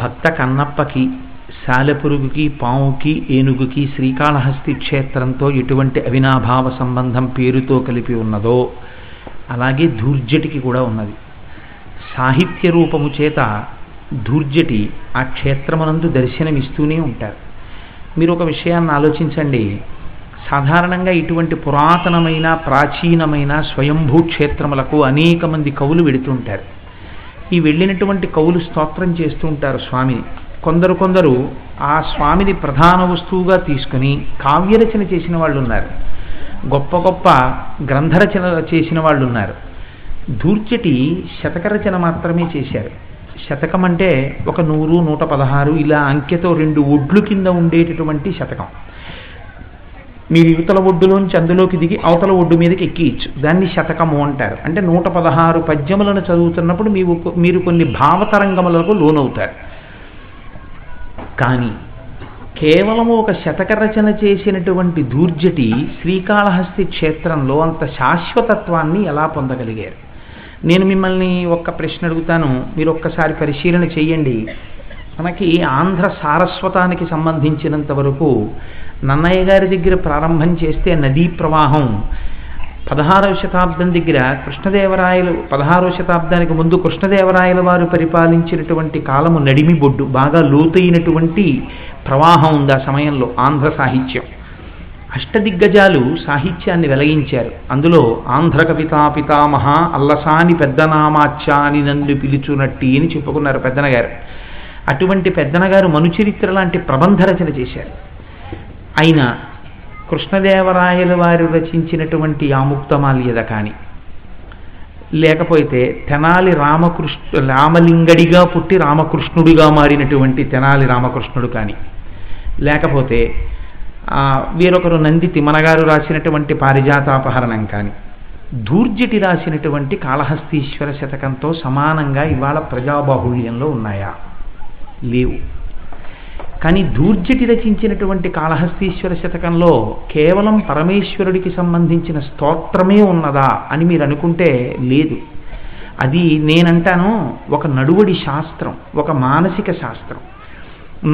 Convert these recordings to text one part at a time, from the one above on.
భక్త కన్నప్పకి, సాలెపురుగుకి, పావుకి, ఏనుగుకి శ్రీకాళహస్తి క్షేత్రంతో ఎటువంటి అవినాభావ సంబంధం పేరుతో కలిపి ఉన్నదో అలాగే ధూర్జటికి కూడా ఉన్నది. సాహిత్య రూపము చేత ధూర్జటి ఆ క్షేత్రమునందు దర్శనమిస్తూనే ఉంటారు. మీరు ఒక విషయాన్ని ఆలోచించండి. సాధారణంగా ఇటువంటి పురాతనమైన ప్రాచీనమైన స్వయంభూ క్షేత్రములకు అనేక మంది కవులు వెడుతుంటారు. ఈ వెళ్ళినటువంటి కవులు స్తోత్రం చేస్తూ ఉంటారు స్వామిని. కొందరు ఆ స్వామిని ప్రధాన వస్తువుగా తీసుకుని కావ్యరచన చేసిన వాళ్ళు ఉన్నారు, గొప్ప గొప్ప గ్రంథరచన చేసిన వాళ్ళు ఉన్నారు. ధూర్జటి శతకరచన మాత్రమే చేశారు. శతకం అంటే ఒక 100, 116 ఇలా అంకెతో 2 ఒడ్లు కింద ఉండేటటువంటి శతకం. మీరు యువతల ఒడ్డులోంచి అందులోకి దిగి అవతల ఒడ్డు మీదకి ఎక్కియచ్చు. దాన్ని శతకము అంటారు. అంటే 116 పద్యములను చదువుతున్నప్పుడు మీరు కొన్ని భావతరంగములకు లోనవుతారు. కానీ కేవలము ఒక శతక రచన చేసినటువంటి ధూర్జటి శ్రీకాళహస్తి క్షేత్రంలో అంత శాశ్వతత్వాన్ని ఎలా పొందగలిగారు? నేను మిమ్మల్ని ఒక్క ప్రశ్న అడుగుతాను, మీరు ఒక్కసారి పరిశీలన చేయండి. మనకి ఆంధ్ర సారస్వతానికి సంబంధించినంత వరకు నన్నయ్య గారి దగ్గర ప్రారంభం చేస్తే నదీ ప్రవాహం 16వ శతాబ్దం దగ్గర కృష్ణదేవరాయలు 16వ శతాబ్దానికి ముందు కృష్ణదేవరాయల వారు పరిపాలించినటువంటి కాలము నడిమి బొడ్డు, బాగా లోతైనటువంటి ప్రవాహం ఉంది ఆ సమయంలో ఆంధ్ర సాహిత్యం. అష్టదిగ్గజాలు సాహిత్యాన్ని వెలగించారు. అందులో ఆంధ్ర కవితా పితామహ అల్లసాని పెద్దనామాచ్చ అని నన్ను పిలుచునట్టి అని చెప్పుకున్నారు పెద్దన గారు. అటువంటి పెద్దన గారు మనుచరిత్ర లాంటి ప్రబంధ రచన చేశారు. ఆయన కృష్ణదేవరాయల వారు రచించినటువంటి ఆముక్తమాల్యద కానీ, లేకపోతే తెనాలి రామలింగడిగా పుట్టి రామకృష్ణుడిగా మారినటువంటి తెనాలి రామకృష్ణుడు కానీ, లేకపోతే వేరొకరు నంది తిమ్మనగారు రాసినటువంటి పారిజాతాపహరణం కానీ, ధూర్జటి రాసినటువంటి కాళహస్తీశ్వర శతకంతో సమానంగా ఇవాళ ప్రజాబాహుళ్యంలో ఉన్నాయా? లేవు. కానీ ధూర్జటి రచించినటువంటి కాళహస్తీశ్వర శతకంలో కేవలం పరమేశ్వరుడికి సంబంధించిన స్తోత్రమే ఉన్నదా అని మీరు అనుకుంటే లేదు. అది నేనంటాను ఒక నడువడి శాస్త్రం, ఒక మానసిక శాస్త్రం.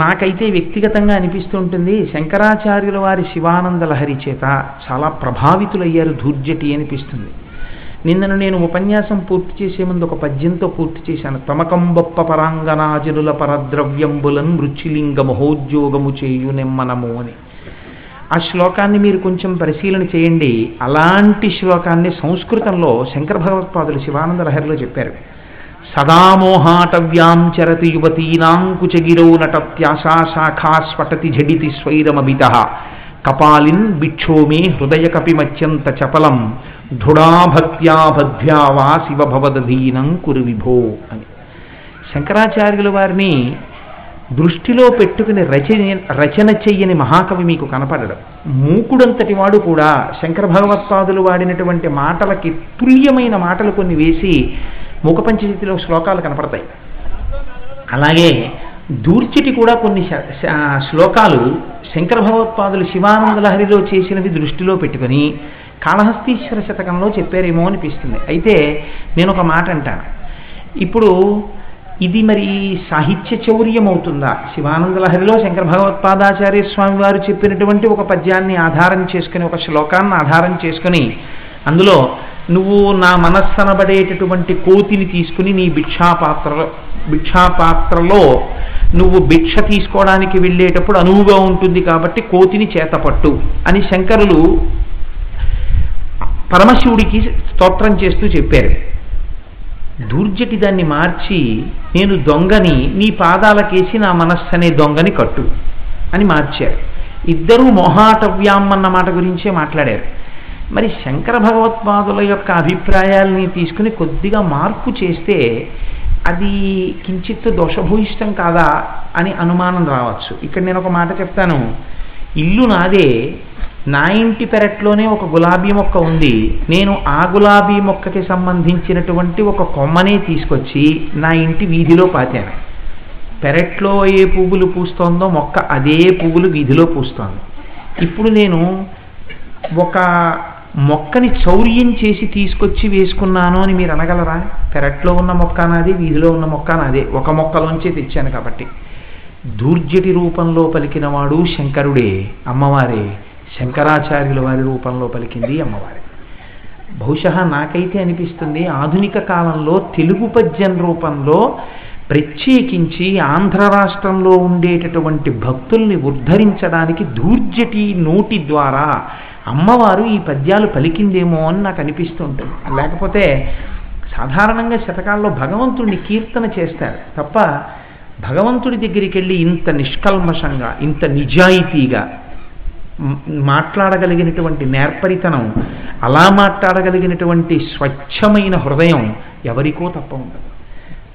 నాకైతే వ్యక్తిగతంగా అనిపిస్తూ ఉంటుంది, శంకరాచార్యుల వారి శివానంద లహరి చేత చాలా ప్రభావితులయ్యారు ధూర్జటి అనిపిస్తుంది. నిన్నను నేను ఉపన్యాసం పూర్తి చేసే ముందు ఒక పద్యంతో పూర్తి చేశాను. తమకంబొప్ప పరాంగనాజనుల పరద్రవ్యంబులన్ మృచ్యులింగ మహోద్యోగము చేయు నెమ్మనము అని. ఆ శ్లోకాన్ని మీరు కొంచెం పరిశీలన చేయండి. అలాంటి శ్లోకాన్ని సంస్కృతంలో శంకర భగవత్పాదులు శివానంద లహరిలో చెప్పారు. సదామోహాటవ్యాం చరతి యువతీనాంకుచగిరో నటత్యాశాఖాస్ఫటతి ఝడితి స్వైరమభితః కపాలిన్ బిక్షోమే హృదయ కపిమత్యంత చపలం దృఢాభక్త్యా బధ్యావా శివభవదధీనం కురు విభో అని. శంకరాచార్యుల వారిని దృష్టిలో పెట్టుకుని రచన చెయ్యని మహాకవి మీకు కనపడడం. మూకుడంతటి వాడు కూడా శంకర భగవత్పాదులు వాడినటువంటి మాటలకి తుల్యమైన మాటలు కొన్ని వేసి మూకపంచశతిలో శ్లోకాలు కనపడతాయి. అలాగే ధూర్జటి కూడా కొన్ని శ్లోకాలు శంకర భగవత్పాదులు శివానంద లహరిలో చేసినవి దృష్టిలో పెట్టుకుని కాళహస్తీశ్వర శతకంలో చెప్పారేమో అనిపిస్తుంది. అయితే నేను ఒక మాట అంటాను, ఇప్పుడు ఇది మరి సాహిత్య చౌర్యం అవుతుందా? శివానంద లహరిలో శంకర భగవత్పాదాచార్య స్వామి వారు చెప్పినటువంటి ఒక పద్యాన్ని ఆధారం చేసుకుని, ఒక శ్లోకాన్ని ఆధారం చేసుకుని, అందులో నువ్వు నా మనస్సనబడేటటువంటి కోతిని తీసుకుని నీ భిక్షాపాత్రలో నువ్వు భిక్ష తీసుకోవడానికి వెళ్ళేటప్పుడు అనువుగా ఉంటుంది కాబట్టి కోతిని చేతపట్టు అని శంకరులు పరమశివుడికి స్తోత్రం చేస్తూ చెప్పారు. ధూర్జటి దాన్ని మార్చి నేను దొంగని నీ పాదాలకేసి నా మనస్సు అనే దొంగని కట్టు అని మార్చారు. ఇద్దరూ మోహాటవ్యాం అన్న మాట గురించే మాట్లాడారు. మరి శంకర భగవత్పాదుల యొక్క అభిప్రాయాల్ని తీసుకుని కొద్దిగా మార్పు చేస్తే అది కించిత్ దోషభూయిష్టం కాదా అని అనుమానం రావచ్చు. ఇక్కడ నేను ఒక మాట చెప్తాను. ఇల్లు నాదే, నా ఇంటి పెరట్లోనే ఒక గులాబీ మొక్క ఉంది. నేను ఆ గులాబీ మొక్కకి సంబంధించినటువంటి ఒక కొమ్మనే తీసుకొచ్చి నా ఇంటి వీధిలో పాతాను. పెరట్లో ఏ పువ్వులు పూస్తోందో మొక్క అదే పువ్వులు వీధిలో పూస్తోంది. ఇప్పుడు నేను ఒక మొక్కని చౌర్యం చేసి తీసుకొచ్చి వేసుకున్నాను అని మీరు అనగలరా? పెరట్లో ఉన్న మొక్క నాది, వీధిలో ఉన్న మొక్క నాదే, ఒక మొక్కలోంచి తెచ్చాను కాబట్టి. దూర్జటి రూపంలో పలికినవాడు శంకరుడే, అమ్మవారే. శంకరాచార్యుల వారి రూపంలో పలికింది అమ్మవారే. బహుశా నాకైతే అనిపిస్తుంది ఆధునిక కాలంలో తెలుగు పద్యం రూపంలో ప్రత్యేకించి ఆంధ్ర రాష్ట్రంలో ఉండేటటువంటి భక్తుల్ని ఉద్ధరించడానికి దూర్జటి నోటి ద్వారా అమ్మవారు ఈ పద్యాలు పలికిందేమో అని నాకు అనిపిస్తుంటుంది. లేకపోతే సాధారణంగా శతకాల్లో భగవంతుడిని కీర్తన చేస్తారు తప్ప భగవంతుడి దగ్గరికి వెళ్ళి ఇంత నిష్కల్మషంగా, ఇంత నిజాయితీగా మాట్లాడగలిగినటువంటి నేర్పరితనం, అలా మాట్లాడగలిగినటువంటి స్వచ్ఛమైన హృదయం ఎవరికో తప్ప ఉండదు.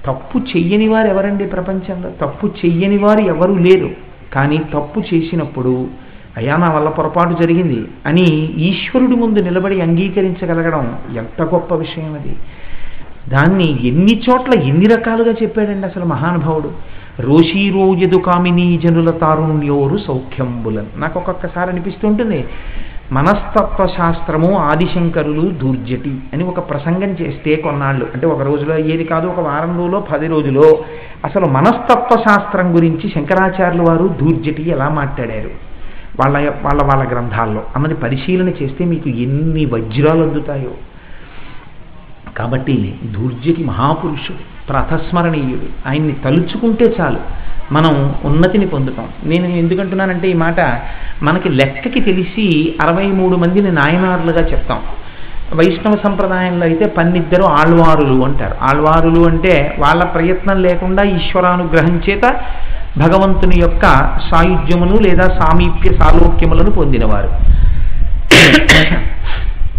తప్పు చెయ్యని వారు ఎవరండి ప్రపంచంలో? తప్పు చెయ్యని వారు ఎవరూ లేరు. కానీ తప్పు చేసినప్పుడు అయ్యా నా వల్ల పొరపాటు జరిగింది అని ఈశ్వరుడి ముందు నిలబడి అంగీకరించగలగడం ఎంత గొప్ప విషయం అది. దాన్ని ఎన్ని చోట్ల ఎన్ని రకాలుగా చెప్పాడండి అసలు మహానుభావుడు. రోషీరోజదు కామినీ జనుల తారుణ్యోరు సౌఖ్యంబులన్. నాకు ఒక్కొక్కసారి అనిపిస్తుంటుంది మనస్తత్వ శాస్త్రము ఆదిశంకరులు దూర్జటి అని ఒక ప్రసంగం చేస్తే కొన్నాళ్ళు, అంటే ఒక రోజులో ఏది కాదు, ఒక వారం రోజులో 10 రోజులో అసలు మనస్తత్వ శాస్త్రం గురించి శంకరాచార్యుల వారు దూర్జటి ఎలా మాట్లాడారు వాళ్ళ గ్రంథాల్లో అన్నది పరిశీలన చేస్తే మీకు ఎన్ని వజ్రాలు అందుతాయో. కాబట్టి దూర్జటి మహాపురుషుడు, ప్రథస్మరణీయుడు. ఆయన్ని తలుచుకుంటే చాలు మనం ఉన్నతిని పొందుతాం. నేను ఎందుకంటున్నానంటే ఈ మాట మనకి లెక్కకి తెలిసి 63 మందిని నాయనారులుగా చెప్తాం. వైష్ణవ సంప్రదాయంలో అయితే 12 ఆళ్వారులు అంటారు. ఆళ్వారులు అంటే వాళ్ళ ప్రయత్నం లేకుండా ఈశ్వరానుగ్రహం చేత భగవంతుని యొక్క సాయుధ్యమును లేదా సామీప్య సాలోక్యములను పొందినవారు.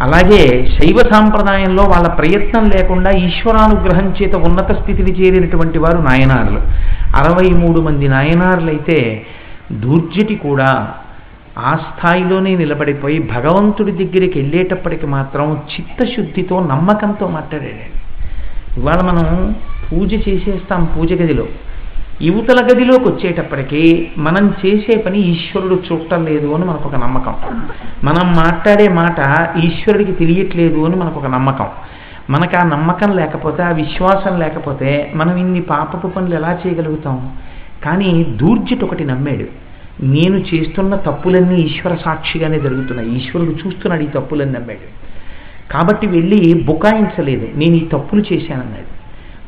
అలాగే శైవ సాంప్రదాయంలో వాళ్ళ ప్రయత్నం లేకుండా ఈశ్వరానుగ్రహం చేత ఉన్నత స్థితిని చేరినటువంటి వారు నాయనారులు. 63 మంది నాయనారులైతే దూర్జటి కూడా ఆ స్థాయిలోనే నిలబడిపోయి భగవంతుడి దగ్గరికి వెళ్ళేటప్పటికి మాత్రం చిత్తశుద్ధితో నమ్మకంతో మాట్లాడాడు. ఇవాళ మనం పూజ చేసేస్తాం పూజ గదిలో, యువతల గదిలోకి వచ్చేటప్పటికీ మనం చేసే పని ఈశ్వరుడు చూడటం లేదు అని మనకు ఒక నమ్మకం, మనం మాట్లాడే మాట ఈశ్వరుడికి తెలియట్లేదు అని మనకు ఒక నమ్మకం. మనకు ఆ నమ్మకం లేకపోతే, ఆ విశ్వాసం లేకపోతే మనం ఇన్ని పాపపు పనులు ఎలా చేయగలుగుతాం? కానీ దూర్జటి ఒకటి నమ్మాడు, నేను చేస్తున్న తప్పులన్నీ ఈశ్వర సాక్షిగానే జరుగుతున్నాయి, ఈశ్వరుడు చూస్తున్నాడు ఈ తప్పులని నమ్మాడు. కాబట్టి వెళ్ళి బుకాయించలేదు, నేను ఈ తప్పులు చేశానన్నాడు.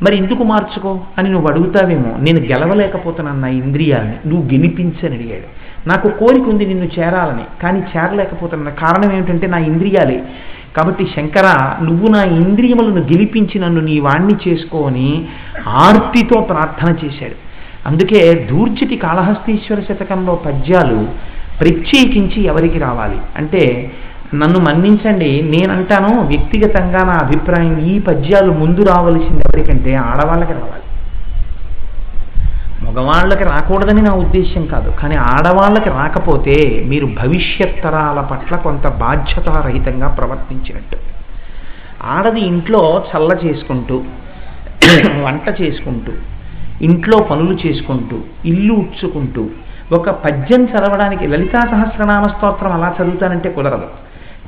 మరి ఎందుకు మార్చుకో అని నువ్వు అడుగుతావేమో. నేను గెలవలేకపోతున్నాను నా ఇంద్రియాలని, నువ్వు గెలిపించని అడిగాడు. నాకు కోరిక ఉంది నిన్ను చేరాలని, కానీ చేరలేకపోతున్నా. కారణం ఏమిటంటే నా ఇంద్రియాలే. కాబట్టి శంకర, నువ్వు నా ఇంద్రియములను గెలిపించి నన్ను నీ వాణ్ణి చేసుకోని ఆర్తితో ప్రార్థన చేశాడు. అందుకే దూర్జటి కాళహస్తీశ్వర శతకంలో పద్యాలు ప్రత్యేకించి ఎవరికి రావాలి అంటే, నన్ను మన్నించండి, నేనంటాను వ్యక్తిగతంగా నా అభిప్రాయం, ఈ పద్యాలు ముందు రావలసింది ఎవరికంటే ఆడవాళ్ళకి రావాలి. మగవాళ్ళకి రాకూడదని నా ఉద్దేశ్యం కాదు, కానీ ఆడవాళ్ళకి రాకపోతే మీరు భవిష్యత్ తరాల పట్ల కొంత బాధ్యతారహితంగా ప్రవర్తించినట్టు. ఆడది ఇంట్లో చల్ల చేసుకుంటూ, వంట చేసుకుంటూ, ఇంట్లో పనులు చేసుకుంటూ, ఇల్లు ఉడ్చుకుంటూ ఒక పద్యం చదవడానికి లలితా సహస్రనామ స్తోత్రం అలా చదువుతానంటే కుదరదు.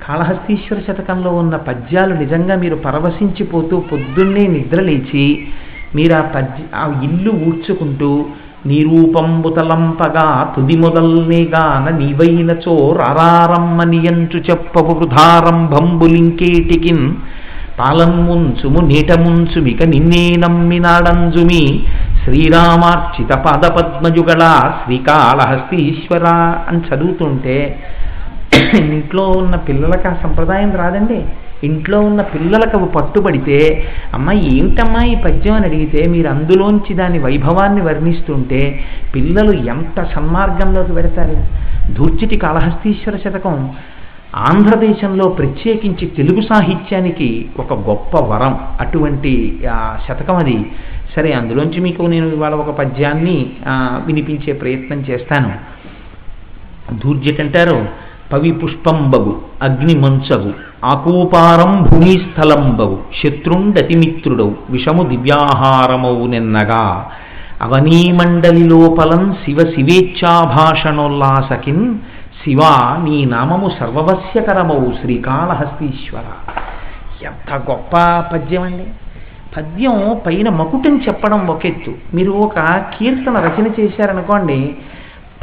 కాళహస్తీశ్వర శతకంలో ఉన్న పద్యాలు నిజంగా మీరు పరవశించిపోతూ పొద్దున్నే నిద్రలేచి మీరు ఆ ఇల్లు ఊడ్చుకుంటూ నిరూపంబుతలంపగా తుది మొదల్నేగాన నీవైనచో రారారమ్మనియంచు చెప్పవు వృధారంభంబులింకేటికిన్ పాలన్ముంచుము నీటముంచుమిక నిన్నే నమ్మినాడంజుమి శ్రీరామార్చిత పాదపద్మయుగళ శ్రీకాళహస్తీశ్వర అని చదువుతుంటే ఇంట్లో ఉన్న పిల్లలకు ఆ సంప్రదాయం రాదండి. ఇంట్లో ఉన్న పిల్లలకు అవి పట్టుబడితే, అమ్మ ఏమిటమ్మా ఈ పద్యం అని అడిగితే మీరు అందులోంచి దాని వైభవాన్ని వర్ణిస్తుంటే పిల్లలు ఎంత సన్మార్గంలోకి పెడతారు. దూర్జటి కాళహస్తీశ్వర శతకం ఆంధ్రదేశంలో ప్రత్యేకించి తెలుగు సాహిత్యానికి ఒక గొప్ప వరం. అటువంటి శతకం అది. సరే, అందులోంచి మీకు నేను ఇవాళ ఒక పద్యాన్ని వినిపించే ప్రయత్నం చేస్తాను. దూర్జటి అంటారు, పవి పుష్పంబగు అగ్ని మంచగు ఆకూపారం భూమిస్థలంబగు శత్రుండతిమిత్రుడవు విషము దివ్యాహారమవు నిన్నగా అవనీమండలి లోపలం శివ శివేచ్ఛాభాషణోల్లాసకిన్ శివా నీ నామము సర్వవస్యకరమవు శ్రీకాళహస్తీశ్వర. ఎంత గొప్ప పద్యం అండి. పద్యం పైన మకుటం చెప్పడం ఒక ఎత్తు. మీరు ఒక కీర్తన రచన చేశారనుకోండి,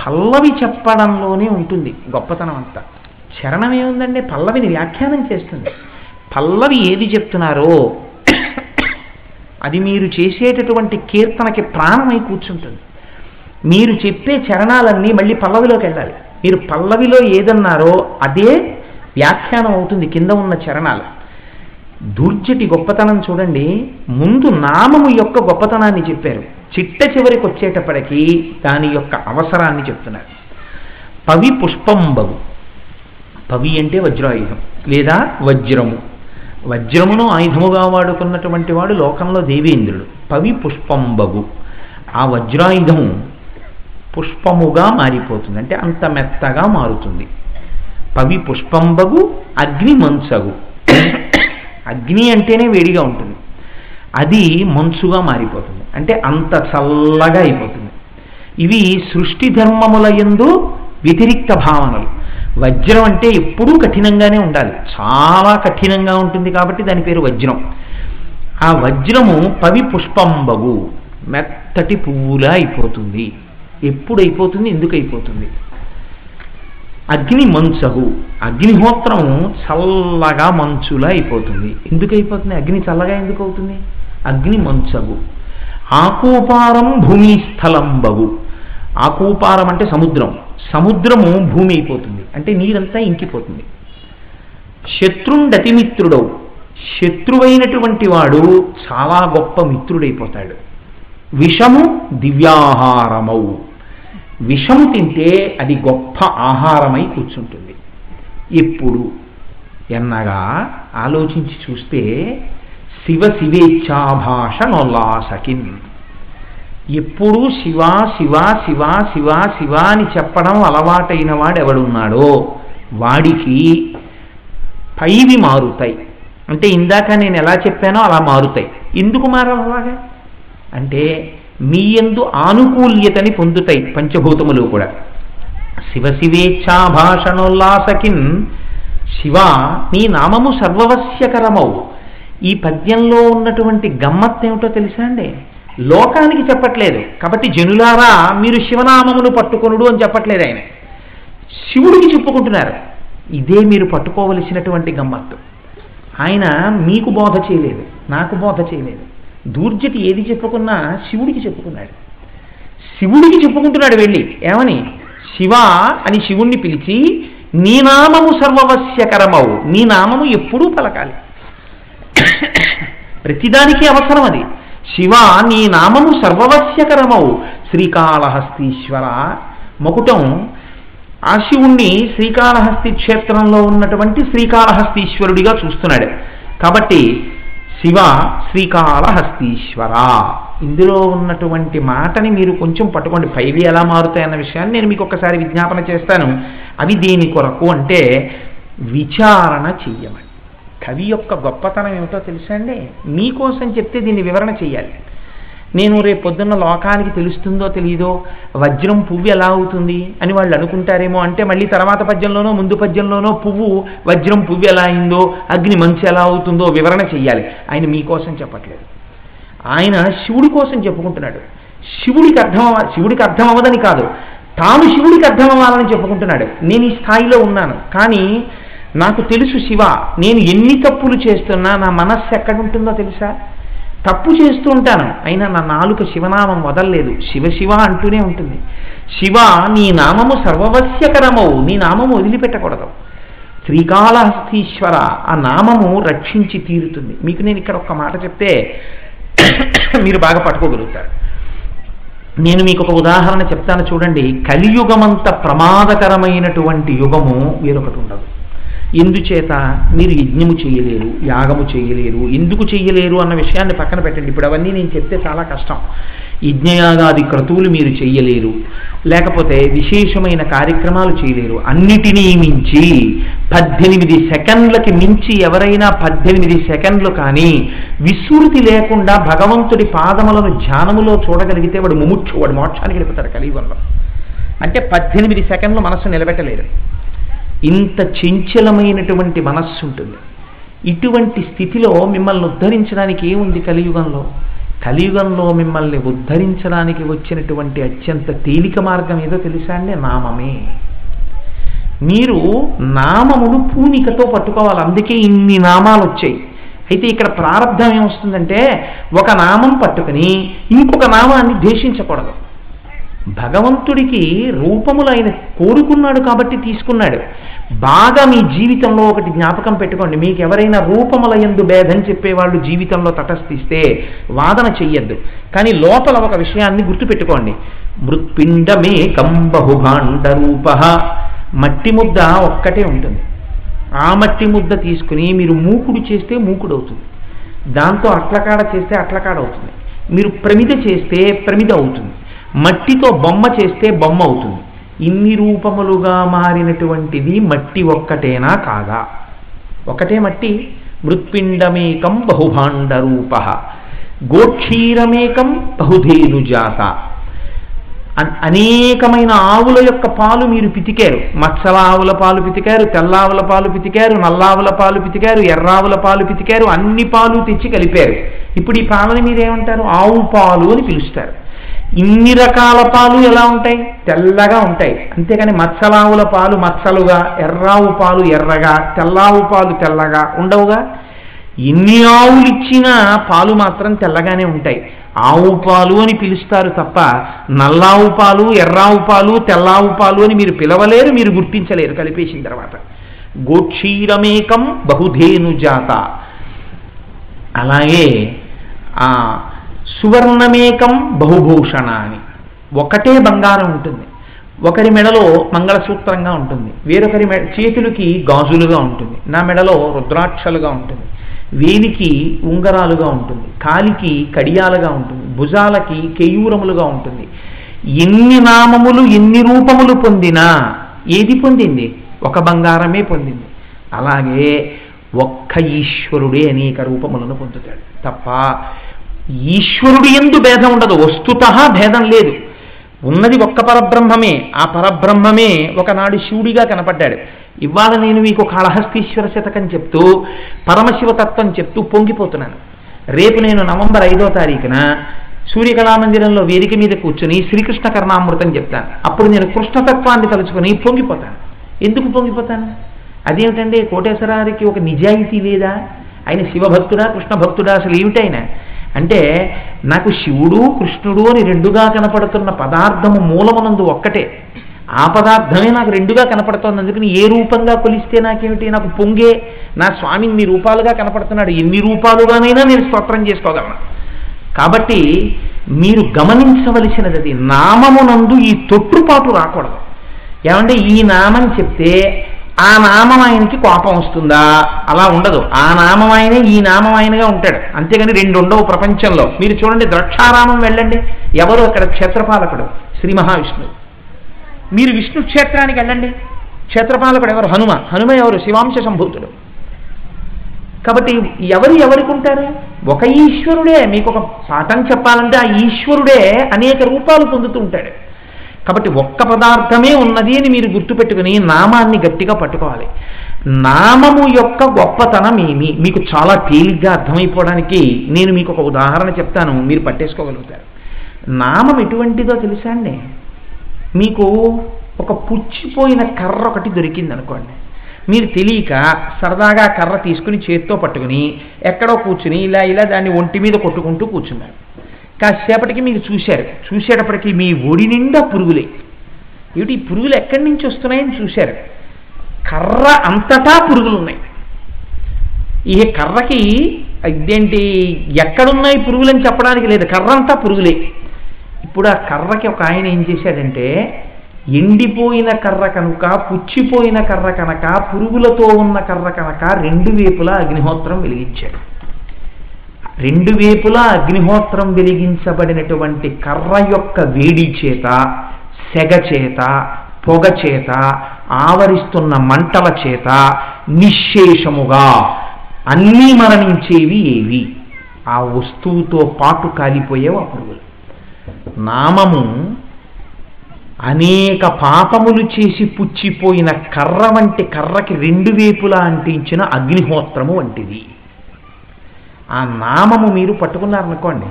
పల్లవి చెప్పడంలోనే ఉంటుంది గొప్పతనం అంతా. చరణం ఏముందండి, పల్లవిని వ్యాఖ్యానం చేస్తుంది. పల్లవి ఏది చెప్తున్నారో అది మీరు చేసేటటువంటి కీర్తనకి ప్రాణమై కూర్చుంటుంది. మీరు చెప్పే చరణాలన్నీ మళ్ళీ పల్లవిలోకి వెళ్ళాలి. మీరు పల్లవిలో ఏదన్నారో అదే వ్యాఖ్యానం అవుతుంది కింద ఉన్న చరణాలు. దుర్జటి గొప్పతనం చూడండి. ముందు నామము యొక్క గొప్పతనాన్ని చెప్పారు, చిట్ట చివరికి వచ్చేటప్పటికీ దాని యొక్క అవసరాన్ని చెప్తున్నారు. పవి పుష్పంబగు. పవి అంటే వజ్రాయుధం లేదా వజ్రము. వజ్రమును ఆయుధముగా వాడుకున్నటువంటి వాడు లోకంలో దేవేంద్రుడు. పవి పుష్పంబగు. ఆ వజ్రాయుధము పుష్పముగా మారిపోతుంది, అంటే అంత మెత్తగా మారుతుంది. పవి పుష్పంబగు అగ్ని మంచగు. అగ్ని అంటేనే వేడిగా ఉంటుంది, అది మంచుగా మారిపోతుంది, అంటే అంత చల్లగా అయిపోతుంది. ఇవి సృష్టి ధర్మముల యందు వ్యతిరిక్త భావనలు. వజ్రం అంటే ఎప్పుడూ కఠినంగానే ఉండాలి, చాలా కఠినంగా ఉంటుంది కాబట్టి దాని పేరు వజ్రం. ఆ వజ్రము పవి పుష్పంబగు, మెత్తటి పువ్వులా అయిపోతుంది. ఎప్పుడు అయిపోతుంది, ఎందుకు అయిపోతుంది? అగ్ని మంచగు. అగ్నిహోత్రం చల్లగా మంచులా అయిపోతుంది. ఎందుకు అయిపోతుంది? అగ్ని చల్లగా ఎందుకు అవుతుంది? అగ్ని మంచగు. ఆకూపారం భూమి స్థలంబగు. ఆకూపారం అంటే సముద్రం. సముద్రము భూమి అయిపోతుంది, అంటే నీరంతా ఇంకిపోతుంది. శత్రుండతిమిత్రుడవు. శత్రువైనటువంటి వాడు చాలా గొప్ప మిత్రుడైపోతాడు. విషము దివ్యాహారమవు. విషము తింటే అది గొప్ప ఆహారమై కూర్చుంటుంది. ఎప్పుడు ఎన్నగా ఆలోచించి చూస్తే శివ శివేచ్ఛాభాష నొల్లాసకిన్. ఎప్పుడూ శివ శివ శివ శివ శివ అని చెప్పడం అలవాటైన వాడు ఎవడున్నాడో వాడికి పైవి మారుతాయి. అంటే ఇందాక నేను ఎలా చెప్పానో అలా మారుతాయి. ఎందుకు మారలాగా అంటే మీ యందు ఆనుకూల్యతని పొందుతాయి పంచభూతములు కూడా. శివ శివేచ్ఛాభాషణోల్లాసకిన్. శివ నీ నామము సర్వవశ్యకరమవు. ఈ పద్యంలో ఉన్నటువంటి గమ్మత్ ఏమిటో తెలుసా అండి? లోకానికి చెప్పట్లేదు కాబట్టి జనులారా మీరు శివనామమును పట్టుకొనుడు అని చెప్పట్లేదు ఆయన, శివుడికి చెప్పుకుంటున్నారు. ఇదే మీరు పట్టుకోవలసినటువంటి గమ్మత్తు. ఆయన మీకు బోధ చేయలేదు, నాకు బోధ చేయలేదు. దూర్జటి ఏది చెప్పుకున్నా శివుడికి చెప్పుకున్నాడు. శివుడికి చెప్పుకుంటున్నాడు వెళ్ళి. ఏమని? శివ అని శివుణ్ణి పిలిచి నీ నామము సర్వవశ్యకరమవు. నీ నామము ఎప్పుడూ పలకాలి, ప్రతిదానికి అవసరం అది. శివ నీ నామము సర్వవశ్యకరమవు. శ్రీకాళహస్తీశ్వర. మకుటం ఆ శివుణ్ణి శ్రీకాళహస్తి క్షేత్రంలో ఉన్నటువంటి శ్రీకాళహస్తీశ్వరుడిగా చూస్తున్నాడు కాబట్టి శివ శ్రీకాళహస్తీశ్వర. ఇందులో ఉన్నటువంటి మాటని మీరు కొంచెం పట్టుకోండి. పైవి ఎలా మారుతాయన్న విషయాన్ని నేను మీకు ఒకసారి విజ్ఞాపన చేస్తాను. అవి దేని కొరకు అంటే విచారణ చెయ్యమని. కవి యొక్క గొప్పతనం ఏమిటో తెలుసా అండి? మీకోసం చెప్తే దీన్ని వివరణ చెయ్యాలి. నేను రేపు పొద్దున్న లోకానికి తెలుస్తుందో తెలియదో వజ్రం పువ్వు ఎలా అవుతుంది అని వాళ్ళు అనుకుంటారేమో, అంటే మళ్ళీ తర్వాత పద్యంలోనో ముందు పద్యంలోనో పువ్వు వజ్రం పువ్వు ఎలా అయిందో అగ్ని మంచి ఎలా అవుతుందో వివరణ చెయ్యాలి. ఆయన మీకోసం చెప్పట్లేదు, ఆయన శివుడి కోసం చెప్పుకుంటున్నాడు. శివుడికి అర్థం అవ్వదని కాదు, తాను శివుడికి అర్థం అవ్వాలని చెప్పుకుంటున్నాడు. నేను ఈ స్థాయిలో ఉన్నాను కానీ నాకు తెలుసు శివ, నేను ఎన్ని తప్పులు చేస్తున్నా నా మనస్సు ఎక్కడుంటుందో తెలుసా? తప్పు చేస్తూ ఉంటాను, అయినా నా నాలుక శివనామం వదలలేదు, శివ శివ అంటూనే ఉంటుంది. శివ నీ నామము సర్వవశ్యకరమవు. నీ నామము వదిలిపెట్టకూడదు. శ్రీకాళహస్తీశ్వర, ఆ నామము రక్షించి తీరుతుంది. మీకు నేను ఇక్కడ ఒక్క మాట చెప్తే మీరు బాగా పట్టుకోగలుగుతారు. నేను మీకు ఒక ఉదాహరణ చెప్తాను చూడండి. కలియుగమంత ప్రమాదకరమైనటువంటి యుగము వేరొకటి ఉండదు. ఎందుచేత? మీరు యజ్ఞము చేయలేరు, యాగము చేయలేరు. ఎందుకు చేయలేరు అన్న విషయాన్ని పక్కన పెట్టండి, ఇప్పుడు అవన్నీ నేను చెప్తే చాలా కష్టం. యజ్ఞయాగాది క్రతువులు మీరు చేయలేరు, లేకపోతే విశేషమైన కార్యక్రమాలు చేయలేరు. అన్నిటినీ మించి 18 సెకండ్లకి మించి ఎవరైనా 18 సెకండ్లు కానీ విస్మృతి లేకుండా భగవంతుడి పాదములను ధ్యానములో చూడగలిగితే వాడు ముముక్షు, వాడు మోక్షానికి వెళ్ళిపోతాడు కలియుగంలో. అంటే 18 సెకండ్లు మనస్సు నిలబెట్టలేరు. ఇంత చంచలమైనటువంటి మనస్సు ఉంటుంది. ఇటువంటి స్థితిలో మిమ్మల్ని ఉద్ధరించడానికి ఏముంది కలియుగంలో? కలియుగంలో మిమ్మల్ని ఉద్ధరించడానికి వచ్చినటువంటి అత్యంత తేలిక మార్గం ఏదో తెలుసా అండి? నామమే. మీరు నామమును పూనికతో పట్టుకోవాలి. అందుకే ఇన్ని నామాలు వచ్చాయి. అయితే ఇక్కడ ప్రారంధం ఏమొస్తుందంటే, ఒక నామం పట్టుకుని ఇంకొక నామాన్ని ద్వేషించకూడదు. భగవంతుడికి రూపములైన కోరుకున్నాడు కాబట్టి తీసుకున్నాడు. బాగా మీ జీవితంలో ఒకటి జ్ఞాపకం పెట్టుకోండి, మీకు ఎవరైనా రూపముల యందు భేదం చెప్పేవాళ్ళు జీవితంలో తటస్థిస్తే వాదన చెయ్యొద్దు. కానీ లోపల ఒక విషయాన్ని గుర్తుపెట్టుకోండి. మృత్పిండమేకం బహుభాండ రూప. మట్టి ముద్ద ఒక్కటే ఉంటుంది. ఆ మట్టి ముద్ద తీసుకుని మీరు మూకుడు చేస్తే మూకుడు అవుతుంది, దాంతో అట్లకాడ చేస్తే అట్లకాడ అవుతుంది, మీరు ప్రమిద చేస్తే ప్రమిద అవుతుంది, మట్టితో బొమ్మ చేస్తే బొమ్మ అవుతుంది. ఇన్ని రూపములుగా మారినటువంటిది మట్టి ఒక్కటేనా కాదా? ఒకటే మట్టి. మృత్పిండమేకం బహుభాండ రూప గోక్షీరమేకం బహుధేనుజాత. అనేకమైన ఆవుల యొక్క పాలు మీరు పితికారు. మత్సల ఆవుల పాలు పితికారు, తెల్లావుల పాలు పితికారు, నల్లావుల పాలు పితికారు, ఎర్రావుల పాలు పితికారు, అన్ని పాలు తెచ్చి కలిపారు. ఇప్పుడు ఈ పాలని మీరేమంటారు? ఆవు పాలు అని పిలుస్తారు. ఇన్ని రకాల పాలు ఎలా ఉంటాయి? తెల్లగా ఉంటాయి. అంతేకాని మత్సలావుల పాలు మత్సలుగా, ఎర్రావు పాలు ఎర్రగా, తెల్లావు పాలు తెల్లగా ఉండవుగా. ఎన్ని ఆవులు ఇచ్చినా పాలు మాత్రం తెల్లగానే ఉంటాయి. ఆవు పాలు అని పిలుస్తారు తప్ప నల్లావు పాలు, ఎర్రావు పాలు, తెల్లావు పాలు అని మీరు పిలవలేరు, మీరు గుర్తించలేరు కలిపేసిన తర్వాత. గోక్షీరమేకం బహుధేనుజాత. అలాగే సువర్ణమేకం బహుభూషణ అని. ఒకటే బంగారం ఉంటుంది. ఒకరి మెడలో మంగళసూత్రంగా ఉంటుంది, వేరొకరి చేతులకి గాజులుగా ఉంటుంది, నా మెడలో రుద్రాక్షలుగా ఉంటుంది, వేలికి ఉంగరాలుగా ఉంటుంది, కాలికి కడియాలుగా ఉంటుంది, భుజాలకి కేయూరములుగా ఉంటుంది. ఎన్ని నామములు ఎన్ని రూపములు పొందినా ఏది పొందింది? ఒక బంగారమే పొందింది. అలాగే ఒక్క ఈశ్వరుడే అనేక రూపములను పొందుతాడు తప్ప ఈశ్వరుడు యందు భేదం ఉండదు. వస్తుతః భేదం లేదు. ఉన్నది ఒక్క పరబ్రహ్మమే. ఆ పరబ్రహ్మమే ఒకనాడు శివుడిగా కనపడ్డాడు. ఇవాళ నేను మీకు కాళహస్తీశ్వర శతకం చెప్తూ పరమశివతత్వం చెప్తూ పొంగిపోతున్నాను. రేపు నేను నవంబర్ 5వ తారీఖున సూర్యకళామందిరంలో వేదిక మీద కూర్చుని శ్రీకృష్ణ కర్ణామృతం చెప్తాను. అప్పుడు నేను కృష్ణతత్వాన్ని తలుచుకొని పొంగిపోతాను. ఎందుకు పొంగిపోతాను? అదేమిటండి, కోటేశ్వరారికి ఒక నిజాయితీ లేదా? ఆయన శివభక్తుడా కృష్ణ భక్తుడా? అసలు ఏమిటైనా అంటే, నాకు శివుడు కృష్ణుడు అని రెండుగా కనపడుతున్న పదార్థము మూలమునందు ఒక్కటే. ఆ పదార్థమే నాకు రెండుగా కనపడుతోంది. అందుకని ఏ రూపంగా కొలిస్తే నాకేమిటి? నాకు పొంగే నా స్వామి ఇన్ని రూపాలుగా కనపడుతున్నాడు, ఎన్ని రూపాలుగానైనా నేను స్తోత్రం చేసుకోగలను. కాబట్టి మీరు గమనించవలసినది అది, నామమునందు ఈ తొట్టుపాటు రాకూడదు. ఏమంటే ఈ నామం చెప్తే ఆ నామం ఆయనకి కోపం వస్తుందా? అలా ఉండదు. ఆ నామం ఆయనే ఈ నామం ఆయనగా ఉంటాడు. అంతేగాని రెండు ఉండవు ప్రపంచంలో. మీరు చూడండి, ద్రాక్షారామం వెళ్ళండి, ఎవరు అక్కడ క్షేత్రపాలకుడు? శ్రీ మహావిష్ణువు. మీరు విష్ణు క్షేత్రానికి వెళ్ళండి, క్షేత్రపాలకుడు ఎవరు? హనుమ. హనుమ ఎవరు? శివాంశ సంభూతుడు. కాబట్టి ఎవరికి ఉంటారు? ఒక ఈశ్వరుడే. మీకు ఒక పాఠం చెప్పాలంటే ఆ ఈశ్వరుడే అనేక రూపాలు పొందుతూ ఉంటాడు. కాబట్టి ఒక్క పదార్థమే ఉన్నది అని మీరు గుర్తుపెట్టుకుని నామాన్ని గట్టిగా పట్టుకోవాలి. నామము యొక్క గొప్పతనం ఏమి మీకు చాలా తేలిగ్గా అర్థమైపోవడానికి నేను మీకు ఒక ఉదాహరణ చెప్తాను, మీరు పట్టేసుకోగలుగుతారు. నామం ఎటువంటిదో తెలుసా అండి? మీకు ఒక పుచ్చిపోయిన కర్ర ఒకటి దొరికింది అనుకోండి, మీరు తెలియక సరదాగా కర్ర తీసుకుని చేత్తో పట్టుకుని ఎక్కడో కూర్చుని ఇలా దాన్ని ఒంటి మీద కొట్టుకుంటూ కూర్చున్నారు. కాసేపటికి మీరు చూసేటప్పటికి మీ ఒడి నిండా పురుగులే. ఏమిటి ఈ పురుగులు ఎక్కడి నుంచి వస్తున్నాయని చూశారు. కర్ర అంతటా పురుగులు ఉన్నాయి. ఈ కర్రకి ఇదేంటి ఎక్కడున్నాయి పురుగులని చెప్పడానికి లేదు, కర్ర అంతా పురుగులే. ఇప్పుడు ఆ కర్రకి ఒక ఆయన ఏం చేశాడంటే, ఎండిపోయిన కర్ర కనుక, పుచ్చిపోయిన కర్ర కనుక, పురుగులతో ఉన్న కర్ర కనుక రెండు వైపులా అగ్నిహోత్రం వెలిగించాడు. రెండు వైపులా అగ్నిహోత్రం వెలిగించబడినటువంటి కర్ర యొక్క వేడి చేత, సెగ చేత, పొగ చేత, ఆవరిస్తున్న మంటల చేత నిశ్శేషముగా అన్నీ మరణించేవి ఏవి? ఆ వస్తువుతో పాటు కాలిపోయేవి ఆ పురుగులు. నామము అనేక పాపములు చేసి పుచ్చిపోయిన కర్ర వంటి కర్రకి రెండు వైపులా అంటించిన అగ్నిహోత్రము వంటిది. ఆ నామము మీరు పట్టుకున్నారనుకోండి,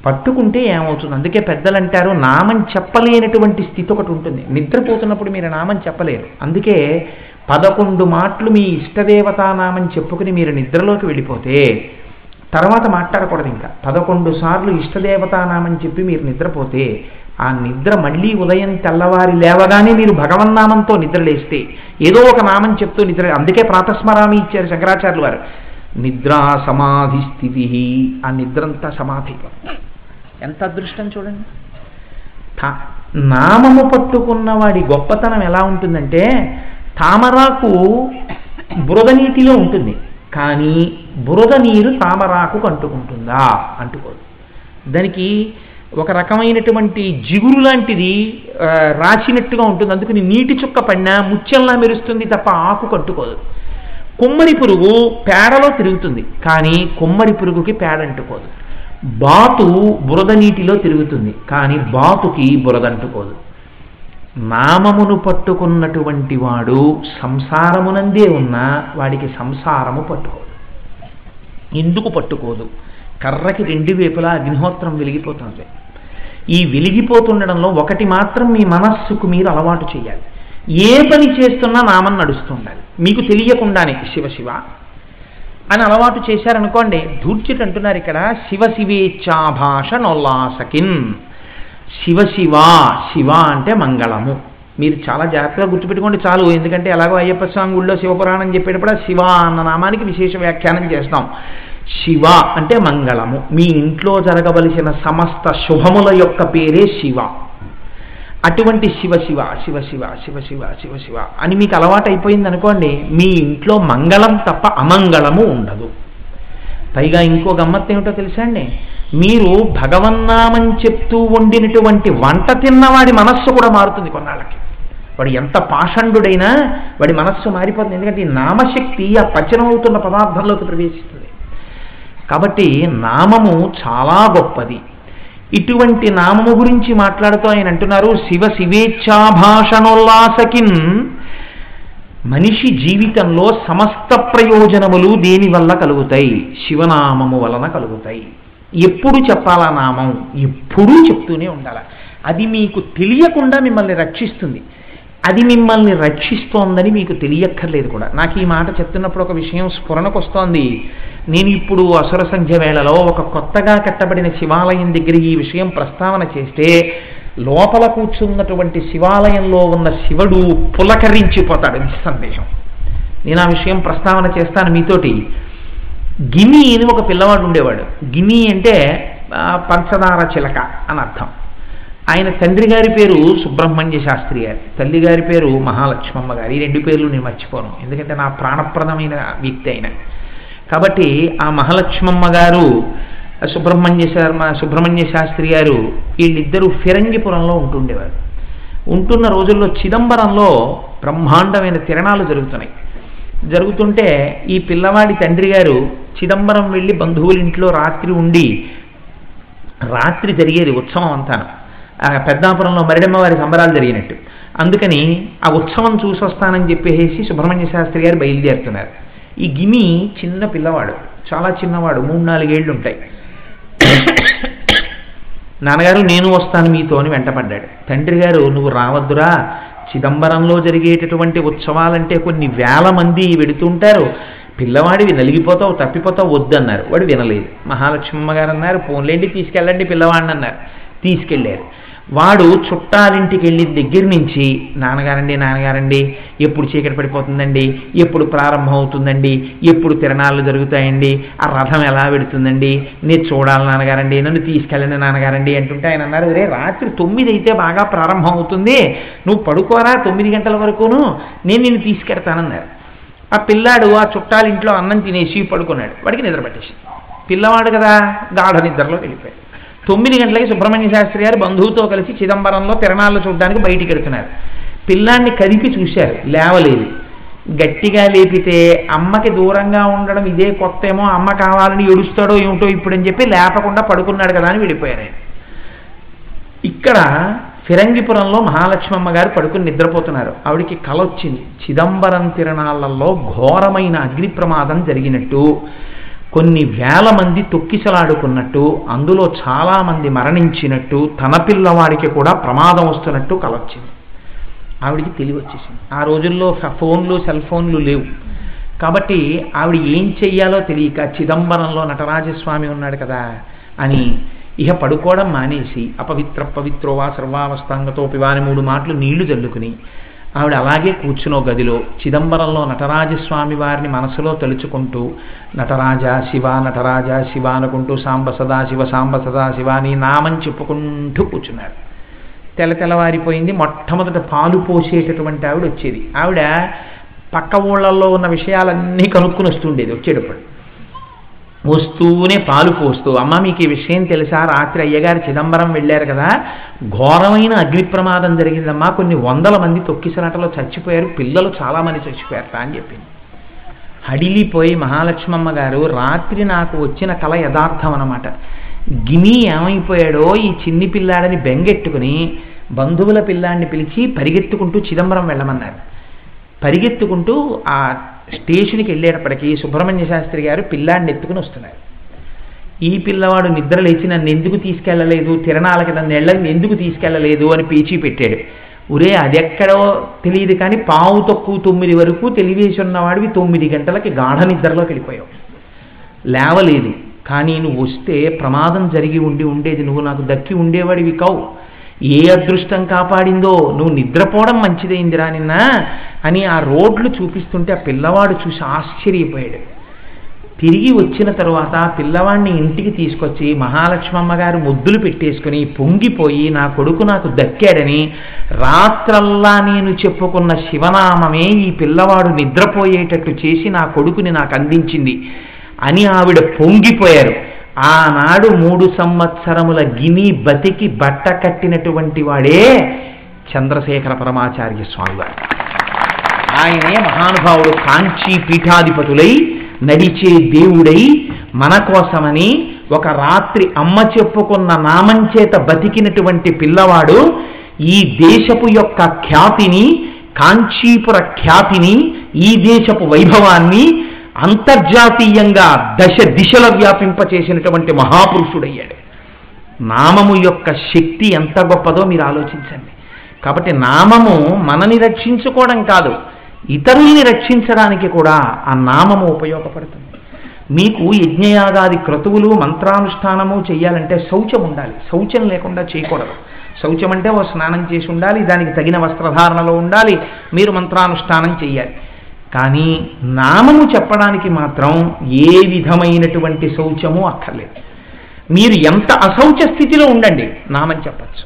పట్టుకుంటే ఏమవుతుంది? అందుకే పెద్దలు అంటారు, నామం చెప్పలేనటువంటి స్థితి ఒకటి ఉంటుంది. నిద్రపోతున్నప్పుడు మీరు నామం చెప్పలేరు. అందుకే 11 మాటలు మీ ఇష్టదేవతా నామం చెప్పుకుని మీరు నిద్రలోకి వెళ్ళిపోతే తర్వాత మాట్లాడకూడదు. ఇంకా 11 సార్లు ఇష్టదేవతా నామం చెప్పి మీరు నిద్రపోతే ఆ నిద్ర మళ్ళీ ఉదయం తెల్లవారి లేవగానే మీరు భగవన్నామంతో నిద్రలేస్తే ఏదో ఒక నామం చెప్తూ నిద్ర. అందుకే ప్రాతస్మరామి ఇచ్చారు శంకరాచార్యులు వారు. నిద్రా సమాధి స్థితి. ఆ నిద్రంతా సమాధి. ఎంత అదృష్టం చూడండి. నామము పట్టుకున్న వాడి గొప్పతనం ఎలా ఉంటుందంటే, తామరాకు బురద నీటిలో ఉంటుంది, కానీ బురద నీరు తామరాకు అంటుకుంటుందా? అంటుకోదు. దానికి ఒక రకమైనటువంటి జిగురు లాంటిది రాసినట్టుగా ఉంటుంది. అందుకని నీటి చుక్క పడినా ముత్యంలా మెరుస్తుంది తప్ప ఆకు కట్టుకోదు. కొమ్మరి పురుగు పేడలో తిరుగుతుంది, కానీ కొమ్మరి పురుగుకి పేడ అంటుకోదు. బాతు బురద నీటిలో తిరుగుతుంది, కానీ బాతుకి బురద అంటుకోదు. నామమును పట్టుకున్నటువంటి వాడు సంసారమునందే ఉన్నా వాడికి సంసారము పట్టుకోదు. ఎందుకు పట్టుకోదు? కర్రకి రెండు వైపులా అగ్నిహోత్రం వెలిగిపోతుంది. ఈ వెలిగిపోతుండడంలో ఒకటి మాత్రం మీ మనస్సుకు మీరు అలవాటు చేయాలి. ఏ పని చేస్తున్నా నామం నడుస్తుండాలి. మీకు తెలియకుండానే శివ శివ అని అలవాటు చేశారనుకోండి. ధూర్చిట్ అంటున్నారు ఇక్కడ, శివ శివేచ్ఛాభాష నొల్లాసకిన్. శివ శివ, శివ అంటే మంగళము. మీరు చాలా జాగ్రత్తగా గుర్తుపెట్టుకోండి చాలు. ఎందుకంటే ఎలాగో అయ్యప్ప స్వామి గుళ్ళో శివపురాణం చెప్పేటప్పుడు శివ అన్న నామానికి విశేష వ్యాఖ్యానం చేస్తాం. శివ అంటే మంగళము. మీ ఇంట్లో జరగవలసిన సమస్త శుభముల యొక్క పేరే శివ. అటువంటి శివ శివ శివ శివ శివ శివ శివ శివ అని మీకు అలవాటు అయిపోయింది అనుకోండి, మీ ఇంట్లో మంగళం తప్ప అమంగళము ఉండదు. పైగా ఇంకో గమ్మత్తు ఏమిటో తెలుసా అండి? మీరు భగవన్నామం చెప్తూ వండినటువంటి వంట తిన్నవాడి మనస్సు కూడా మారుతుంది కొన్నాళ్ళకి. వాడు ఎంత పాషండుడైనా వాడి మనస్సు మారిపోతుంది. ఎందుకంటే ఈ నామశక్తి ఆ పచనం అవుతున్న పదార్థంలోకి ప్రవేశిస్తుంది. కాబట్టి నామము చాలా గొప్పది. ఇటువంటి నామము గురించి మాట్లాడుతూ ఆయన అంటున్నారు, శివ శివేచ్ఛాభాషణోల్లాసకిన్. మనిషి జీవితంలో సమస్త ప్రయోజనములు దేనివల్ల కలుగుతాయి? శివనామము వలన కలుగుతాయి. ఎప్పుడు చెప్పాలా నామం? ఎప్పుడూ చెప్తూనే ఉండాలి. అది మీకు తెలియకుండా మిమ్మల్ని రక్షిస్తుంది. అది మిమ్మల్ని రక్షిస్తోందని మీకు తెలియక్కర్లేదు కూడా. నాకు ఈ మాట చెప్తున్నప్పుడు ఒక విషయం స్ఫురణకు వస్తోంది. నేను ఇప్పుడు అసుర సంధ్య వేళలో ఒక కొత్తగా కట్టబడిన శివాలయం దగ్గర ఈ విషయం ప్రస్తావన చేస్తే లోపల కూర్చున్నటువంటి శివాలయంలో ఉన్న శివుడు పులకరించిపోతాడు నిస్సందేహం. నేను ఆ విషయం ప్రస్తావన చేస్తాను మీతోటి. గిని అని ఒక పిల్లవాడు ఉండేవాడు. గిని అంటే పంచదార చిలక అని అర్థం. ఆయన తండ్రి గారి పేరు సుబ్రహ్మణ్య శాస్త్రి గారు, తల్లి గారి పేరు మహాలక్ష్మమ్మ గారు. ఈ రెండు పేర్లు నేను మర్చిపోను, ఎందుకంటే నా ప్రాణప్రదమైన వ్యక్తి అయిన. కాబట్టి ఆ మహాలక్ష్మమ్మ గారు సుబ్రహ్మణ్య శాస్త్రి గారు వీళ్ళిద్దరూ ఫిరంగిపురంలో ఉంటుండేవారు. ఉంటున్న రోజుల్లో చిదంబరంలో బ్రహ్మాండమైన తిరణాలు జరుగుతుంటే ఈ పిల్లవాడి తండ్రి గారు చిదంబరం వెళ్ళి బంధువుల ఇంట్లో రాత్రి ఉండి, రాత్రి జరిగేది ఉత్సవం అంతా పెద్దాపురంలో మరిడమ్మ వారి సంబరాలు జరిగినట్టు. అందుకని ఆ ఉత్సవం చూసి వస్తానని చెప్పేసి సుబ్రహ్మణ్య శాస్త్రి గారు బయలుదేరుతున్నారు. ఈ గిమి చిన్న పిల్లవాడు, చాలా చిన్నవాడు, 3-4 ఏళ్ళు ఉంటాయి. నాన్నగారు నేను వస్తాను మీతో అని వెంటపడ్డాడు. తండ్రి గారు నువ్వు రావద్దురా, చిదంబరంలో జరిగేటటువంటి ఉత్సవాలంటే కొన్ని వేల మంది వెడుతుంటారు, పిల్లవాడివి నలిగిపోతావు తప్పిపోతావు వద్దన్నారు. వాడు వినలేదు. మహాలక్ష్మమ్మ గారు అన్నారు పోన్లేండి తీసుకెళ్ళండి పిల్లవాడిని అన్నారు. తీసుకెళ్ళారు. వాడు చుట్టాలింటికి వెళ్ళిన దగ్గర నుంచి నాన్నగారండి ఎప్పుడు చీకటి పడిపోతుందండి, ఎప్పుడు ప్రారంభం అవుతుందండి, ఎప్పుడు తిరణాలు జరుగుతాయండి, ఆ రథం ఎలా పెడుతుందండి, నేను చూడాలి నాన్నగారండి, నన్ను తీసుకెళ్ళండి నాన్నగారండి అంటుంటే ఆయన అన్నారు, రే రాత్రి 9 అయితే బాగా ప్రారంభం అవుతుంది, నువ్వు పడుకోరా 9 గంటల వరకును, నేను నిన్ను తీసుకెడతానన్నారు. ఆ పిల్లాడు ఆ చుట్టాలింట్లో అన్నం తినేసి పడుకున్నాడు. వాడికి నిద్ర పట్టేసింది. పిల్లవాడు కదా గాఢ నిద్రలో వెళ్ళిపోయాడు. 9 గంటలకి సుబ్రహ్మణ్య శాస్త్రి గారు బంధువుతో కలిసి చిదంబరంలో తిరణాలు చూడడానికి బయటికి వెళ్తున్నారు. పిల్లాన్ని కదిపి చూశారు, లేవలేదు. గట్టిగా లేపితే అమ్మకి దూరంగా ఉండడం ఇదే కొత్త ఏమో, అమ్మ కావాలని ఏడుస్తాడో ఏమిటో ఇప్పుడని చెప్పి లేపకుండా పడుకున్నాడు కదా అని వెళ్ళిపోయారు. ఇక్కడ ఫిరంగిపురంలో మహాలక్ష్మమ్మ గారు పడుకుని నిద్రపోతున్నారు. ఆవిడికి కల వచ్చింది. చిదంబరం తిరణాలలో ఘోరమైన అగ్ని ప్రమాదం జరిగినట్టు, కొన్ని వేల మంది తొక్కిసలాడుకున్నట్టు, అందులో చాలామంది మరణించినట్టు, తన పిల్లవాడికి కూడా ప్రమాదం వస్తున్నట్టు కల వచ్చింది. ఆవిడికి తెలివి వచ్చేసింది. ఆ రోజుల్లో ఫోన్లు, సెల్ ఫోన్లు లేవు కాబట్టి ఆవిడ ఏం చెయ్యాలో తెలియక చిదంబరంలో నటరాజస్వామి ఉన్నాడు కదా అని ఇహ పడుకోవడం మానేసి పవిత్రోవా సర్వావస్థాంగతో పివాని 3 మాటలు నీళ్లు జల్లుకుని ఆవిడ అలాగే కూర్చునో గదిలో చిదంబరంలో నటరాజస్వామి వారిని మనసులో తలుచుకుంటూ నటరాజ శివ అనుకుంటూ సాంబ సదాశివ అని నామని చెప్పుకుంటూ కూర్చున్నారు. తెల్లవారిపోయింది. మొట్టమొదట పాలు పోసేటటువంటి ఆవిడ వచ్చేది. ఆవిడ పక్క ఊళ్ళల్లో ఉన్న విషయాలన్నీ కనుక్కుని వస్తుండేది. వచ్చేటప్పుడు వస్తూనే పాలు పోస్తూ, అమ్మ మీకు ఈ విషయం తెలుసా, రాత్రి అయ్యగారు చిదంబరం వెళ్ళారు కదా, ఘోరమైన అగ్ని ప్రమాదం జరిగిందమ్మా, కొన్ని 100 మంది తొక్కిసలాటలో చచ్చిపోయారు, పిల్లలు చాలామంది చచ్చిపోయారట అని చెప్పింది. హడిలిపోయి మహాలక్ష్మమ్మ గారు, రాత్రి నాకు వచ్చిన కల యథార్థం అన్నమాట. గిని ఏమైపోయాడో ఈ చిన్ని పిల్లాడని బెంగెట్టుకుని బంధువుల పిల్లాడిని పిలిచి పరిగెత్తుకుంటూ చిదంబరం వెళ్ళమన్నారు. పరిగెత్తుకుంటూ ఆ స్టేషన్కి వెళ్ళేటప్పటికీ సుబ్రహ్మణ్య శాస్త్రి గారు పిల్లాడిని ఎత్తుకుని వస్తున్నారు. ఈ పిల్లవాడు నిద్ర లేచి నన్ను ఎందుకు తీసుకెళ్ళలేదు, తిరణాలకి నన్ను ఎందుకు తీసుకెళ్ళలేదు అని పేచీ పెట్టాడు. ఒరే అదెక్కడో తెలియదు కానీ 8:45 వరకు తెలివేసి ఉన్నవాడివి 9 గంటలకి గాఢ నిద్రలోకి వెళ్ళిపోయావు, లేవలేదు. కానీ నువ్వు వస్తే ప్రమాదం జరిగి ఉండేది, నువ్వు నాకు దక్కి ఉండేవాడివి కావు. ఏ అదృష్టం కాపాడిందో, నువ్వు నిద్రపోవడం మంచిదైందిరా నిన్న అని ఆ రోడ్లు చూపిస్తుంటే ఆ పిల్లవాడు చూసి ఆశ్చర్యపోయాడు. తిరిగి వచ్చిన తరువాత పిల్లవాడిని ఇంటికి తీసుకొచ్చి మహాలక్ష్మమ్మ గారు ముద్దులు పెట్టేసుకుని పొంగిపోయి నా కొడుకు నాకు దక్కాడని, రాత్రల్లా నేను చెప్పుకున్న శివనామమే ఈ పిల్లవాడు నిద్రపోయేటట్టు చేసి నా కొడుకుని నాకు అందించింది అని ఆవిడ పొంగిపోయారు. ఆనాడు 3 సంవత్సరముల గిని బతికి బట్ట కట్టినటువంటి వాడే చంద్రశేఖర పరమాచార్య స్వామివారు. ఆయనే మహానుభావుడు కాంచీ పీఠాధిపతులై నడిచే దేవుడై మన కోసమని ఒక రాత్రి అమ్మ చెప్పుకున్న నామంచేత బతికినటువంటి పిల్లవాడు ఈ దేశపు యొక్క ఖ్యాతిని, కాంచీపుర ఖ్యాతిని, ఈ దేశపు వైభవాన్ని అంతర్జాతీయంగా దిశల వ్యాపింపచేసినటువంటి మహాపురుషుడయ్యాడు. నామము యొక్క శక్తి ఎంత గొప్పదో మీరు ఆలోచించండి. కాబట్టి నామము మనని రక్షించుకోవడం కాదు, ఇతరుల్ని రక్షించడానికి కూడా ఆ నామము ఉపయోగపడుతుంది. మీకు యజ్ఞయాగాది క్రతువులు మంత్రానుష్ఠానము చేయాలంటే శౌచం ఉండాలి. శౌచం లేకుండా చేయకూడదు. శౌచం అంటే ఓ స్నానం చేసి ఉండాలి, దానికి తగిన వస్త్రధారణలో ఉండాలి, మీరు మంత్రానుష్ఠానం చేయాలి. కానీ నామము చెప్పడానికి మాత్రం ఏ విధమైనటువంటి శౌచము అక్కర్లేదు. మీరు ఎంత అశౌచ స్థితిలో ఉండండి, నామం చెప్పచ్చు.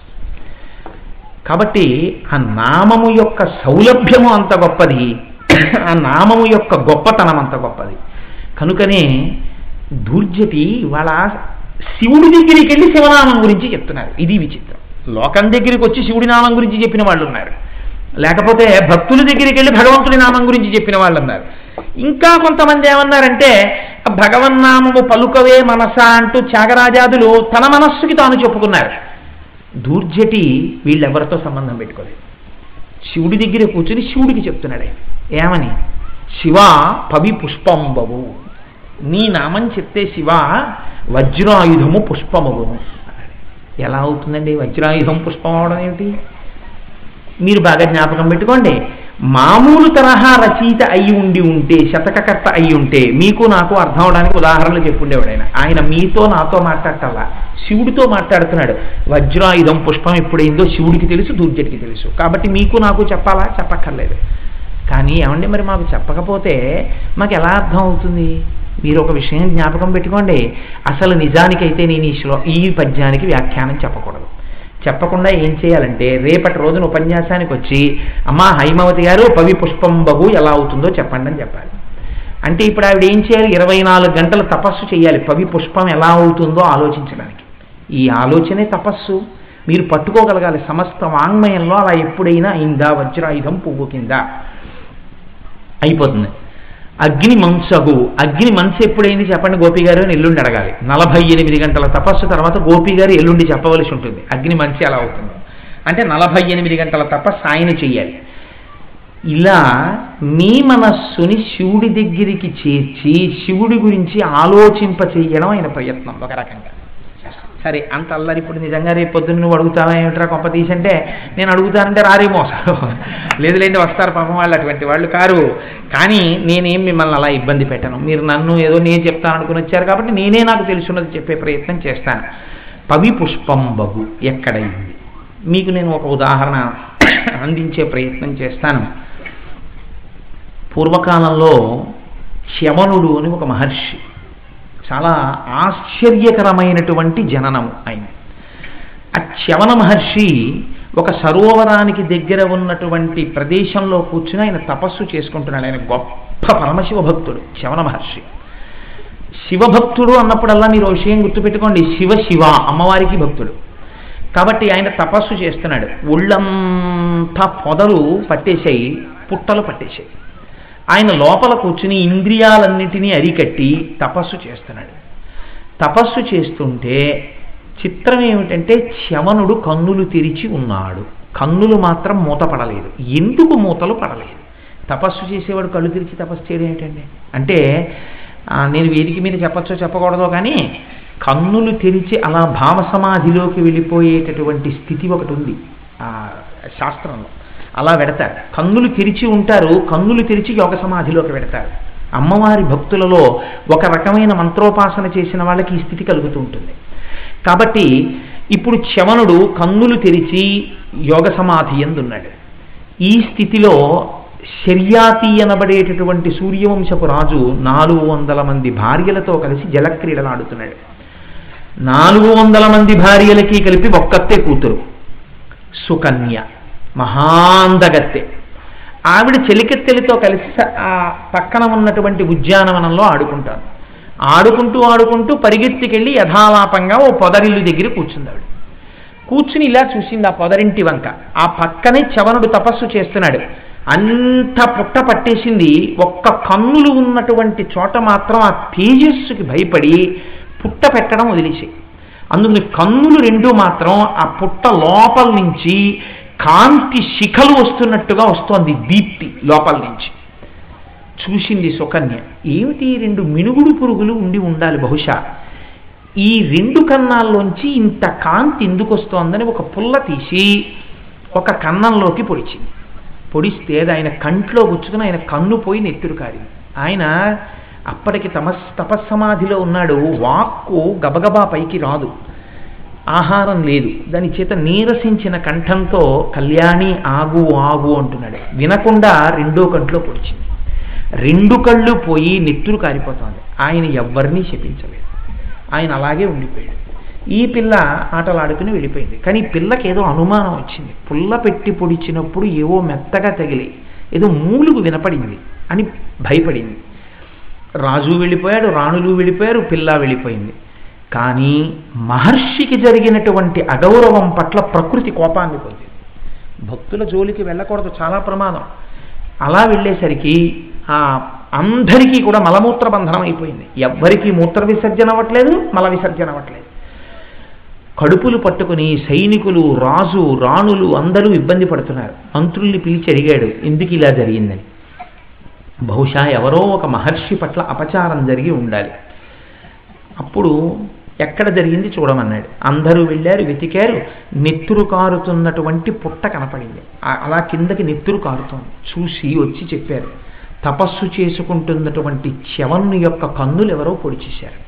కాబట్టి ఆ నామము యొక్క సౌలభ్యము అంత గొప్పది, ఆ నామము యొక్క గొప్పతనం అంత గొప్పది. కనుకనే దుర్జటి వాళ్ళ శివుడి దగ్గరికి వెళ్ళి శివనామం గురించి చెప్తున్నారు. ఇది విచిత్రం. లోకం దగ్గరికి వచ్చి శివుడి నామం గురించి చెప్పిన వాళ్ళు ఉన్నారు, లేకపోతే భక్తుల దగ్గరికి వెళ్ళి భగవంతుడి నామం గురించి చెప్పిన వాళ్ళు ఉన్నారు. ఇంకా కొంతమంది ఏమన్నారంటే భగవన్నామము పలుకవే మనస అంటూ త్యాగరాజాదులు తన మనస్సుకి తాను చెప్పుకున్నారు. దూర్జటి వీళ్ళెవరితో సంబంధం పెట్టుకోలేదు. శివుడి దగ్గర కూర్చుని శివుడికి చెప్తున్నాడు ఆయన ఏమని, శివ పవి పుష్పంబవు, నీ నామం చెప్తే శివ వజ్రాయుధము పుష్పమవును. ఎలా అవుతుందండి వజ్రాయుధం పుష్పం అవడం ఏమిటి? మీరు బాగా జ్ఞాపకం పెట్టుకోండి. మామూలు తరహా రచయిత అయి ఉంటే, శతకకర్త అయి ఉంటే మీకు నాకు అర్థం అవడానికి ఉదాహరణలు చెప్పుండేవాడు ఆయన. ఆయన మీతో నాతో మాట్లాడటల్లా శివుడితో మాట్లాడుతున్నాడు. వజ్రాయుధం పుష్పం ఎప్పుడైందో శివుడికి తెలుసు, దూర్జటికి తెలుసు. కాబట్టి మీకు నాకు చెప్పాలా? చెప్పక్కర్లేదు. కానీ ఏమండి మరి మాకు చెప్పకపోతే మాకు ఎలా అర్థం అవుతుంది? మీరు ఒక విషయం జ్ఞాపకం పెట్టుకోండి. అసలు నిజానికైతే నేను ఈ పద్యానికి వ్యాఖ్యానం చెప్పకూడదు. చెప్పకుండా ఏం చేయాలంటే రేపటి రోజున ఉపన్యాసానికి వచ్చి అమ్మా హైమవతి గారు పవి పుష్పం బహు ఎలా అవుతుందో చెప్పండి అని చెప్పాలి. అంటే ఇప్పుడు ఆవిడ ఏం చేయాలి? 24 గంటలు తపస్సు చేయాలి పవి పుష్పం ఎలా అవుతుందో ఆలోచించడానికి. ఈ ఆలోచనే తపస్సు. మీరు పట్టుకోగలగాలి. సమస్త వాంగ్మయంలో అలా ఎప్పుడైనా అయిందా? వజ్రాయుధం పువ్వు కింద అయిపోతుంది. అగ్ని మంసగు, అగ్ని మనసు ఎప్పుడైంది చెప్పండి గోపి గారు అని ఎల్లుండి అడగాలి. 48 గంటల తపస్సు తర్వాత గోపి గారు ఎల్లుండి చెప్పవలసి ఉంటుంది అగ్ని మనసు ఎలా అవుతుందో. అంటే 48 గంటల తపస్సు ఆయన చెయ్యాలి. ఇలా మీ మనస్సుని శివుడి దగ్గరికి చేర్చి శివుడి గురించి ఆలోచింప చెయ్యడం ఆయన ప్రయత్నం ఒక రకంగా. సరే అంత అల్లరి ఇప్పుడు నిజంగా రేపు పొద్దున్న నువ్వు అడుగుతావా ఏమిట్రా కొంప తీసంటే నేను అడుగుతానంటే రారేమో అసలు, లేదు వస్తారు పాపం వాళ్ళు అటువంటి వాళ్ళు కారు. కానీ నేనేం మిమ్మల్ని అలా ఇబ్బంది పెట్టను, మీరు నన్ను ఏదో నేను చెప్తాను అనుకుని వచ్చారు కాబట్టి నేనే నాకు తెలుసున్నది చెప్పే ప్రయత్నం చేస్తాను. పవి పుష్పం బగు ఎక్కడైంది మీకు నేను ఒక ఉదాహరణ అందించే ప్రయత్నం చేస్తాను. పూర్వకాలంలో చ్యవనుడు అని ఒక మహర్షి, చాలా ఆశ్చర్యకరమైనటువంటి జననము ఆయన. ఆ చ్యవన మహర్షి ఒక సరోవరానికి దగ్గర ఉన్నటువంటి ప్రదేశంలో కూర్చుని ఆయన తపస్సు చేసుకుంటున్నాడు. ఆయన గొప్ప పరమశివ భక్తుడు చ్యవన మహర్షి. శివభక్తుడు అన్నప్పుడల్లా మీరు ఒక విషయం గుర్తుపెట్టుకోండి, శివ అమ్మవారికి భక్తుడు. కాబట్టి ఆయన తపస్సు చేస్తున్నాడు. ఒళ్ళంతా పొదలు పట్టేశాయి, పుట్టలు పట్టేశాయి. ఆయన లోపల కూర్చుని ఇంద్రియాలన్నిటినీ అరికట్టి తపస్సు చేస్తున్నాడు. తపస్సు చేస్తుంటే చిత్రం ఏమిటంటే చ్యవనుడు కన్నులు తెరిచి ఉన్నాడు, కన్నులు మాత్రం మూతపడలేదు. ఎందుకు మూతలు పడలేదు? తపస్సు చేసేవాడు కళ్ళు తెరిచి తపస్సు చేయడం ఏంటండి అంటే, నేను వేదిక మీద చెప్పచ్చో చెప్పకూడదో కానీ కన్నులు తెరిచి అలా భావ సమాధిలోకి వెళ్ళిపోయేటటువంటి స్థితి ఒకటి ఉంది శాస్త్రంలో. అలా వెడతారు, కన్నులు తెరిచి ఉంటారు, కన్నులు తెరిచి యోగ సమాధిలోకి వెడతారు. అమ్మవారి భక్తులలో ఒక రకమైన మంత్రోపాసన చేసిన వాళ్ళకి ఈ స్థితి కలుగుతూ ఉంటుంది. కాబట్టి ఇప్పుడు చ్యవనుడు కన్నులు తెరిచి యోగ సమాధి ఎందున్నాడు. ఈ స్థితిలో శర్యాతి అనబడేటటువంటి సూర్యవంశపు రాజు 400 మంది భార్యలతో కలిసి జలక్రీడలు ఆడుతున్నాడు. 400 మంది భార్యలకి కలిపి ఒక్కతే కూతురు సుకన్య, మహాందగత్తె. ఆవిడ చెలికెత్తెలతో కలిసి ఆ పక్కన ఉన్నటువంటి ఉద్యానవనంలో ఆడుకుంటారు. ఆడుకుంటూ పరిగెత్తికెళ్ళి యథాలాపంగా ఓ పొదరిల్లు దగ్గర కూర్చుంది. ఆవిడ కూర్చుని ఇలా చూసింది ఆ పొదరింటి వంక. ఆ పక్కనే చ్యవనుడు తపస్సు చేస్తున్నాడు. అంత పుట్ట పట్టేసింది. ఒక్క కన్నులు ఉన్నటువంటి చోట మాత్రం ఆ తేజస్సుకి భయపడి పుట్ట పెట్టడం వదిలేసి, అందుకని కన్నులు రెండు మాత్రం ఆ పుట్ట లోపల నుంచి కాంతి శిఖలు వస్తున్నట్టుగా వస్తోంది, దీప్తి లోపల నుంచి. చూసింది సుకన్య, ఏమిటి 2 మినుగుడు పురుగులు ఉండాలి బహుశా, ఈ 2 కన్నాల్లోంచి ఇంత కాంతి ఎందుకు వస్తోందని ఒక పుల్ల తీసి ఒక కన్నంలోకి పొడిచింది. పొడిస్తే ఆయన కంట్లో గుచ్చుకుని ఆయన కన్ను పోయి నెత్తురు కారింది. ఆయన అప్పటికి తపస్సమాధిలో ఉన్నాడు. వాక్కు గబగబా పైకి రాదు, ఆహారం లేదు, దాని చేత నీరసించిన కంఠంతో కళ్యాణి ఆగు ఆగు అంటున్నాడు. వినకుండా 2వ కంట్లో పొడిచింది. 2 కళ్ళు పోయి నెత్తురు కారిపోతుంది. ఆయన ఎవ్వరినీ శపించలేదు, ఆయన అలాగే ఉండిపోయాడు. ఈ పిల్ల ఆటలాడుకుని వెళ్ళిపోయింది. కానీ పిల్లకి ఏదో అనుమానం వచ్చింది. పుల్ల పెట్టి పొడిచినప్పుడు ఏవో మెత్తగా తగిలి ఏదో మూలుగు వినపడింది అని భయపడింది. రాజు వెళ్ళిపోయాడు, రాణులు వెళ్ళిపోయారు, పిల్ల వెళ్ళిపోయింది. కానీ మహర్షికి జరిగినటువంటి అగౌరవం పట్ల ప్రకృతి కోపాన్ని పొందింది. భక్తుల జోలికి వెళ్ళకూడదు, చాలా ప్రమాదం. అలా వెళ్ళేసరికి అందరికీ కూడా మలమూత్ర బంధనం అయిపోయింది. ఎవ్వరికీ మూత్ర విసర్జన అవ్వట్లేదు, మల విసర్జన అవ్వట్లేదు. కడుపులు పట్టుకుని సైనికులు, రాజు, రాణులు అందరూ ఇబ్బంది పడుతున్నారు. మంత్రుల్ని పిలిచి అడిగాడు ఎందుకు ఇలా జరిగిందని. బహుశా ఎవరో ఒక మహర్షి పట్ల అపచారం జరిగి ఉండాలి. అప్పుడు ఎక్కడ జరిగింది చూడమన్నాడు. అందరూ వెళ్ళారు, వెతికారు. నెత్తురు కారుతున్నటువంటి పుట్ట కనపడింది. అలా కిందకి నెత్తురు కారుతోంది. చూసి వచ్చి చెప్పారు, తపస్సు చేసుకుంటున్నటువంటి చ్యవనుని యొక్క కన్నులు ఎవరో పొడిచేశారు.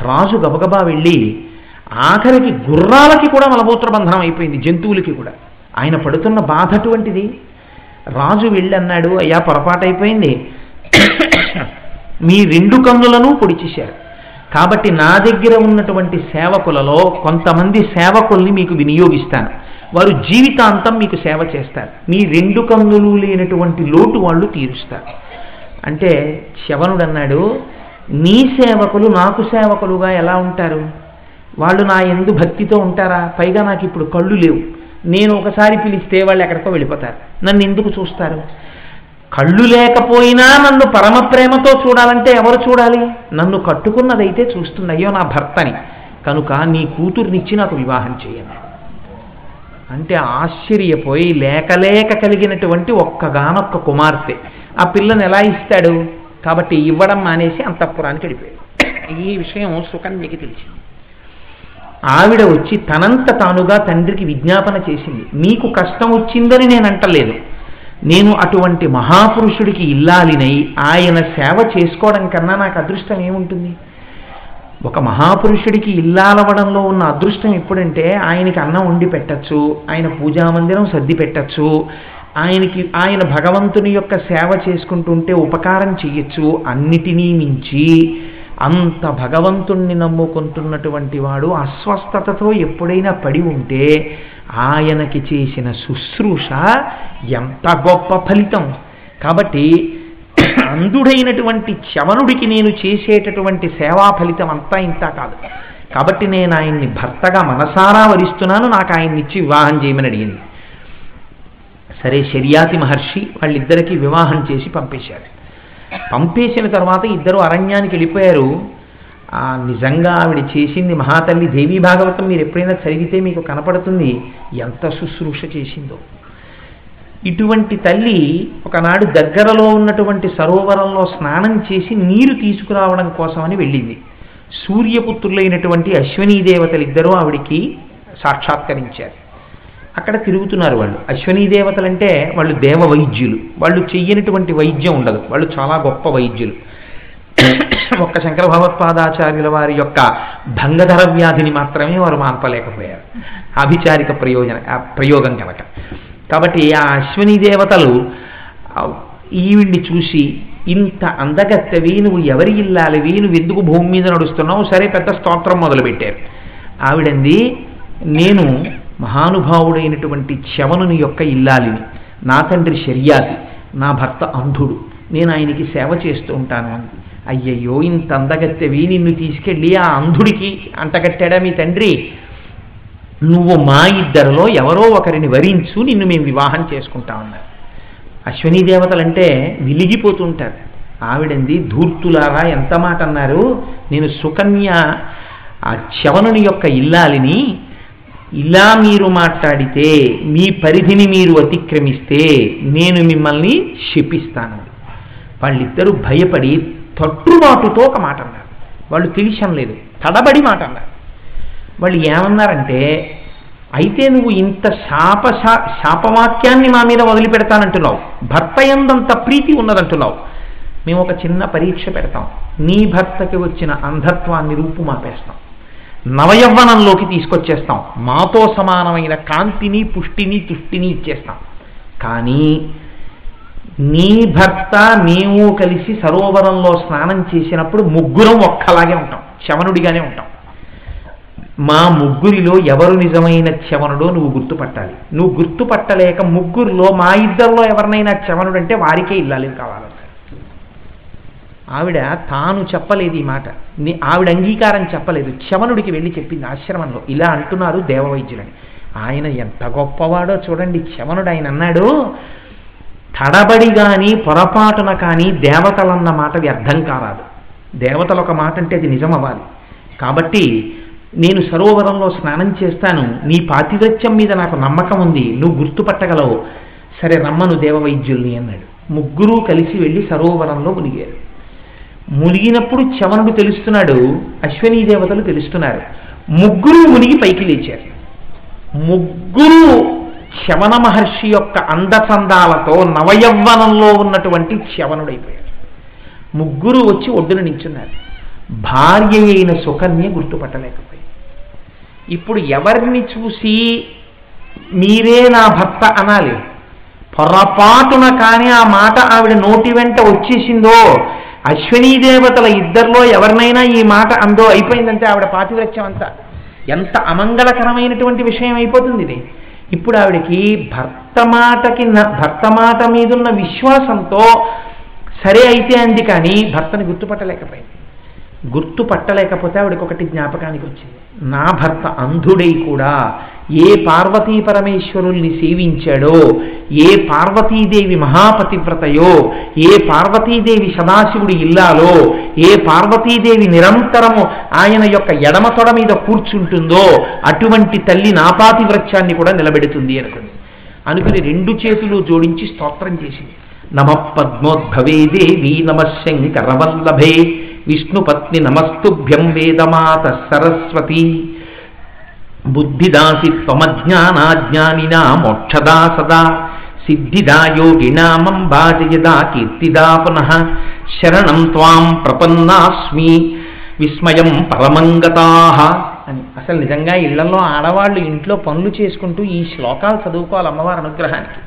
రాజు గబగబా వెళ్ళి ఆఖరికి గుర్రాలకి కూడా మలమూత్ర బంధనం అయిపోయింది, జంతువులకి కూడా. ఆయన పడుతున్న బాధ అటువంటిది. రాజు వెళ్ళి అన్నాడు, అయ్యా పొరపాటు అయిపోయింది, మీ 2 కన్నులను పొడిచేశారు. కాబట్టి నా దగ్గర ఉన్నటువంటి సేవకులలో కొంతమంది సేవకుల్ని మీకు వినియోగిస్తాను, వారు జీవితాంతం మీకు సేవ చేస్తారు, మీ 2 కన్నులు లేనటువంటి లోటు వాళ్ళు తీరుస్తారు. అంటే చ్యవనుడు అన్నాడు, నీ సేవకులు నాకు సేవకులుగా ఎలా ఉంటారు? వాళ్ళు నా యందు భక్తితో ఉంటారా? పైగా నాకు ఇప్పుడు కళ్ళు లేవు, నేను ఒకసారి పిలిస్తే వాళ్ళు ఎక్కడికో వెళ్ళిపోతారు, నన్ను ఎందుకు చూస్తారు? కళ్ళు లేకపోయినా నన్ను పరమ ప్రేమతో చూడాలంటే ఎవరు చూడాలి? నన్ను కట్టుకున్నదైతే చూస్తుంది, అయ్యో నా భర్తని, కనుక నీ కూతుర్నిచ్చి నాకు వివాహం చేయండి. అంటే ఆశ్చర్యపోయి లేక కలిగినటువంటి ఒక్కగానొక్క కుమార్తె. ఆ పిల్లను ఎలా ఇస్తాడు? కాబట్టి ఇవ్వడం మానేసి అంతఃపురానికి వెళ్ళిపోయాడు. ఈ విషయం సుకన్యకి తెలిసింది. ఆవిడ వచ్చి తనంత తానుగా తండ్రికి విజ్ఞాపన చేసింది. మీకు కష్టం వచ్చిందని నేను అంటలేదు, నేను అటువంటి మహాపురుషుడికి ఇల్లాలినై ఆయన సేవ చేసుకోవడం కన్నా నాకు అదృష్టం ఏముంటుంది? ఒక మహాపురుషుడికి ఇల్లాలవడంలో ఉన్న అదృష్టం ఎప్పుడంటే ఆయనకి అన్నం వండి పెట్టచ్చు, ఆయన పూజామందిరం సర్ది పెట్టచ్చు, ఆయన భగవంతుని యొక్క సేవ చేసుకుంటుంటే ఉపకారం చెయ్యొచ్చు. అన్నిటినీ మించి అంత భగవంతుణ్ణి నమ్ముకుంటున్నటువంటి వాడు అస్వస్థతతో ఎప్పుడైనా పడి ఉంటే ఆయనకి చేసిన శుశ్రూష ఎంత గొప్ప ఫలితం. కాబట్టి అంధుడైనటువంటి చవనుడికి నేను చేసేటటువంటి సేవా ఫలితం అంతా ఇంత కాదు. కాబట్టి నేను ఆయన్ని భర్తగా మనసారా వరిస్తున్నాను, నాకు ఆయన్ని ఇచ్చి వివాహం చేయమని అడిగింది. సరే, శర్యాతి మహర్షి వాళ్ళిద్దరికీ వివాహం చేసి పంపేశారు. పంపేసిన తర్వాత ఇద్దరు అరణ్యానికి వెళ్ళిపోయారు. నిజంగా ఆవిడ చేసింది మహాతల్లి దేవీ భాగవతం మీరు ఎప్పుడైనా చదివితే మీకు కనపడుతుంది ఎంత శుశ్రూష చేసిందో. ఇటువంటి తల్లి ఒకనాడు దగ్గరలో ఉన్నటువంటి సరోవరంలో స్నానం చేసి నీరు తీసుకురావడం కోసమని వెళ్ళింది. సూర్యపుత్రులైనటువంటి అశ్వినీ దేవతలిద్దరూ ఆవిడికి సాక్షాత్కరించారు. అక్కడ తిరుగుతున్నారు వాళ్ళు. అశ్వినీ దేవతలంటే వాళ్ళు దేవ వైద్యులు. వాళ్ళు చెయ్యనటువంటి వైద్యం ఉండదు, వాళ్ళు చాలా గొప్ప వైద్యులు. ఒక్క శంకర భగవత్పాదాచార్యుల వారి యొక్క భంగధర వ్యాధిని మాత్రమే వారు మాన్పలేకపోయారు, అభిచారిక ప్రయోగం కనుక. కాబట్టి ఆ అశ్వినీ దేవతలు ఈవిడ్ని చూసి, ఇంత అందగత్తవి, నువ్వు ఎవరి ఇల్లాలివి, నువ్వు ఎందుకు భూమి మీద నడుస్తున్నావు, సరే పెద్ద స్తోత్రం మొదలుపెట్టారు. ఆవిడంది, నేను మహానుభావుడైనటువంటి చవనుని యొక్క ఇల్లాలిని, నా తండ్రి శర్యాతి, నా భర్త అంధుడు, నేను ఆయనకి సేవ చేస్తూ ఉంటాను అని. అయ్యయ్యో, ఇంత అందగత్తెవి, నిన్ను తీసుకెళ్ళి ఆ అంధుడికి అంటగట్టాడా మీ తండ్రి? నువ్వు మా ఇద్దరిలో ఎవరో ఒకరిని వరించు, నిన్ను మేము వివాహం చేసుకుంటామన్నారు. అశ్వినీ దేవతలంటే విలిగిపోతుంటారు. ఆవిడంది, ధూర్తులారా ఎంత మాట అన్నారు, నేను సుకన్య ఆ చవనుని యొక్క ఇల్లాలిని, ఇలా మీరు మాట్లాడితే, మీ పరిధిని మీరు అతిక్రమిస్తే నేను మిమ్మల్ని శపిస్తాను. వాళ్ళిద్దరూ భయపడి తట్టుబాటుతో ఒక మాట అన్నారు. వాళ్ళు తెలిసనలేదు, తడబడి మాట అన్నారు. వాళ్ళు ఏమన్నారంటే, అయితే నువ్వు ఇంత శాపవాక్యాన్ని మా మీద వదిలిపెడతానంటున్నావు, భర్త యందంత ప్రీతి ఉన్నదంటున్నావు, మేము ఒక చిన్న పరీక్ష పెడతాం, నీ భర్తకి వచ్చిన అంధత్వాన్ని రూపుమాపేస్తాం, నవయవ్వనంలోకి తీసుకొచ్చేస్తాం, మాతో సమానమైన కాంతిని పుష్టిని తుష్టిని ఇచ్చేస్తాం. కానీ నీ భర్త మేము కలిసి సరోవరంలో స్నానం చేసినప్పుడు ముగ్గురం ఒక్కలాగే ఉంటాం, చవనుడిగానే ఉంటాం. మా ముగ్గురిలో ఎవరు నిజమైన చవనుడో నువ్వు గుర్తుపట్టాలి. నువ్వు గుర్తుపట్టలేక ముగ్గురిలో మా ఇద్దరిలో ఎవరినైనా చవనుడంటే వారికే ఇల్లాలి కావాలన్నారు. ఆవిడ తాను చెప్పలేదు ఈ మాట, ఆవిడ అంగీకారం చెప్పలేదు, చవనుడికి వెళ్ళి చెప్పింది ఆశ్రమంలో, ఇలా అంటున్నారు దేవవైద్యులని. ఆయన ఎంత గొప్పవాడో చూడండి. చవనుడు ఆయన అన్నాడు, తడబడి కానీ పొరపాటున కానీ దేవతలన్న మాట వ్యర్థం కారాదు. దేవతలు ఒక మాట అంటే అది నిజం అవ్వాలి. కాబట్టి నేను సరోవరంలో స్నానం చేస్తాను, నీ పాతివ్రత్యం మీద నాకు నమ్మకం ఉంది, నువ్వు గుర్తుపట్టగలవు, సరే రమ్మను దేవవైద్యుల్ని అన్నాడు. ముగ్గురు కలిసి వెళ్ళి సరోవరంలో మునిగారు. మునిగినప్పుడు చవనుడు తెలుస్తున్నాడు, అశ్వినీ దేవతలు తెలుస్తున్నారు. ముగ్గురు మునిగి పైకి లేచారు. ముగ్గురు చవన మహర్షి యొక్క అందచందాలతో నవయవ్వనంలో ఉన్నటువంటి చవనుడైపోయారు. ముగ్గురు వచ్చి ఒడ్డున నించున్నారు. భార్య అయిన సుకన్య గుర్తుపట్టలేకపోయింది. ఇప్పుడు ఎవరిని చూసి మీరే నా భర్త అనాలి? పొరపాటున కానీ ఆ మాట ఆవిడ నోటి వెంట వచ్చేసిందో, అశ్వినీ దేవతల ఇద్దరిలో ఎవరినైనా ఈ మాట అందో, అయిపోయిందంటే ఆవిడ పాతివ్రత్యం అంతా ఎంత అమంగళకరమైనటువంటి విషయం అయిపోతుంది ఇది. ఇప్పుడు ఆవిడకి భర్త మాట మీదున్న విశ్వాసంతో సరే అయితే అంది, కానీ భర్తని గుర్తుపట్టలేకపోయింది. గుర్తుపట్టలేకపోతే ఆవిడకి ఒకటి జ్ఞాపకానికి వచ్చింది, నా భర్త అంధుడై కూడా ఏ పార్వతీ పరమేశ్వరుల్ని సేవించాడో, ఏ పార్వతీదేవి మహాపతివ్రతయో, ఏ పార్వతీదేవి సదాశివుడి ఇల్లాలో, ఏ పార్వతీదేవి నిరంతరము ఆయన యొక్క ఎడమ తొడ మీద కూర్చుంటుందో అటువంటి తల్లి నాపాతివ్రత్యాన్ని కూడా నిలబెడుతుంది అనుకుని 2 చేతులు జోడించి స్తోత్రం చేసింది. నమః పద్మోద్భవే దేవి నమః శంకరవల్లభే విష్ణుపత్ని నమస్తుభ్యం వేదమాత సరస్వతి బుద్ధిదాసి త్వమజ్ఞానాజ్ఞానినా మోక్షదా సదా సిద్ధిదా యోగినామంబా జయదా కీర్తిదా పునః శరణం త్వాం ప్రపన్నాస్మి విస్మయం పరమంగతాః అని. అసలు నిజంగా ఇళ్లలో ఆడవాళ్ళు ఇంట్లో పనులు చేసుకుంటూ ఈ శ్లోకాలు చదువుకోవాలి అమ్మవారి అనుగ్రహానికి.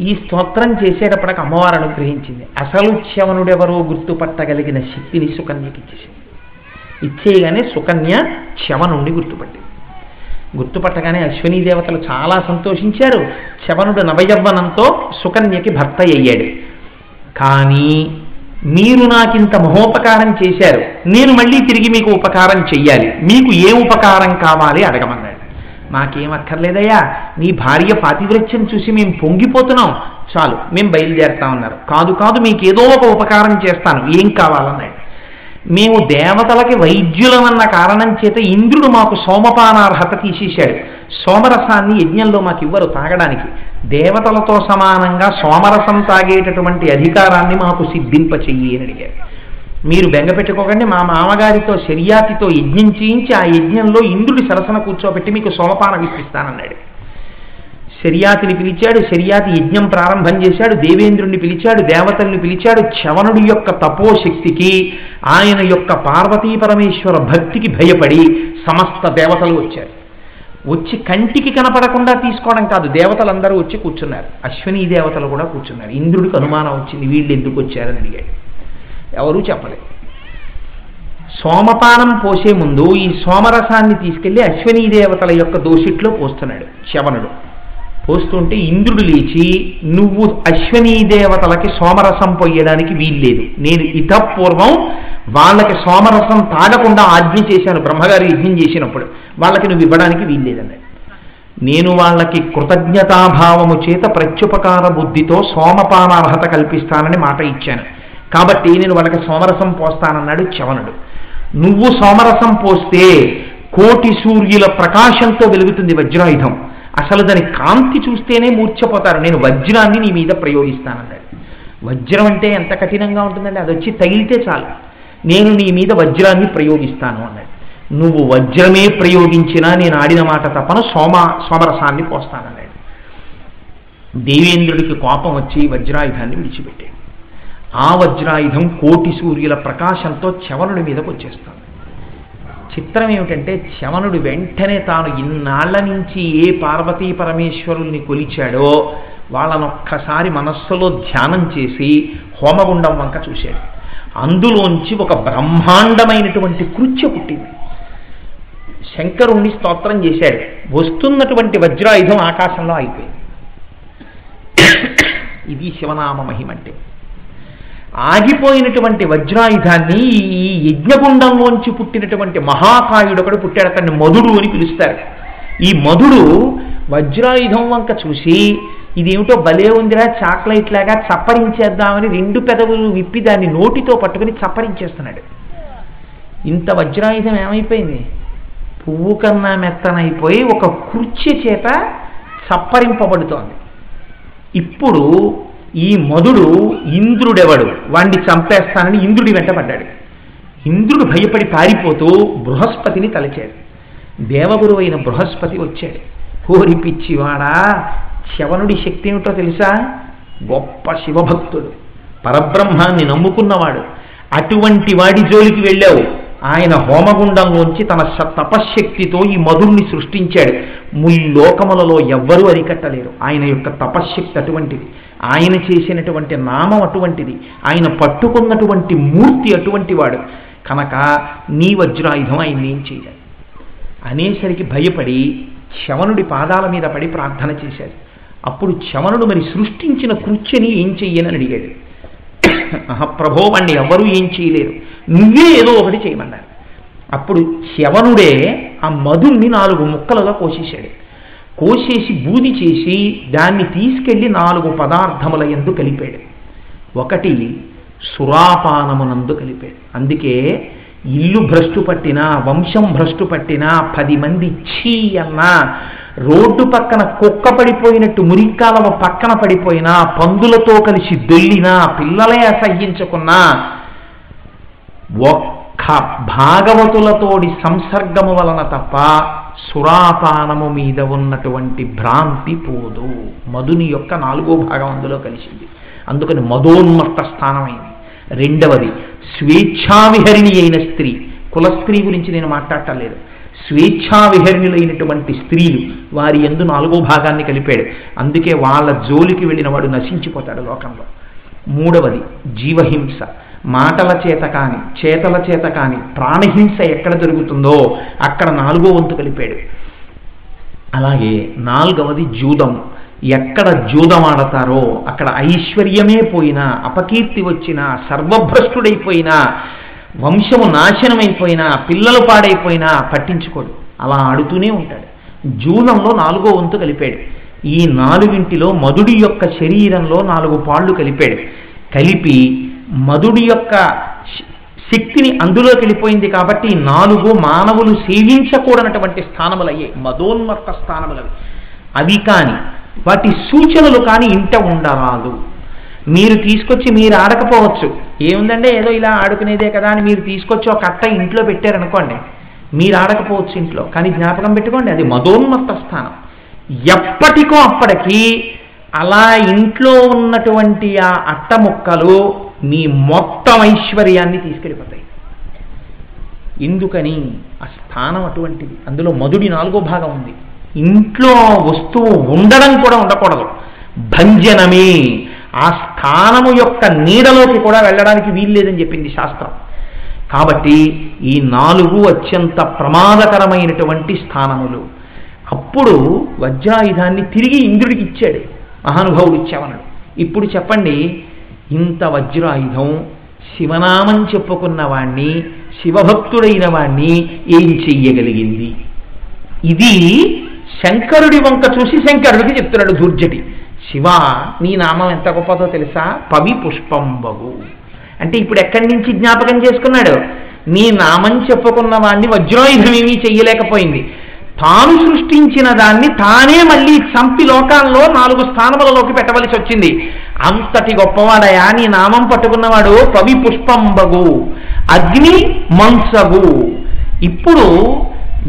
ఈ స్తోత్రం చేసేటప్పటికి అమ్మవారు అనుగ్రహించింది. అసలు చ్యవనుడెవరో గుర్తుపట్టగలిగిన శక్తిని సుకన్యకి ఇచ్చేసింది. ఇచ్చేయగానే సుకన్య చ్యవనుడిని గుర్తుపట్టగానే అశ్వినీ దేవతలు చాలా సంతోషించారు. చ్యవనుడు నవయవ్వనంతో సుకన్యకి భర్త అయ్యాడు. కానీ మీరు నాకింత మహోపకారం చేశారు, నేను మళ్ళీ తిరిగి మీకు ఉపకారం చెయ్యాలి, మీకు ఏ ఉపకారం కావాలి అడగమన్నాడు. మాకేం అక్కర్లేదయ్యా, నీ భార్య పాతివ్రత్యం చూసి మేము పొంగిపోతున్నాం, చాలు మేము బయలుదేరుతామన్నారు. కాదు మీకేదో ఒక ఉపకారం చేస్తాను, ఏం కావాలన్నాడు. మేము దేవతలకి వైద్యులమన్న కారణం చేత ఇంద్రుడు మాకు సోమపానార్హత తీసేశాడు. సోమరసాన్ని యజ్ఞంలో మాకు ఇవ్వరు తాగడానికి. దేవతలతో సమానంగా సోమరసం తాగేటటువంటి అధికారాన్ని మాకు సిద్ధింపచెయ్యి అని అడిగారు. మీరు బెంగ పెట్టుకోకండి, మా మామగారితో శర్యాతితో యజ్ఞం చేయించి ఆ యజ్ఞంలో ఇంద్రుడి సరసన కూర్చోబెట్టి మీకు సోమపానం ఇప్పిస్తానన్నాడు. శర్యాతిని పిలిచాడు. శర్యాతి యజ్ఞం ప్రారంభం చేశాడు. దేవేంద్రుణ్ణి పిలిచాడు, దేవతల్ని పిలిచాడు. చ్యవనుడి యొక్క తపోశక్తికి, ఆయన యొక్క పార్వతీ పరమేశ్వర భక్తికి భయపడి సమస్త దేవతలు వచ్చారు. వచ్చి కంటికి కనపడకుండా తీసుకోవడం కాదు, దేవతలందరూ వచ్చి కూర్చున్నారు. అశ్వినీ దేవతలు కూడా కూర్చున్నారు. ఇంద్రుడికి అనుమానం వచ్చింది, వీళ్ళు ఎందుకు వచ్చారని అడిగాడు. ఎవరూ చెప్పలేదు. సోమపానం పోసే ముందు ఈ సోమరసాన్ని తీసుకెళ్లి అశ్వినీ దేవతల యొక్క దోషిట్లో పోస్తున్నాడు చ్యవనుడు. పోస్తుంటే ఇంద్రుడు లేచి, నువ్వు అశ్వినీ దేవతలకి సోమరసం పొయ్యడానికి వీల్లేదు, నేను ఇతపూర్వం వాళ్ళకి సోమరసం తాగకుండా ఆజ్ఞ చేశాను బ్రహ్మగారు యజ్ఞం చేసినప్పుడు, వాళ్ళకి నువ్వు ఇవ్వడానికి వీల్లేదన్నాడు. నేను వాళ్ళకి కృతజ్ఞతాభావము చేత ప్రత్యుపకార బుద్ధితో సోమపానార్హత కల్పిస్తానని మాట ఇచ్చాను, కాబట్టి నేను వాళ్ళకి సోమరసం పోస్తానన్నాడు చ్యవనుడు. నువ్వు సోమరసం పోస్తే 1,000,000 సూర్యుల ప్రకాశంతో వెలుగుతుంది వజ్రాయుధం, అసలు దాని కాంతి చూస్తేనే మూర్ఛపోతారు, నేను వజ్రాన్ని నీ మీద ప్రయోగిస్తానన్నాడు. వజ్రం అంటే ఎంత కఠినంగా ఉంటుందండి, అది వచ్చి తగిలితే చాలు, నేను నీ మీద వజ్రాన్ని ప్రయోగిస్తాను అన్నాడు. నువ్వు వజ్రమే ప్రయోగించినా నేను ఆడిన మాట తప్పను, సోమరసాన్ని పోస్తానన్నాడు. దేవేంద్రుడికి కోపం వచ్చి వజ్రాయుధాన్ని విడిచిపెట్టాడు. ఆ వజ్రాయుధం 1,000,000 సూర్యుల ప్రకాశంతో చ్యవనుడి మీదకి వచ్చేస్తాడు. చిత్రం ఏమిటంటే చ్యవనుడు వెంటనే తాను ఇన్నాళ్ల నుంచి ఏ పార్వతీ పరమేశ్వరుల్ని కొలిచాడో వాళ్ళనొక్కసారి మనస్సులో ధ్యానం చేసి హోమగుండం వంక చూశాడు. అందులోంచి ఒక బ్రహ్మాండమైనటువంటి కృత్య పుట్టింది. శంకరుణ్ణి స్తోత్రం చేశాడు. వస్తున్నటువంటి వజ్రాయుధం ఆకాశంలో అయిపోయింది. ఇది శివనామ మహిమంటే. ఆగిపోయినటువంటి వజ్రాయుధాన్ని ఈ యజ్ఞగుండంలోంచి పుట్టినటువంటి మహాకాయుడు ఒకడు పుట్టాడు, అతన్ని మధుడు అని పిలుస్తారు. ఈ మధుడు వజ్రాయుధం వంక చూసి ఇదేమిటో భలే ఉందిరా, చాక్లెట్ లాగా చప్పరించేద్దామని 2 పెదవులు విప్పి దాన్ని నోటితో పట్టుకుని చప్పరించేస్తున్నాడు. ఇంత వజ్రాయుధం ఏమైపోయింది, పువ్వు కన్నా మెత్తనైపోయి ఒక కృత్య చేత చప్పరింపబడుతోంది. ఇప్పుడు ఈ మధుడు ఇంద్రుడెవడు, వాణ్ణి చంపేస్తానని ఇంద్రుడి వెంటబడ్డాడు. ఇంద్రుడు భయపడి పారిపోతూ బృహస్పతిని తలచాడు. దేవగురు అయిన బృహస్పతి వచ్చాడు. కోరి పిచ్చివాడా, చ్యవనుడి శక్తి ఏమిటో తెలుసా, గొప్ప శివభక్తుడు, పరబ్రహ్మాన్ని నమ్ముకున్నవాడు, అటువంటి వాడి జోలికి వెళ్ళావు. ఆయన హోమగుండంలోంచి తన తపశ్శక్తితో ఈ మధుడిని సృష్టించాడు. ముల్లోకములలో ఎవ్వరూ అరికట్టలేరు. ఆయన యొక్క తపశ్శక్తి అటువంటిది, ఆయన చేసినటువంటి నామం అటువంటిది, ఆయన పట్టుకున్నటువంటి మూర్తి అటువంటి వాడు కనుక నీ వజ్రాయుధం ఆయన్ని ఏం చేయాలి అనేసరికి భయపడి చ్యవనుడి పాదాల మీద పడి ప్రార్థన చేశాడు. అప్పుడు చ్యవనుడు మరి సృష్టించిన కృత్యని ఏం చెయ్యనని అడిగాడు. మహాప్రభో, వాణ్ణి ఎవ్వరూ ఏం చేయలేరు, నువ్వే ఏదో ఒకటి చేయమన్నారు. అప్పుడు శవనుడే ఆ మధుణ్ణి 4 ముక్కలుగా కోసేశాడు. కోసేసి బూది చేసి దాన్ని తీసుకెళ్లి 4 పదార్థముల యందు కలిపాడు. ఒకటి సురాపానమునందు కలిపాడు. అందుకే ఇల్లు భ్రష్టు పట్టినా, వంశం భ్రష్టు పట్టినా, 10 మంది ఛీ అన్నా, రోడ్డు పక్కన కుక్క పడిపోయినట్టు మురిక్కాలవ పక్కన పడిపోయినా, పందులతో కలిసి దొల్లినా, పిల్లలే అసహ్యించుకున్నా, ఒక్క భాగవతులతోడి సంసర్గము వలన తప్ప సురాపానము మీద ఉన్నటువంటి భ్రాంతి పోదు. మధుని యొక్క 4వ భాగం అందులో కలిసింది. అందుకని మధోన్మత్త స్థానమైంది. రెండవది స్వేచ్ఛావిహరిణి అయిన స్త్రీ. కులస్త్రీ గురించి నేను మాట్లాడటలేదు. స్వేచ్ఛావిహరిణులైనటువంటి స్త్రీలు, వారి యందు 4వ భాగాన్ని కలిపాడు. అందుకే వాళ్ళ జోలికి వెళ్ళిన వాడు నశించిపోతాడు లోకంలో. మూడవది జీవహింస. మాటల చేత కానీ, చేతల చేత కానీ ప్రాణహింస ఎక్కడ జరుగుతుందో అక్కడ 4వ వంతు కలిపాడు. అలాగే 4వది జూదం. ఎక్కడ జూదం ఆడతారో అక్కడ ఐశ్వర్యమే పోయినా, అపకీర్తి వచ్చినా, సర్వభ్రష్టుడైపోయినా, వంశము నాశనమైపోయినా, పిల్లలు పాడైపోయినా పట్టించుకోడు, అలా ఆడుతూనే ఉంటాడు. జూదంలో 4వ వంతు కలిపాడు. ఈ 4 మధుడి యొక్క శరీరంలో 4 పాళ్ళు కలిపాడు. కలిపి మధుడి యొక్క శక్తిని అందులోకి వెళ్ళిపోయింది కాబట్టి 4 మానవులు సేవించకూడనటువంటి స్థానములయ్యాయి, మధోన్మత్త స్థానములవి. అవి కానీ వాటి సూచనలు కానీ ఇంట ఉండరాదు. మీరు తీసుకొచ్చి మీరు ఆడకపోవచ్చు, ఏముందంటే ఏదో ఇలా ఆడుకునేదే కదా అని మీరు తీసుకొచ్చి ఒక కట్ట ఇంట్లో పెట్టారనుకోండి, మీరు ఆడకపోవచ్చు ఇంట్లో, కానీ జ్ఞాపకం పెట్టుకోండి అది మధోన్మత్త స్థానం. ఎప్పటికో అప్పటికి అలా ఇంట్లో ఉన్నటువంటి ఆ అట్ట ముక్కలు మీ మొత్తం ఐశ్వర్యాన్ని తీసుకెళ్ళిపోతాయి. ఎందుకని? ఆ స్థానం అటువంటిది. అందులో మధుడి 4వ భాగం ఉంది. ఇంట్లో వస్తువు ఉండడం కూడా ఉండకూడదు, భంజనమే. ఆ స్థానము యొక్క నీడలోకి కూడా వెళ్ళడానికి వీల్లేదని చెప్పింది శాస్త్రం. కాబట్టి ఈ 4 అత్యంత ప్రమాదకరమైనటువంటి స్థానములు. అప్పుడు వజ్రాయుధాన్ని తిరిగి ఇంద్రుడికి ఇచ్చాడు మహానుభావుడు ఇచ్చామన్నాడు. ఇప్పుడు చెప్పండి, ఇంత వజ్రాయుధం శివనామం చెప్పుకున్న వాణ్ణి, శివభక్తుడైన వాణ్ణి ఏం చెయ్యగలిగింది? ఇది శంకరుడి వంక చూసి శంకరుడికి చెప్తున్నాడు ధూర్జటి. శివ, నీ నామం ఎంత గొప్పదో తెలుసా? పవి పుష్పంబగు. అంటే ఇప్పుడు ఎక్కడి నుంచి జ్ఞాపకం చేసుకున్నాడు? నీ నామం చెప్పుకున్న వాణ్ణి వజ్రాయుధం ఏమీ చెయ్యలేకపోయింది, తాను సృష్టించిన దాన్ని తానే మళ్ళీ చంపి లోకాల్లో 4 స్థానములలోకి పెట్టవలసి వచ్చింది. అంతటి గొప్పవాడయా నీ నామం పట్టుకున్నవాడు. పవి పుష్పంబగు, అగ్ని మంసగు. ఇప్పుడు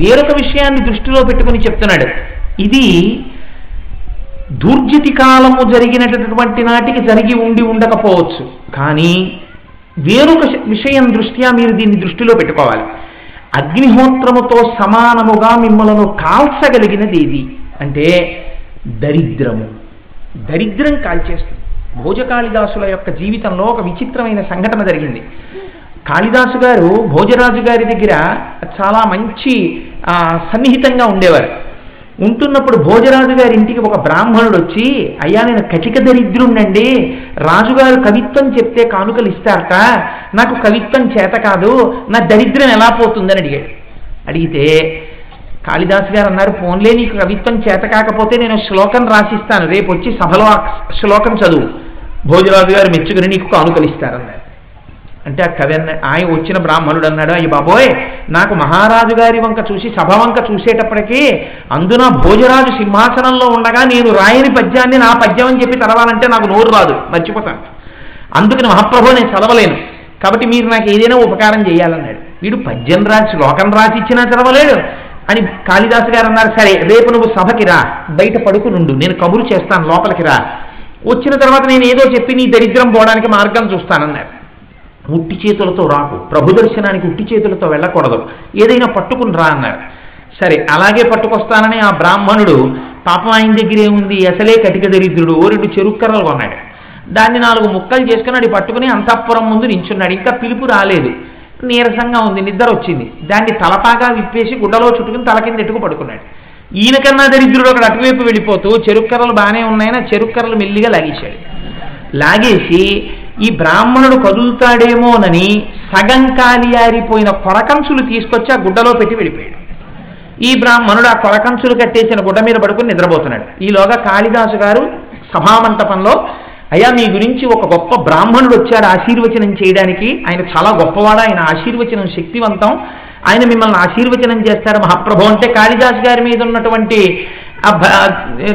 వేరొక విషయాన్ని దృష్టిలో పెట్టుకుని చెప్తున్నాడు. ఇది దుర్జటి కాలము జరిగినటువంటి నాటికి జరిగి ఉండకపోవచ్చు, కానీ వేరొక విషయం దృష్ట్యా మీరు దీన్ని దృష్టిలో పెట్టుకోవాలి. అగ్నిహోత్రముతో సమానముగా మిమ్మలను కాల్చగలిగినది ఏది అంటే దరిద్రము. దరిద్రం కాల్చేస్తుంది. భోజకాళిదాసుల యొక్క జీవితంలో ఒక విచిత్రమైన సంఘటన జరిగింది. కాళిదాసు గారు భోజరాజు గారి దగ్గర చాలా మంచి సన్నిహితంగా ఉండేవారు. ఉంటున్నప్పుడు భోజరాజు గారి ఇంటికి ఒక బ్రాహ్మణుడు వచ్చి, అయ్యా నేను కటిక దరిద్రుండండి, రాజుగారు కవిత్వం చెప్తే కానుకలు ఇస్తారట, నాకు కవిత్వం చేత కాదు, నా దరిద్రం ఎలా పోతుందని అడిగాడు. అడిగితే కాళిదాసు గారు అన్నారు, ఫోన్లే నీకు కవిత్వం చేత కాకపోతే నేను శ్లోకం రాసిస్తాను, రేపు వచ్చి సభలో శ్లోకం చదువు, భోజరాజు గారు మెచ్చుకుని నీకు కానుకలు ఇస్తారన్నారు. అంటే ఆ కవి ఆయన వచ్చిన బ్రాహ్మణుడు అన్నాడు, అయ్యి బాబోయ్, నాకు మహారాజు గారి వంక చూసి సభ వంక చూసేటప్పటికీ అందున భోజరాజు సింహాసనంలో ఉండగా నేను రాయని పద్యాన్ని నా పద్యం అని చెప్పి చదవాలంటే నాకు నోరు రాదు, మర్చిపోతాను. అందుకని మహాప్రభు నేను చదవలేను, కాబట్టి మీరు నాకు ఏదైనా ఉపకారం చేయాలన్నాడు. వీడు పద్యం రాసి శ్లోకం రాసి ఇచ్చినా చదవలేడు అని కాళిదాసు గారు అన్నారు, సరే రేపు నువ్వు సభకి రా, బయట పడుకునుండు, నేను కబురు చేస్తాను, లోపలికి రా, వచ్చిన తర్వాత నేను ఏదో చెప్పి నీ దరిద్రం పోవడానికి మార్గం చూస్తానన్నారు. ఉట్టి చేతులతో రాకు, ప్రభు దర్శనానికి ఉట్టి చేతులతో వెళ్ళకూడదు, ఏదైనా పట్టుకుని రా అన్నారు. సరే అలాగే పట్టుకొస్తానని ఆ బ్రాహ్మణుడు పాపం ఆయన దగ్గర ఏముంది, అసలే కటిక దరిద్రుడు, 2 చెరుక్కర్రలు కొన్నాడు. దాన్ని 4 ముక్కలు చేసుకుని అది పట్టుకుని అంతఃపురం ముందు నించున్నాడు. ఇంకా పిలుపు రాలేదు, నీరసంగా ఉంది, నిద్ర వచ్చింది. దాన్ని తలపాగా విప్పేసి గుడ్డలో చుట్టుకుని తల కింద ఎట్టుకు పడుకున్నాడు. ఈయనకన్నా దరిద్రుడు అక్కడ అటువైపు వెళ్ళిపోతూ చెరుక్కర్రలు బాగానే ఉన్నాయని చెరుక్కర్రలు మెల్లిగా లాగేశాడు. లాగేసి ఈ బ్రాహ్మణుడు కదులుతాడేమోనని సగం కాలి ఆరిపోయిన కొరకంచులు తీసుకొచ్చి ఆ గుడ్డలో పెట్టి వెళ్ళిపోయాడు. ఈ బ్రాహ్మణుడు ఆ కొరకంచులు కట్టేసిన గుడ్డ మీద పడుకుని నిద్రపోతున్నాడు. ఈలోగా కాళిదాసు గారు సభామంటపంలో, అయ్యా మీ గురించి ఒక గొప్ప బ్రాహ్మణుడు వచ్చాడు ఆశీర్వచనం చేయడానికి, ఆయన చాలా గొప్పవాడు, ఆయన ఆశీర్వచనం శక్తివంతం, ఆయన మిమ్మల్ని ఆశీర్వచనం చేస్తాడు మహాప్రభు అంటే, కాళిదాసు గారి మీద ఉన్నటువంటి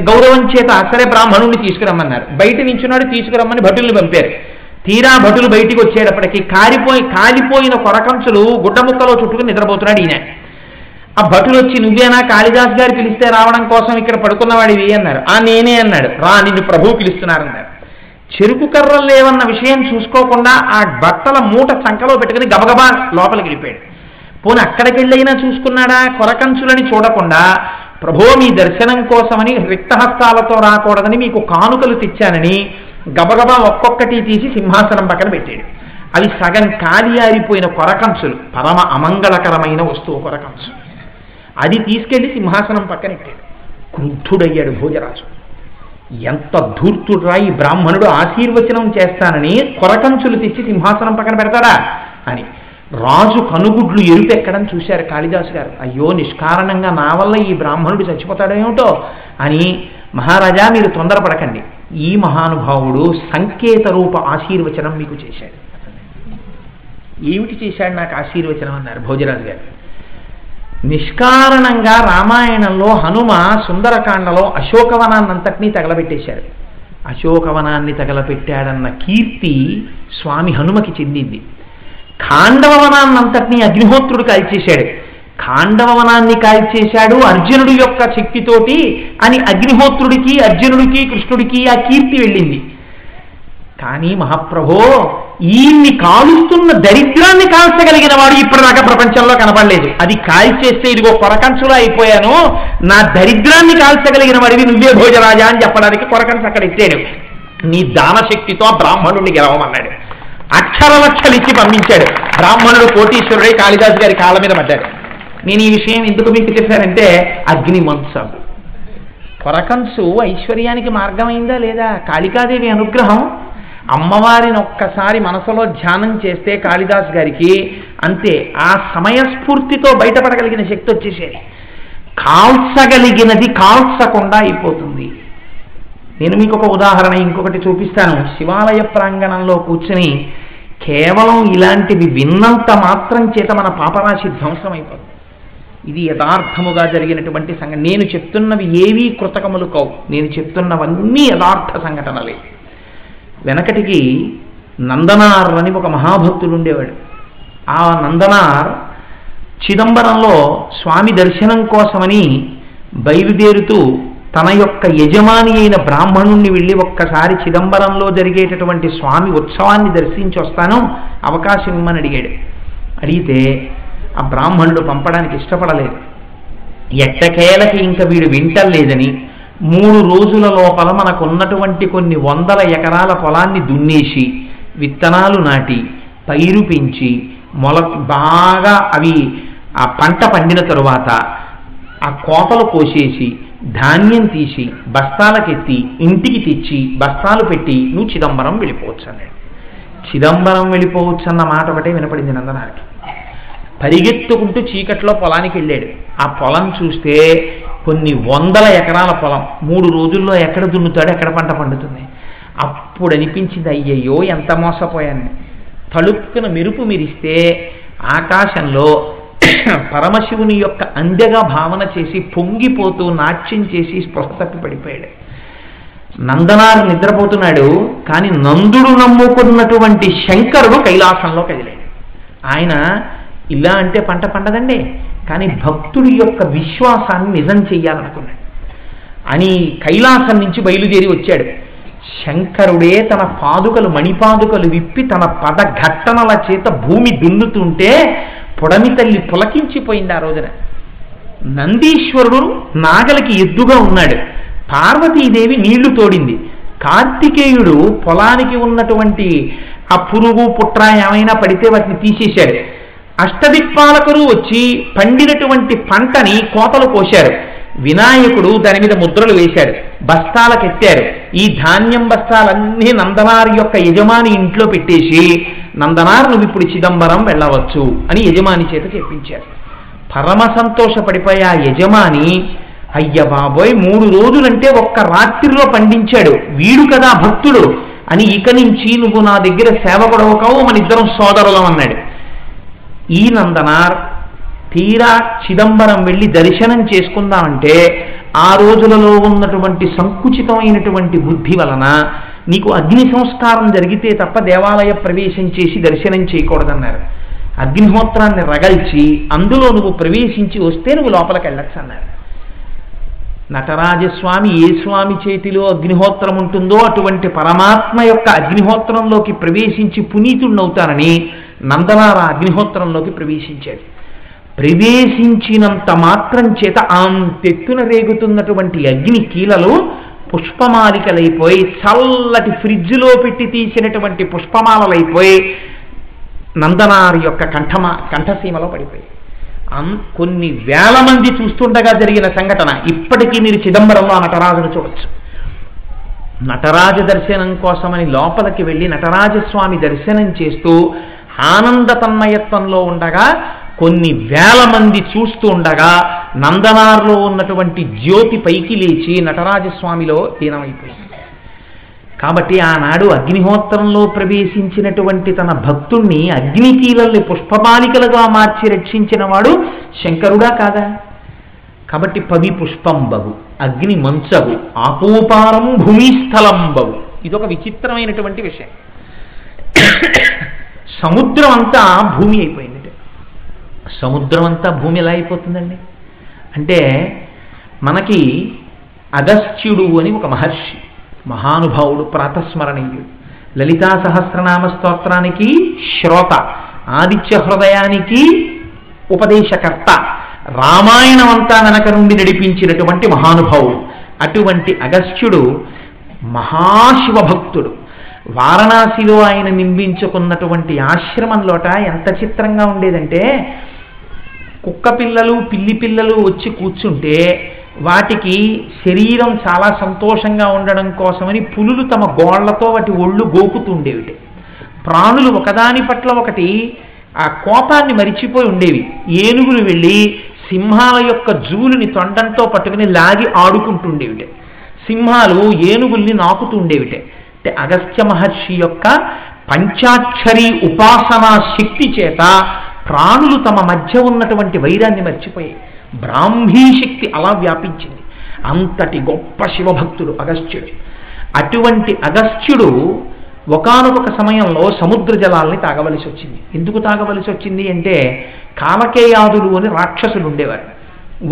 గౌరవం చేత సరే బ్రాహ్మణుడిని తీసుకురమ్మన్నారు. బయట నించున్నాడు, తీసుకురమ్మని భటుల్ని పంపారు. తీరా భటులు బయటికి వచ్చేటప్పటికి కాలిపోయిన కొరకంచులు గుడ్డ ముక్కలో చుట్టుకుని నిద్రపోతున్నాడు ఈయన. ఆ భటులు వచ్చి, నువ్వేనా కాళిదాస్ గారు పిలిస్తే రావడం కోసం ఇక్కడ పడుకున్నవాడివి అన్నారు. నేనే అన్నాడు. రా, నిన్ను ప్రభువు పిలుస్తున్నారన్నారు. చెరుకు కర్రలు లేవన్న విషయం చూసుకోకుండా ఆ బట్టల మూట సంకలో పెట్టుకుని గబగబా లోపలికి వెళ్ళిపోయాడు. పోనీ అక్కడికి వెళ్ళైనా చూసుకున్నాడా? కొరకంచులని చూడకుండా, ప్రభో మీ దర్శనం కోసమని రిక్తహస్తాలతో రాకూడదని మీకు కానుకలు తెచ్చానని గబగబా ఒక్కొక్కటి తీసి సింహాసనం పక్కన పెట్టాడు. అవి సగం కాలి ఆరిపోయిన కొరకంచులు, పరమ అమంగళకరమైన వస్తువు కొరకంచు. అది తీసుకెళ్లి సింహాసనం పక్కన పెట్టాడు. క్రుద్ధుడయ్యాడు భోజరాజు. ఎంత ధూర్తుడురా ఈ బ్రాహ్మణుడు, ఆశీర్వచనం చేస్తానని కొరకంచులు తెచ్చి సింహాసనం పక్కన పెడతాడా అని. రాజు కనుగుడ్లు ఎరుపెక్కడం చూశారు కాళిదాసు గారు. అయ్యో, నిష్కారణంగా నా వల్ల ఈ బ్రాహ్మణుడు చచ్చిపోతాడేమిటో అని, మహారాజా మీరు తొందరపడకండి, ఈ మహానుభావుడు సంకేత రూప ఆశీర్వచనం మీకు చేశాడు. ఏమిటి చేశాడు నాకు ఆశీర్వచనం అన్నారు భోజరాజు గారు. నిష్కారణంగా రామాయణంలో హనుమ సుందరకాండలో అశోకవనాన్నంతటినీ తగలబెట్టేశారు. అశోకవనాన్ని తగలబెట్టాడన్న కీర్తి స్వామి హనుమకి చెందింది. ఖాండవనాన్నంతటినీ అగ్నిహోత్రుడు కాల్చేశాడు. ఖాండవనాన్ని కాల్చేశాడు అర్జునుడి యొక్క శక్తితోటి అని అగ్నిహోత్రుడికి, అర్జునుడికి, కృష్ణుడికి ఆ కీర్తి వెళ్ళింది. కానీ మహాప్రభో, ఈయన్ని కాలుస్తున్న దరిద్రాన్ని కాల్చగలిగిన వాడు ఇప్పటిదాకా ప్రపంచంలో కనపడలేదు. అది కాల్చేస్తే ఇదిగో కొరకంచులో అయిపోయాను, నా దరిద్రాన్ని కాల్చగలిగిన వాడివి నువ్వే భోజరాజా అని చెప్పడానికి కొరకంచు అక్కడ ఎత్తాడు. నీ దానశక్తితో బ్రాహ్మణుడిని గెలవమన్నాడు. అక్షరలక్షలు ఇచ్చి పంపించాడు. బ్రాహ్మణుడు కోటీశ్వరుడే కాళిదాసు గారి కాళ్ళ మీద పడ్డాడు. నేను ఈ విషయం ఎందుకు మీకు చెప్పానంటే, అగ్నిమంసం కొరకంచు ఐశ్వర్యానికి మార్గమైందా లేదా? కాళికాదేవి అనుగ్రహం. అమ్మవారిని ఒక్కసారి మనసులో ధ్యానం చేస్తే కాళిదాస్ గారికి అంతే, ఆ సమయస్ఫూర్తితో బయటపడగలిగిన శక్తి వచ్చేసేది. కాల్చగలిగినది కాల్చకుండా అయిపోతుంది. నేను మీకు ఒక ఉదాహరణ ఇంకొకటి చూపిస్తాను. శివాలయ ప్రాంగణంలో కూర్చుని కేవలం ఇలాంటివి విన్నంత మాత్రం చేత మన పాపరాశి ధ్వంసం అయిపోతుంది. ఇది యథార్థముగా జరిగినటువంటి సంఘటన. నేను చెప్తున్నవి ఏవీ కృతకములు కావు, నేను చెప్తున్నవన్నీ యథార్థ సంఘటనలే. వెనకటికి నందనార్ అని ఒక మహాభక్తుడు ఉండేవాడు. ఆ నందనార్ చిదంబరంలో స్వామి దర్శనం కోసమని బయలుదేరుతూ తన యొక్క యజమాని అయిన బ్రాహ్మణుణ్ణి వెళ్ళి ఒక్కసారి చిదంబరంలో జరిగేటటువంటి స్వామి ఉత్సవాన్ని దర్శించి వస్తాను, అవకాశం ఇమ్మని అడిగాడు. అడిగితే ఆ బ్రాహ్మణుడు పంపడానికి ఇష్టపడలేదు. ఎట్టకేలకి ఇంకా వీడు వింటలేదని 3 రోజుల లోపల మనకున్నటువంటి కొన్ని 100 ఎకరాల పొలాన్ని దున్నేసి విత్తనాలు నాటి పైరు పెంచి బాగా అవి ఆ పంట పండిన తరువాత ఆ కోతలు కోసేసి ధాన్యం తీసి బస్తాలకెత్తి ఇంటికి తెచ్చి బస్తాలు పెట్టి నువ్వు చిదంబరం వెళ్ళిపోవచ్చు అన్నాడు. చిదంబరం వెళ్ళిపోవచ్చు అన్న మాట ఒకటే వినపడింది నందనారికి. పరిగెత్తుకుంటూ చీకట్లో పొలానికి వెళ్ళాడు. ఆ పొలం చూస్తే కొన్ని 100 ఎకరాల పొలం. 3 రోజుల్లో ఎక్కడ దున్నుతాడు, ఎక్కడ పంట పండుతుంది. అప్పుడు అనిపించింది, అయ్యయ్యో ఎంత మోసపోయాను. తలుపుకున మెరుపు మెరిస్తే ఆకాశంలో పరమశివుని యొక్క అందెగా భావన చేసి పొంగిపోతూ నాట్యం చేసి స్పృహ తప్పి పడిపోయాడు. నందనారు నిద్రపోతున్నాడు, కానీ నందుడు నమ్ముకున్నటువంటి శంకరుడు కైలాసంలో కదిలాడు. ఆయన ఇలా అంటే పంట పండదండి, కానీ భక్తుడి యొక్క విశ్వాసాన్ని నిజం చెయ్యాలనుకున్నాడు అని కైలాసం నుంచి బయలుదేరి వచ్చాడు. శంకరుడే తన పాదుకలు మణిపాదుకలు విప్పి తన పదఘట్టనల చేత భూమి దున్నుతుంటే పొడమి తల్లి పులకించిపోయింది. ఆ రోజున నందీశ్వరుడు నాగలికి ఎద్దుగా ఉన్నాడు, పార్వతీదేవి నీళ్లు తోడింది, కార్తికేయుడు పొలానికి ఉన్నటువంటి ఆ పురుగు పుట్ర ఏమైనా పడితే వాటిని తీసేశాడు. అష్టదిక్పాలకులు వచ్చి పండినటువంటి పంటని కోతలు కోశారు. వినాయకుడు దాని మీద ముద్రలు వేశాడు, బస్తాలకు ఎత్తారు. ఈ ధాన్యం బస్తాలన్నీ నందనార్ యొక్క యజమాని ఇంట్లో పెట్టేసి, నందనార్ నువ్వు ఇప్పుడు చిదంబరం వెళ్ళవచ్చు అని యజమాని చేత చెప్పించారు. పరమ సంతోషపడిపోయి ఆ యజమాని, అయ్య బాబోయ్ 3 రోజులంటే ఒక్క రాత్రిలో పండించాడు, వీడు కదా భక్తుడు అని, ఇక నుంచి నువ్వు నా దగ్గర సేవకుడవు కావు, మన ఇద్దరం సోదరులం అన్నాడు. ఈ నందనార్ తీరా చిదంబరం వెళ్ళి దర్శనం చేసుకుందామంటే ఆ రోజులలో ఉన్నటువంటి సంకుచితమైనటువంటి బుద్ధి వలన నీకు అగ్ని సంస్కారం జరిగితే తప్ప దేవాలయ ప్రవేశం చేసి దర్శనం చేయకూడదన్నారు. అగ్నిహోత్రాన్ని రగల్చి అందులో నువ్వు ప్రవేశించి వస్తే నువ్వు లోపలికి వెళ్ళచ్చు అన్నారు. నటరాజస్వామి ఏ స్వామి చేతిలో అగ్నిహోత్రం ఉంటుందో అటువంటి పరమాత్మ యొక్క అగ్నిహోత్రంలోకి ప్రవేశించి పునీతుడినవుతానని నందనార అగ్నిహోత్రంలోకి ప్రవేశించాడు. ప్రవేశించినంత మాత్రం చేత అంతెత్తున రేగుతున్నటువంటి అగ్ని కీలలు పుష్పమాలికలైపోయి, చల్లటి ఫ్రిడ్జ్లో పెట్టి తీసినటువంటి పుష్పమాలలైపోయి నందనార్ యొక్క కంఠసీమలో పడిపోయి కొన్ని వేల మంది చూస్తుండగా జరిగిన సంఘటన. ఇప్పటికీ మీరు చిదంబరంలో ఆ నటరాజును చూడొచ్చు. నటరాజ దర్శనం కోసమని లోపలికి వెళ్ళి నటరాజస్వామి దర్శనం చేస్తూ ఆనంద తన్మయత్వంలో ఉండగా కొన్ని వేల మంది చూస్తూ ఉండగా నందనార్లో ఉన్నటువంటి జ్యోతి పైకి లేచి నటరాజస్వామిలో లీనమైపోయింది. కాబట్టి ఆనాడు అగ్నిహోత్రంలో ప్రవేశించినటువంటి తన భక్తుణ్ణి అగ్నికీలల్ని పుష్పమాలికలుగా మార్చి రక్షించిన వాడు శంకరుడా కాదా? కాబట్టి పవి పుష్పంబగు, అగ్ని మంచగు, ఆపోపారం భూమిస్థలంబగు. ఇదొక విచిత్రమైనటువంటి విషయం. సముద్రం అంతా భూమి అయిపోయింది. సముద్రం అంతా భూమి ఎలా అయిపోతుందండి అంటే, మనకి అగస్త్యుడు అని ఒక మహర్షి, మహానుభావుడు, ప్రాతస్మరణీయుడు, లలితా సహస్రనామ స్తోత్రానికి శ్రోత, ఆదిత్య హృదయానికి ఉపదేశకర్త, రామాయణం అంతా వెనక నుండి నడిపించినటువంటి మహానుభావుడు. అటువంటి అగస్త్యుడు మహాశివభక్తుడు. వారణాసిలో ఆయన నిర్మించుకున్నటువంటి ఆశ్రమంలోట ఎంత చిత్రంగా ఉండేదంటే, కుక్క పిల్లలు పిల్లి పిల్లలు వచ్చి కూర్చుంటే వాటికి శరీరం చాలా సంతోషంగా ఉండడం కోసమని పులులు తమ గోళ్లతో వాటి ఒళ్ళు గోకుతుండేవి. ప్రాణులు ఒకదాని పట్ల ఒకటి ఆ కోపాన్ని మరిచిపోయి ఉండేవి. ఏనుగులు వెళ్ళి సింహాల యొక్క జూలుని తొండంతో పట్టుకుని లాగి ఆడుకుంటుండేవిటే. సింహాలు ఏనుగుల్ని నాకుతుండేవిటే. అంటే అగస్త్య మహర్షి యొక్క పంచాక్షరి ఉపాసనా శక్తి చేత ప్రాణులు తమ మధ్య ఉన్నటువంటి వైరాన్ని మర్చిపోయాయి. బ్రాహ్మీ శక్తి అలా వ్యాపించింది. అంతటి గొప్ప శివభక్తుడు అగస్త్యుడు. అటువంటి అగస్త్యుడు ఒకానొక సమయంలో సముద్ర జలాల్ని తాగవలసి వచ్చింది. ఎందుకు తాగవలసి వచ్చింది అంటే, కాలకేయాదులు అని రాక్షసులు ఉండేవారు.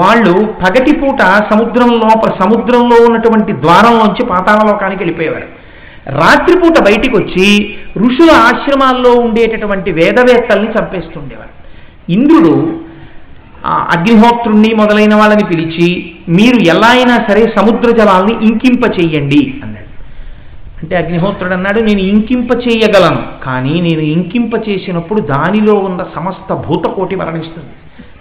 వాళ్ళు పగటిపూట సముద్రంలో ఉన్నటువంటి ద్వారంలోంచి పాతాళలోకానికి వెళ్ళిపోయేవారు. రాత్రిపూట బయటికి వచ్చి ఋషుల ఆశ్రమాల్లో ఉండేటటువంటి వేదవేత్తల్ని చంపేస్తుండేవారు. ఇంద్రుడు అగ్నిహోత్రుణ్ణి మొదలైన వాళ్ళని పిలిచి, మీరు ఎలా అయినా సరే సముద్ర జలాల్ని ఇంకింప చెయ్యండి అన్నాడు. అంటే అగ్నిహోత్రుడు అన్నాడు, నేను ఇంకింప చేయగలను, కానీ నేను ఇంకింప చేసినప్పుడు దానిలో ఉన్న సమస్త భూతకోటి మరణిస్తుంది,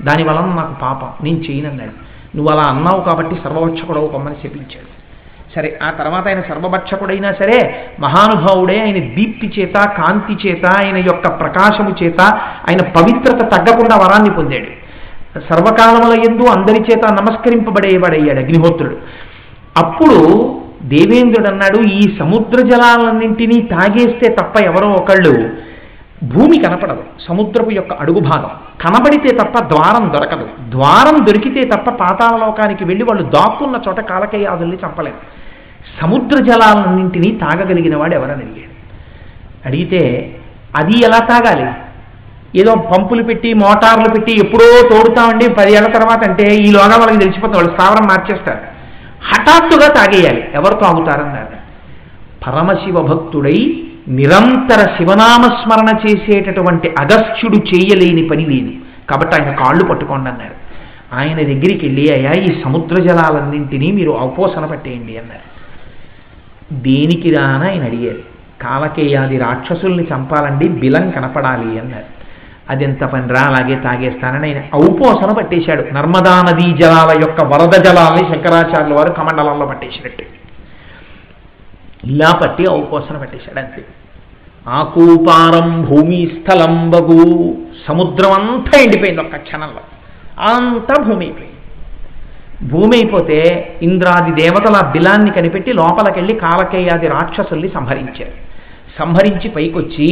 దానివలన నాకు పాపం, నేను చేయనన్నాడు. నువ్వు అలా అన్నావు కాబట్టి సర్వభక్షకుడవు కొమ్మని చెప్పించాడు. సరే, ఆ తర్వాత ఆయన సర్వభక్షకుడైనా సరే మహానుభావుడే. ఆయన దీప్తి చేత, కాంతి చేత, ఆయన యొక్క ప్రకాశము చేత ఆయన పవిత్రత తగ్గకుండా వరాన్ని పొందాడు. సర్వకాలముల యందు అందరి చేత నమస్కరింపబడేవాడయ్యాడు అగ్నిహోత్రుడు. అప్పుడు దేవేంద్రుడు అన్నాడు, ఈ సముద్ర జలాలన్నింటినీ తాగేస్తే తప్ప ఎవరో ఒకళ్ళు భూమి కనపడదు, సముద్రపు యొక్క అడుగు భాగం కనబడితే తప్ప ద్వారం దొరకదు, ద్వారం దొరికితే తప్ప పాతాళలోకానికి వెళ్ళి వాళ్ళు దాక్కున్న చోట కాలకేయాదుల్ని చంపలేరు. సముద్ర జలాలన్నింటినీ తాగగలిగిన వాడు ఎవరని అడిగాడు. అడిగితే అది ఎలా తాగాలి? ఏదో పంపులు పెట్టి మోటార్లు పెట్టి ఎప్పుడో తోడుతామండి 10 ఏళ్ల తర్వాత అంటే ఈలోగా వాళ్ళకి తెలిసిపోతుంది, వాళ్ళు స్థావరం మార్చేస్తారు. హఠాత్తుగా తాగేయాలి. ఎవరు తాగుతారన్నారు. పరమశివ భక్తుడై నిరంతర శివనామస్మరణ చేసేటటువంటి అగస్త్యుడు చేయలేని పని లేదు. కాబట్టి ఆయన కాళ్ళు పట్టుకోండి అన్నారు. ఆయన దగ్గరికి వెళ్ళి, అయ్యా ఈ సముద్ర జలాలన్నింటినీ మీరు అవపోసన పట్టేయండి అన్నారు. దేనికి రాని ఆయన అడిగారు. కాలకేయాది రాక్షసుల్ని చంపాలండి, బిలం కనపడాలి అన్నారు. అది ఎంత పనిరా, అలాగే తాగేస్తానని ఆయన ఔపోసన పట్టేశాడు. నర్మదా నదీ జలాల యొక్క వరద జలాలని శంకరాచార్యుల వారు కమండలంలో పట్టేసినట్టు ఇలా పట్టి ఔపోసన పట్టేశాడు అంతే. ఆకూపారం భూమి స్థలంబగు, సముద్రం అంతా ఎండిపోయింది ఒక్క క్షణంలో, అంతా భూమి అయిపోయింది. భూమి అయిపోతే ఇంద్రాది దేవతల బిలాన్ని కనిపెట్టి లోపలికెళ్ళి కాలకేయాది రాక్షసుల్ని సంహరించారు. సంహరించి పైకొచ్చి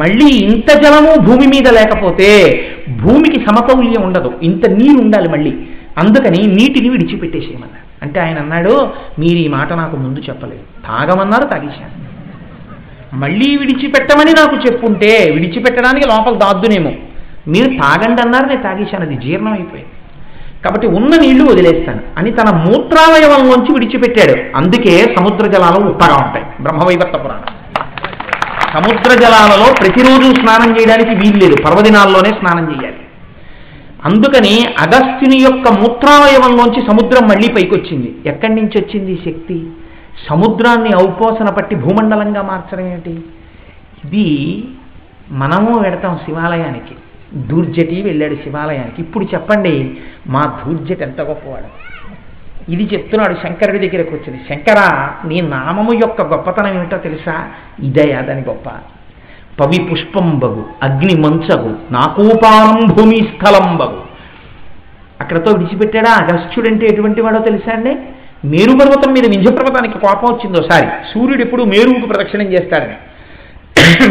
మళ్ళీ ఇంత జలము భూమి మీద లేకపోతే భూమికి సమతౌల్యం ఉండదు, ఇంత నీరు ఉండాలి మళ్ళీ, అందుకని నీటిని విడిచిపెట్టేసేయమన్నారు. అంటే ఆయన అన్నాడు, మీరు ఈ మాట నాకు ముందు చెప్పలేదు, తాగమన్నారు తాగేశాను, మళ్ళీ విడిచిపెట్టమని నాకు చెప్పుంటే విడిచిపెట్టడానికి లోపల దాద్దునేమో, మీరు తాగండి అన్నారు, నేను తాగేశాను, అది జీర్ణం అయిపోయింది, కాబట్టి ఉన్న నీళ్లు వదిలేస్తాను అని తన మూత్రావయవంలోంచి విడిచిపెట్టాడు. అందుకే సముద్ర జలాలు ఉప్పగా ఉంటాయి. బ్రహ్మవైవర్త పురాణం. సముద్ర జలాలలో ప్రతిరోజు స్నానం చేయడానికి వీల్లేదు, పర్వదినాల్లోనే స్నానం చేయాలి. అందుకని అగస్త్యుని యొక్క మూత్రావయవంలోంచి సముద్రం మళ్ళీ పైకొచ్చింది. ఎక్కడి నుంచి వచ్చింది శక్తి? సముద్రాన్ని ఔపోసన పట్టి భూమండలంగా మార్చడం ఏమిటి? ఇది మనము వెడతాం శివాలయానికి, దూర్జటి వెళ్ళాడు శివాలయానికి. ఇప్పుడు చెప్పండి, మా దూర్జటి ఎంత గొప్పవాడు. ఇది చెప్తున్నాడు శంకరుడి దగ్గరకు వచ్చింది. శంకర, నీ నామము యొక్క గొప్పతనం ఏమిటో తెలుసా? ఇదయా దాని గొప్ప. పవి పుష్పంబగు, అగ్ని మంచగు, నాకూపారం భూమి స్థలంబగు. అక్కడతో విడిచిపెట్టాడా? అగస్త్యుడంటే ఎటువంటి వాడో తెలుసా అండి? మేరు పర్వతం మీద వింధ్యపర్వతానికి కోపం వచ్చింది ఒకసారి. సూర్యుడు ఎప్పుడు మేరువుకు ప్రదక్షిణం చేస్తాడని,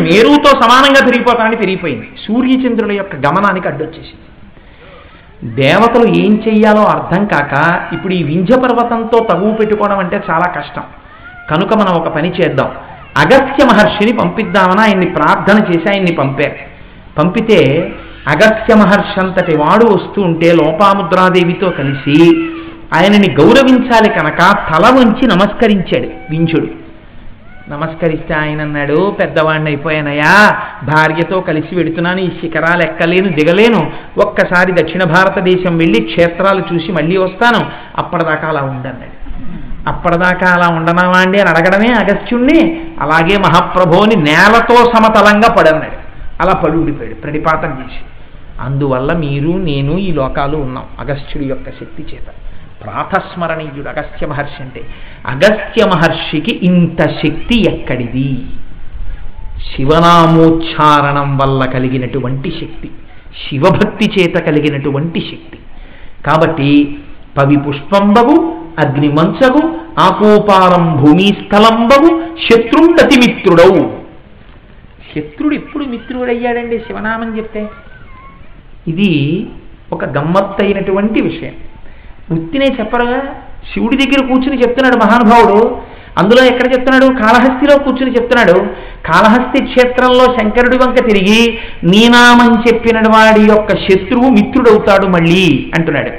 మేరువుతో సమానంగా తిరిగిపోతానని తిరిగిపోయింది. సూర్యచంద్రుల యొక్క గమనానికి అడ్డొచ్చేసింది. దేవతలు ఏం చెయ్యాలో అర్థం కాక ఇప్పుడు ఈ వింధ్యపర్వతంతో తగువు పెట్టుకోవడం అంటే చాలా కష్టం. కనుక మనం ఒక పని చేద్దాం, అగస్త్య మహర్షిని పంపిద్దామని ఆయన్ని ప్రార్థన చేసి ఆయన్ని పంపారు. పంపితే అగస్త్య మహర్షి అంతటి వాడు వస్తూ ఉంటే లోపాముద్రాదేవితో కలిసి ఆయనని గౌరవించాలి కనుక తల వంచి నమస్కరించాడు వింధ్యుడు. నమస్కరిస్తే ఆయన అన్నాడు, పెద్దవాడిని అయిపోయానయా, భార్యతో కలిసి వెడుతున్నాను, ఈ శిఖరాలు ఎక్కలేను దిగలేను, ఒక్కసారి దక్షిణ భారతదేశం వెళ్ళి క్షేత్రాలు చూసి మళ్ళీ వస్తాను, అప్పటిదాకా అలా ఉండన్నాడు. అప్పటిదాకా అలా ఉండనావా అండి అని అడగడమే అగస్త్యుణ్ణి. అలాగే మహాప్రభుని నేలతో సమతలంగా పడన్నాడు. అలా పడి ఊడిపోయాడు ప్రణిపాతం చేసి. అందువల్ల మీరు నేను ఈ లోకాలు ఉన్నాం అగస్త్యుడి యొక్క శక్తి చేత. ప్రాతస్మరణీయుడు అగస్త్య మహర్షి అంటే. అగస్త్య మహర్షికి ఇంత శక్తి ఎక్కడిది? శివనామోచ్చారణం వల్ల కలిగినటువంటి శక్తి, శివభక్తి చేత కలిగినటువంటి శక్తి. కాబట్టి పవి పుష్పంబగు, అగ్ని మంచగు, ఆకోపారం భూమి స్థలంబగు, శత్రుండతి మిత్రుడవు. శత్రుడు ఎప్పుడు మిత్రుడయ్యాడండి శివనామం చెప్తే? ఇది ఒక గమ్మత్తైనటువంటి విషయం. వృత్తినే చెప్పరుగా. శివుడి దగ్గర కూర్చుని చెప్తున్నాడు మహానుభావుడు. అందులో ఎక్కడ చెప్తున్నాడు? కాళహస్తిలో కూర్చుని చెప్తున్నాడు. కాళహస్తి క్షేత్రంలో శంకరుడి వంక తిరిగి నీనామం చెప్పిన వాడి యొక్క శత్రువు మిత్రుడవుతాడు మళ్ళీ అంటున్నాడు.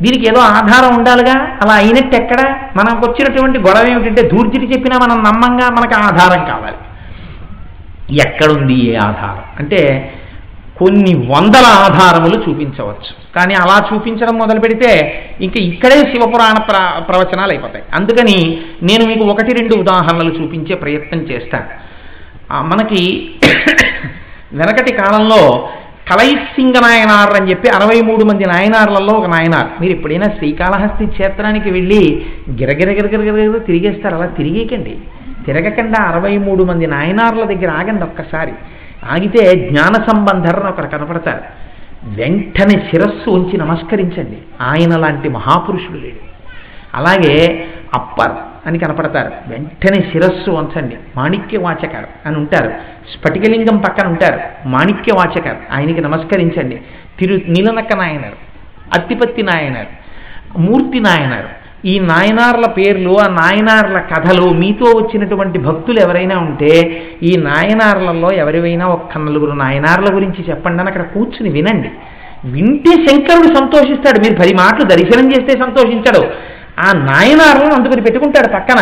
దీనికి ఏదో ఆధారం ఉండాలిగా. అలా అయినట్టు ఎక్కడ? మనకు వచ్చినటువంటి గొడవ ఏమిటంటే దూర్జిటి చెప్పినా మనం నమ్మంగా, మనకు ఆధారం కావాలి. ఎక్కడుంది ఏ ఆధారం అంటే కొన్ని వందల ఆధారములు చూపించవచ్చు, కానీ అలా చూపించడం మొదలు పెడితే ఇంక ఇక్కడే శివపురాణ ప్రవచనాలు అయిపోతాయి. అందుకని నేను మీకు 1-2 ఉదాహరణలు చూపించే ప్రయత్నం చేస్తాను. మనకి వెనకటి కాలంలో కలైసింగ నాయనార్ అని చెప్పి 63 మంది నాయనార్లలో ఒక నాయనార్. మీరు ఎప్పుడైనా శ్రీకాళహస్తి క్షేత్రానికి వెళ్ళి గిరగిరగిరగిరగిర తిరిగేస్తారు. అలా తిరిగేకండి, తిరగకుండా 63 మంది నాయనార్ల దగ్గర ఆగండి ఒక్కసారి. ఆగితే జ్ఞాన సంబంధరని ఒకరు కనపడతారు. వెంటనే శిరస్సు ఉంచి నమస్కరించండి. ఆయన లాంటి మహాపురుషుడు లేడు. అలాగే అప్పర్ అని కనపడతారు, వెంటనే శిరస్సు వంచండి. మాణిక్య వాచకారు అని ఉంటారు, స్ఫటికలింగం పక్కన ఉంటారు, మాణిక్య వాచకారు, ఆయనకి నమస్కరించండి. నీలనక్క నాయనారు, అత్తిపత్తి నాయనారు, మూర్తి నాయనారు, ఈ నాయనార్ల పేర్లు, ఆ నాయనార్ల కథలు మీతో వచ్చినటువంటి భక్తులు ఎవరైనా ఉంటే ఈ నాయనార్లలో ఎవరివైనా 1-4 నాయనార్ల గురించి చెప్పండి అని అక్కడ కూర్చుని వినండి. వింటే శంకరుడు సంతోషిస్తాడు. మీరు 10 మాటలు దర్శనం చేస్తే సంతోషించాడు. ఆ నాయనార్లను అందుకుని పెట్టుకుంటాడు పక్కన.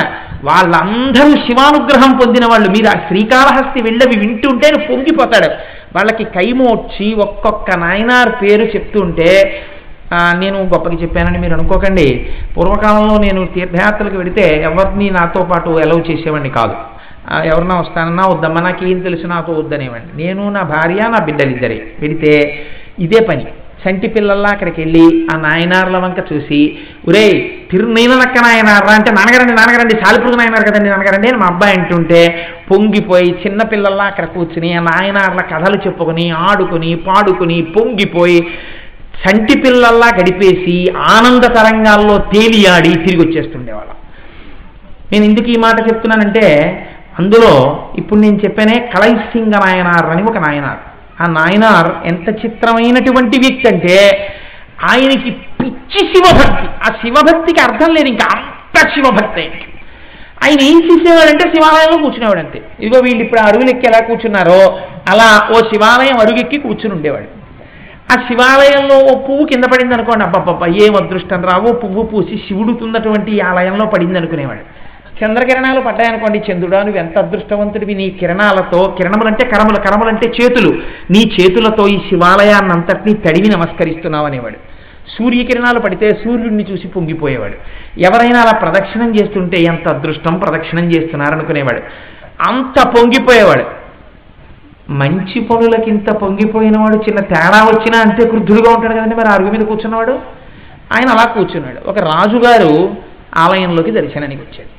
వాళ్ళందరూ శివానుగ్రహం పొందిన వాళ్ళు. మీరు ఆ శ్రీకాళహస్తి వెళ్ళవి వింటుంటే పొంగిపోతాడు. వాళ్ళకి కైమోడ్చి ఒక్కొక్క నాయనార్ పేరు చెప్తుంటే, నేను గొప్పకి చెప్పానని మీరు అనుకోకండి. పూర్వకాలంలో నేను తీర్థయాత్రలకు వెళితే ఎవరిని నాతో పాటు అలౌ చేసేవాడిని కాదు. ఎవరన్నా వస్తానన్నా వద్దమ్మా, నాకేం తెలుసు, నాతో వద్దనేవండి. నేను నా భార్య నా బిడ్డలిద్దరే పెడితే ఇదే పని. సంటి పిల్లల్లా అక్కడికి వెళ్ళి ఆ నాయనార్ల వంక చూసి, ఒరే తిరునీలనక్క నాయనారా అంటే, నాన్నగారండి సాలిపురుగు నాయనారు కదండి నాన్నగారండి అని మా అబ్బాయి అంటుంటే పొంగిపోయి చిన్నపిల్లల్లా అక్కడ కూర్చుని ఆ నాయనార్ల కథలు చెప్పుకొని ఆడుకుని పాడుకుని పొంగిపోయి సంటి పిల్లల్లా గడిపేసి ఆనంద తరంగాల్లో తేలియాడి తిరిగి వచ్చేస్తుండేవాళ్ళం. నేను ఎందుకు ఈ మాట చెప్తున్నానంటే, అందులో ఇప్పుడు నేను చెప్పానే కళైసింగ నాయనార్ అని ఒక నాయనార్. ఆ నాయనార్ ఎంత చిత్రమైనటువంటి వ్యక్తి అంటే, ఆయనకి పిచ్చి శివభక్తి. ఆ శివభక్తికి అర్థం లేదు, ఇంకా అంత శివభక్తి. ఆయన ఏం చేసేవాడంటే శివాలయంలో కూర్చునేవాడు అంతే. ఇదిగో వీళ్ళు ఇప్పుడు అరుగులెక్కి ఎలా కూర్చున్నారో అలా ఓ శివాలయం అరుగెక్కి కూర్చుని ఉండేవాడు. ఆ శివాలయంలో ఓ పువ్వు కింద పడింది అనుకోండి, అబ్బబ్బబ్బా ఏం అదృష్టం రావో, పువ్వు పూసి శివుడుతున్నటువంటి ఈ ఆలయంలో పడింది అనుకునేవాడు. చంద్రకిరణాలు పడ్డాయనుకోండి, చంద్రుడా నువ్వు ఎంత అదృష్టవంతుడివి, నీ కిరణాలతో, కిరణములంటే కరములు, కరములంటే చేతులు, నీ చేతులతో ఈ శివాలయాన్ని అంతటినీ తడివి నమస్కరిస్తున్నావు అనేవాడు. సూర్యకిరణాలు పడితే సూర్యుడిని చూసి పొంగిపోయేవాడు. ఎవరైనా అలా ప్రదక్షిణం చేస్తుంటే ఎంత అదృష్టం, ప్రదక్షిణం చేస్తున్నారనుకునేవాడు. అంత పొంగిపోయేవాడు. మంచి పనులకింత పొంగిపోయినవాడు చిన్న తేడా వచ్చినా అంతే క్రుద్ధుడుగా ఉంటాడు కదండి. మరి అరుగు మీద కూర్చున్నవాడు ఆయన అలా కూర్చున్నాడు. ఒక రాజుగారు ఆలయంలోకి దర్శనానికి వచ్చాడు.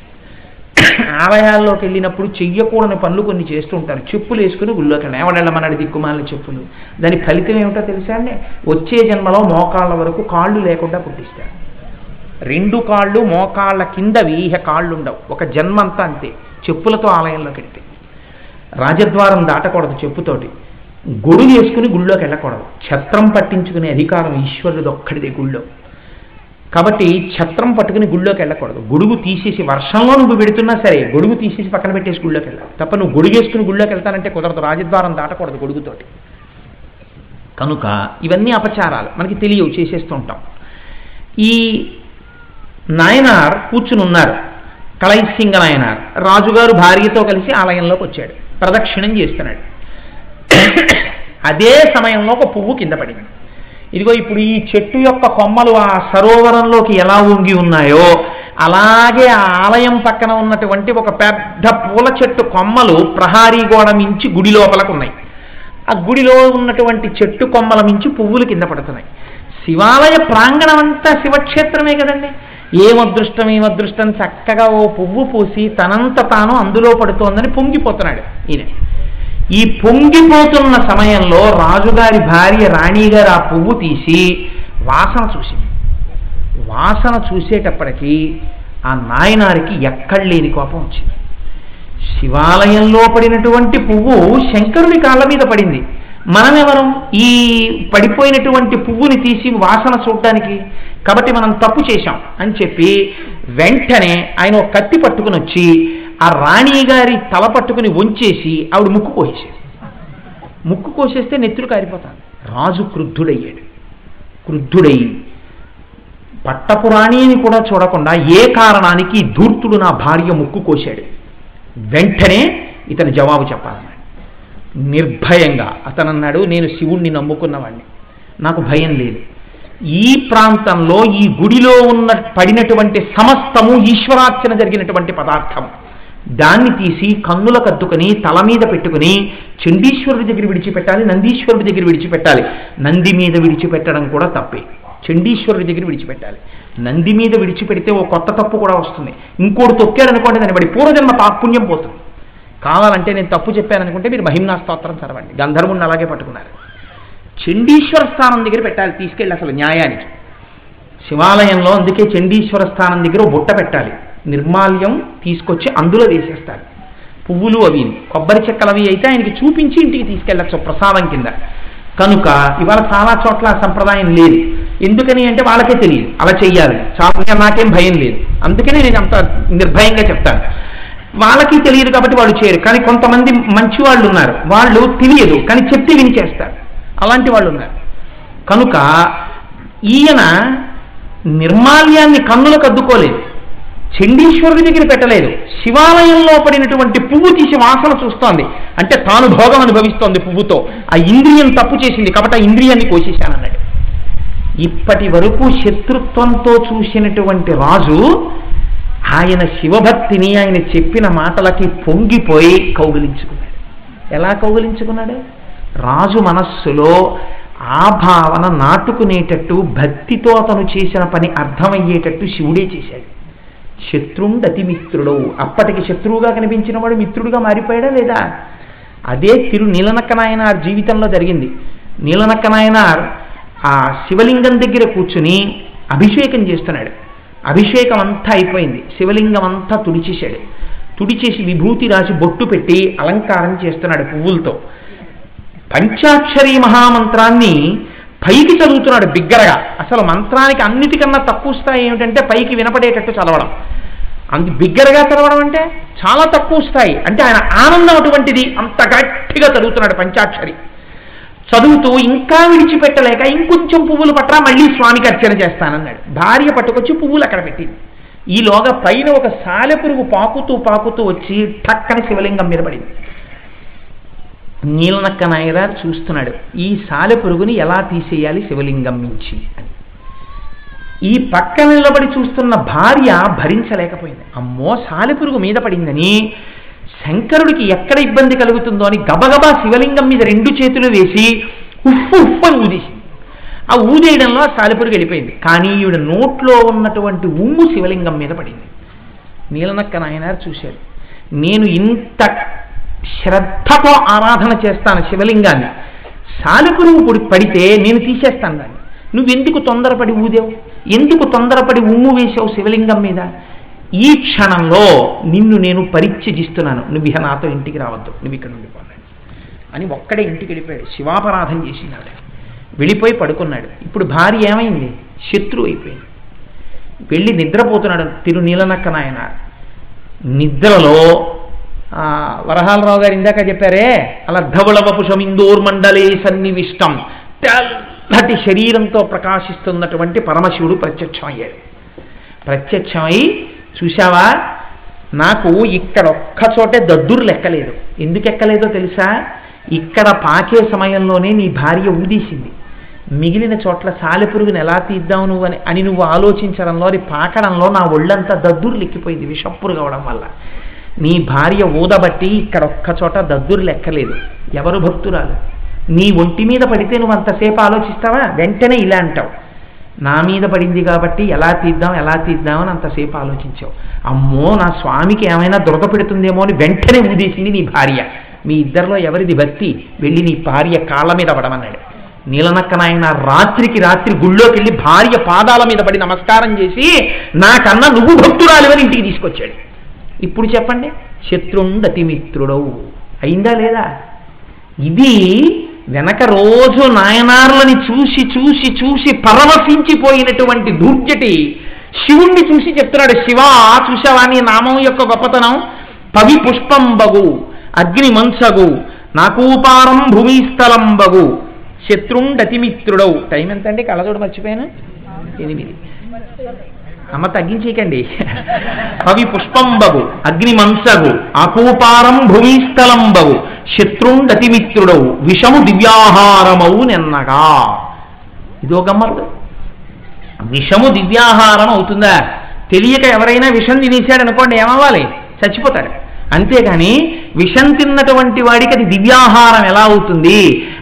ఆలయాల్లోకి వెళ్ళినప్పుడు చెయ్యకూడని పనులు కొన్ని చేస్తూ ఉంటారు. చెప్పులు వేసుకుని గుళ్ళోకి వెళ్ళాడు. ఎవడెళ్ళమన్నాడు దిక్కుమాలిన చెప్పులు. దాని ఫలితం ఏమిటో తెలుసా అండి? వచ్చే జన్మలో మోకాళ్ళ వరకు కాళ్ళు లేకుండా పుట్టిస్తాడు. 2 కాళ్ళు మోకాళ్ళ కిందవి ఇహ కాళ్ళు ఉండవు. ఒక జన్మంతా అంతే. చెప్పులతో ఆలయంలోకి వెళ్తే రాజద్వారం దాటకూడదు, చెప్పుతోటి గొడుగు వేసుకుని గుళ్ళోకి వెళ్ళకూడదు. ఛత్రం పట్టించుకునే అధికారం ఈశ్వరుడు ఒక్కడిదే గుళ్ళో. కాబట్టి ఛత్రం పట్టుకుని గుళ్ళోకి వెళ్ళకూడదు. గొడుగు తీసేసి, వర్షంలో నువ్వు పెడుతున్నా సరే గొడుగు తీసేసి పక్కన పెట్టేసి గుళ్ళోకి వెళ్ళాలి తప్ప నువ్వు గొడుగు వేసుకుని గుళ్ళోకి వెళ్తానంటే కుదరదు. రాజద్వారం దాటకూడదు గొడుగుతోటి. కనుక ఇవన్నీ అపచారాలు మనకి తెలియవు, చేసేస్తూ ఉంటాం. ఈ నాయనార్ కూర్చుని ఉన్నారు, కళైసింగ నాయనార్. రాజుగారు భార్యతో కలిసి ఆలయంలోకి వచ్చాడు, ప్రదక్షిణం చేస్తున్నాడు. అదే సమయంలో ఒక పువ్వు కింద పడింది. ఇదిగో ఇప్పుడు ఈ చెట్టు యొక్క కొమ్మలు ఆ సరోవరంలోకి ఎలా ఉంగి ఉన్నాయో అలాగే ఆ ఆలయం పక్కన ఉన్నటువంటి ఒక పెద్ద పూల చెట్టు కొమ్మలు ప్రహారీ గోడ మించి గుడి లోపలకు ఉన్నాయి. ఆ గుడిలో ఉన్నటువంటి చెట్టు కొమ్మల మించి పువ్వులు కింద పడుతున్నాయి. శివాలయ ప్రాంగణం అంతా శివక్షేత్రమే కదండి. ఏమదృష్టం చక్కగా ఓ పువ్వు పూసి తనంత తాను అందులో పడుతోందని పొంగిపోతున్నాడు ఈయన. ఈ పొంగిపోతున్న సమయంలో రాజుగారి భార్య రాణిగారు ఆ పువ్వు తీసి వాసన చూసింది. వాసన చూసేటప్పటికీ ఆ నాయనారికి ఎక్కడలేని కోపం వచ్చింది. శివాలయంలో పడినటువంటి పువ్వు శంకరుని కాళ్ళ మీద పడింది. మనమెవరం ఈ పడిపోయినటువంటి పువ్వుని తీసి వాసన చూడడానికి? కాబట్టి మనం తప్పు చేశాం అని చెప్పి వెంటనే ఆయన ఒక కత్తి పట్టుకుని వచ్చి ఆ రాణి గారి తల పట్టుకుని వంచేసి ఆవిడ ముక్కు కోసేది. ముక్కు కోసేస్తే నెత్తులు కారిపోతాడు. రాజు క్రుద్ధుడయ్యాడు. క్రుద్ధుడై పట్టపురాణిని కూడా చూడకుండా ఏ కారణానికి ధూర్తుడు నా భార్య ముక్కు కోశాడు, వెంటనే ఇతను జవాబు చెప్పాలన్నాడు. నిర్భయంగా అతను అన్నాడు, నేను శివుణ్ణి నమ్ముకున్నవాడిని, నాకు భయం లేదు. ఈ ప్రాంతంలో ఈ గుడిలో ఉన్న పడినటువంటి సమస్తము ఈశ్వరార్చన జరిగినటువంటి పదార్థం. దాన్ని తీసి కన్నులకు అద్దుకొని తల మీద పెట్టుకుని చండీశ్వరుడి దగ్గర విడిచిపెట్టాలి, నందీశ్వరుడి దగ్గర విడిచిపెట్టాలి. నంది మీద విడిచిపెట్టడం కూడా తప్పే. చండీశ్వరుడి దగ్గర విడిచిపెట్టాలి. నంది మీద విడిచిపెడితే ఓ కొత్త తప్పు కూడా వస్తుంది. ఇంకోటి తొక్కాడు అనుకోండి, దాన్ని బట్టి పూర్వజన్మ పాపుణ్యం పోతుంది. కావాలంటే నేను తప్పు చెప్పాను అనుకుంటే మీరు మహిమ్నా స్తోత్రం చదవండి. గంధర్వుణ్ణి అలాగే పట్టుకున్నారు. చండీశ్వర స్థానం దగ్గర పెట్టాలి తీసుకెళ్ళి, అసలు న్యాయానికి. శివాలయంలో అందుకే చండీశ్వర స్థానం దగ్గర బుట్ట పెట్టాలి. నిర్మాల్యం తీసుకొచ్చి అందులో వేసేస్తారు. పువ్వులు అవి, కొబ్బరి చెక్కలు అవి అయితే ఆయనకి చూపించి ఇంటికి తీసుకెళ్ళచ్చు ప్రసాదం కింద. కనుక ఇవాళ చాలా చోట్ల ఆ సంప్రదాయం లేదు. ఎందుకని అంటే వాళ్ళకే తెలియదు అలా చెయ్యాలి. చాలా నాకేం భయం లేదు, అందుకనే నేను అంత నిర్భయంగా చెప్తాను. వాళ్ళకి తెలియదు కాబట్టి వాళ్ళు చేయరు. కానీ కొంతమంది మంచి వాళ్ళు ఉన్నారు, వాళ్ళు తెలియదు కానీ చెప్తే వినిచేస్తారు. అలాంటి వాళ్ళు ఉన్నారు. కనుక ఈయన నిర్మాల్యాన్ని కన్నులకు అద్దుకోలేదు, చండీశ్వరుడి దగ్గర పెట్టలేదు. శివాలయంలో పడినటువంటి పువ్వు తీసి వాసన చూస్తోంది అంటే తాను భోగం అనుభవిస్తోంది పువ్వుతో. ఆ ఇంద్రియం తప్పు చేసింది కాబట్టి ఆ ఇంద్రియాన్ని కోసేశానన్నాడు. ఇప్పటి వరకు శత్రుత్వంతో చూసినటువంటి రాజు ఆయన శివభక్తిని ఆయన చెప్పిన మాటలకి పొంగిపోయి కౌగిలించుకున్నాడు. ఎలా కౌగిలించుకున్నాడు? రాజు మనస్సులో ఆ భావన నాటుకునేటట్టు, భక్తితో అతను చేసిన పని అర్థమయ్యేటట్టు శివుడే చేశాడు. శత్రుండతిమిత్రుడు, అప్పటికి శత్రువుగా కనిపించిన వాడు మిత్రుడుగా మారిపోయాడా లేదా? అదే నీలనక్క నాయనార్ జీవితంలో జరిగింది. నీలనక్క నాయనార్ ఆ శివలింగం దగ్గర కూర్చుని అభిషేకం చేస్తున్నాడు. అభిషేకం అంతా అయిపోయింది, శివలింగం అంతా తుడిచేశాడు. తుడిచేసి విభూతి రాసి బొట్టు పెట్టి అలంకారం చేస్తున్నాడు పువ్వులతో. పంచాక్షరీ మహామంత్రాన్ని పైకి చదువుతున్నాడు బిగ్గరగా. అసలు మంత్రానికి అన్నిటికన్నా తక్కువ స్థాయి ఏమిటంటే పైకి వినపడేటట్టు చదవడం. బిగ్గరగా చదవడం అంటే చాలా తక్కువ స్థాయి. అంటే ఆయన ఆనందం అటువంటిది, అంత గట్టిగా చదువుతున్నాడు పంచాక్షరి. చదువుతూ ఇంకా విడిచిపెట్టలేక ఇంకొంచెం పువ్వులు పట్టరా, మళ్ళీ స్వామికి అర్చన చేస్తానన్నాడు. భార్య పట్టుకొచ్చి పువ్వులు అక్కడ పెట్టింది. ఈలోగా పైన ఒక సాలెపురుగు పాకుతూ పాకుతూ వచ్చి టక్కని శివలింగం మీద పడింది. నీలనక్క నాయనార్ చూస్తున్నాడు, ఈ సాలెపురుగుని ఎలా తీసేయాలి శివలింగం నుంచి అని. ఈ పక్కన నిలబడి చూస్తున్న భార్య భరించలేకపోయింది. అమ్మో, సాలెపురుగు మీద పడిందని, శంకరుడికి ఎక్కడ ఇబ్బంది కలుగుతుందో అని గబగబా శివలింగం మీద 2 చేతులు వేసి ఉఫ్ ఉఫ్ అని ఊదేసింది. ఆ ఊదేయడంలో ఆ సాలెపురుగు వెళ్ళిపోయింది. కానీ ఈవిడ నోట్లో ఉన్నటువంటి ఉమ్ము శివలింగం మీద పడింది. నీలనక్క నాయనార్ చూశాడు, నేను ఇంత శ్రద్ధతో ఆరాధన చేస్తాను శివలింగాన్ని, సాలెపురుగు పడితే నేను తీసేస్తాను దాన్ని. నువ్వెందుకు తొందరపడి ఊదేవు, ఎందుకు తొందరపడి ఉమ్ము వేసావు శివలింగం మీద? ఈ క్షణంలో నిన్ను నేను పరిత్యజిస్తున్నాను, నువ్వు ఇహ నాతో ఇంటికి రావద్దు, నువ్వు ఇక్కడ ఉండిపోన్నాడు అని ఒక్కడే ఇంటికి వెళ్ళిపోయాడు. శివాపరాధం చేసినాడు, వెళ్ళిపోయి పడుకున్నాడు. ఇప్పుడు భార్య ఏమైంది? శత్రువు అయిపోయింది. వెళ్ళి నిద్రపోతున్నాడు నీలనక్క నాయనార్. నిద్రలో వరహాలరావు గారు ఇందాక చెప్పారే, అలా ధవళవపుషమిందోర్మండలే సన్నివిష్టం, తెల్లటి శరీరంతో ప్రకాశిస్తున్నటువంటి పరమశివుడు ప్రత్యక్షమయ్యాడు. ప్రత్యక్షమై, చూశావా, నాకు ఇక్కడ ఒక్కచోటే దద్దురు లెక్కలేదు. ఎందుకు ఎక్కలేదో తెలుసా? ఇక్కడ పాకే సమయంలోనే నీ భార్య ఊదీసింది. మిగిలిన చోట్ల సాలెపురుగుని ఎలా తీద్దాం నువ్వు అని నువ్వు ఆలోచించడంలో, అది పాకడంలో నా ఒళ్ళంతా దద్దురు లెక్కిపోయింది విషపురుగు అవడం వల్ల. నీ భార్య ఊదబట్టి ఇక్కడ ఒక్కచోట దద్దురు లెక్కలేదు. ఎవరు భక్తురాలు? నీ ఒంటి మీద పడితే నువ్వు అంతసేపు ఆలోచిస్తావా? వెంటనే ఇలా అంటావు, నా మీద పడింది కాబట్టి ఎలా తీద్దాం అని అంతసేపు ఆలోచించావు. అమ్మో, నా స్వామికి ఏమైనా దురద పెడుతుందేమో అని వెంటనే ఊదేసింది నీ భార్య. మీ ఇద్దరిలో ఎవరిది భక్తి? వెళ్ళి నీ భార్య కాళ్ళ మీద పడమన్నాడు. నీలనక్క నాయనార్ రాత్రికి రాత్రి గుళ్ళోకి వెళ్ళి భార్య పాదాల మీద పడి నమస్కారం చేసి, నాకన్నా నువ్వు భక్తురాలివని ఇంటికి తీసుకొచ్చాడు. ఇప్పుడు చెప్పండి, శత్రుండతిమిత్రుడవు అయిందా లేదా? ఇది వెనక రోజు నాయనార్లని చూసి చూసి చూసి పరవశించిపోయినటువంటి దుర్జటి శివుణ్ణి చూసి చెప్తున్నాడు, శివా, చూసావా నీ నామం యొక్క గొప్పతనం? పవి పుష్పంబగు, అగ్ని మంచగు, నాకూపారం భూమిస్థలంబగు, శత్రుండతిమిత్రుడవు. టైం ఎంత అండి? కళ్ళజోడు మర్చిపోయాను. 8. అమ్మ తగ్గించేయకండి. కవి పుష్పంబగు, అగ్ని మంసగు, ఆకూపారం భూమిస్థలంబగు, శత్రుండతిమిత్రుడవు, విషము దివ్యాహారమవు నెన్నగా. ఇదో గమ్మత్తు. విషము దివ్యాహారం అవుతుందా? తెలియక ఎవరైనా విషం తినేశాడు అనుకోండి, ఏమవ్వాలి? చచ్చిపోతాడు. అంతేగాని విషం తిన్నటువంటి వాడికి అది దివ్యాహారం ఎలా అవుతుంది?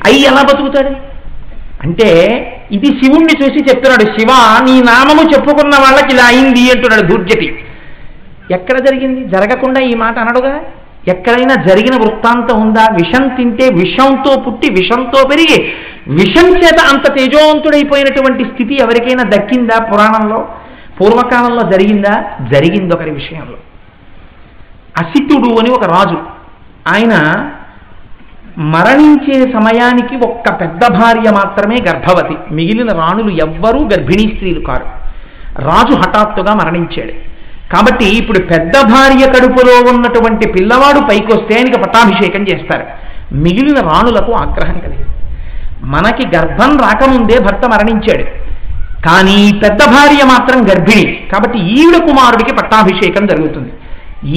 అయ్యి ఎలా బతుకుతాడు? అంటే ఇది శివుణ్ణి చూసి చెప్తున్నాడు, శివ, నీ నామము చెప్పుకున్న వాళ్ళకి ఇలా అయింది అంటున్నాడు దుర్జటి. ఎక్కడ జరిగింది? జరగకుండా ఈ మాట అనడుగా. ఎక్కడైనా జరిగిన వృత్తాంతం ఉందా? విషం తింటే విషంతో పుట్టి విషంతో పెరిగి విషం చేత అంత తేజోవంతుడైపోయినటువంటి స్థితి ఎవరికైనా దక్కిందా? పురాణంలో పూర్వకాలంలో జరిగిందా? జరిగింది ఒకరి విషయంలో. అసితుడు అని ఒక రాజు, ఆయన మరణించే సమయానికి ఒక్క పెద్ద భార్య మాత్రమే గర్భవతి, మిగిలిన రాణులు ఎవ్వరూ గర్భిణీ స్త్రీలు కారు. రాజు హఠాత్తుగా మరణించాడు. కాబట్టి ఇప్పుడు పెద్ద భార్య కడుపులో ఉన్నటువంటి పిల్లవాడు పైకొస్తే ఆయనకి పట్టాభిషేకం చేస్తారు. మిగిలిన రాణులకు ఆగ్రహం కలిగింది. మనకి గర్భం రాకముందే భర్త మరణించాడు, కానీ పెద్ద భార్య మాత్రం గర్భిణి, కాబట్టి ఈవిడ కుమారుడికి పట్టాభిషేకం జరుగుతుంది.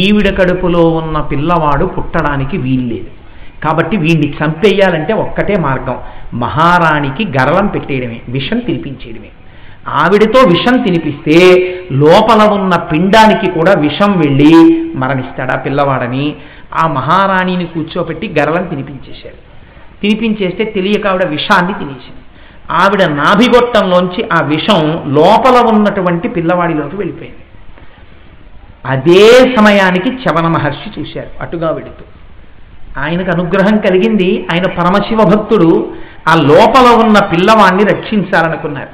ఈవిడ కడుపులో ఉన్న పిల్లవాడు పుట్టడానికి వీల్లేదు. కాబట్టి వీడిని చంపేయాలంటే ఒక్కటే మార్గం, మహారాణికి గరళం పెట్టేయడమే, విషం తినిపించేయడమే. ఆవిడతో విషం తినిపిస్తే లోపల ఉన్న పిండానికి కూడా విషం వెళ్ళి మరణిస్తాడా పిల్లవాడని ఆ మహారాణిని కూర్చోబెట్టి గరళం తినిపించేశాడు. తినిపించేస్తే తెలియక ఆవిడ విషాన్ని తినేసింది. ఆవిడ నాభిగొట్టంలోంచి ఆ విషం లోపల ఉన్నటువంటి పిల్లవాడిలోకి వెళ్ళిపోయింది. అదే సమయానికి చవన మహర్షి చూశారు అటుగా వెళుతూ. ఆయనకు అనుగ్రహం కలిగింది. ఆయన పరమశివ భక్తుడు. ఆ లోపల ఉన్న పిల్లవాడిని రక్షించాలనుకున్నారు.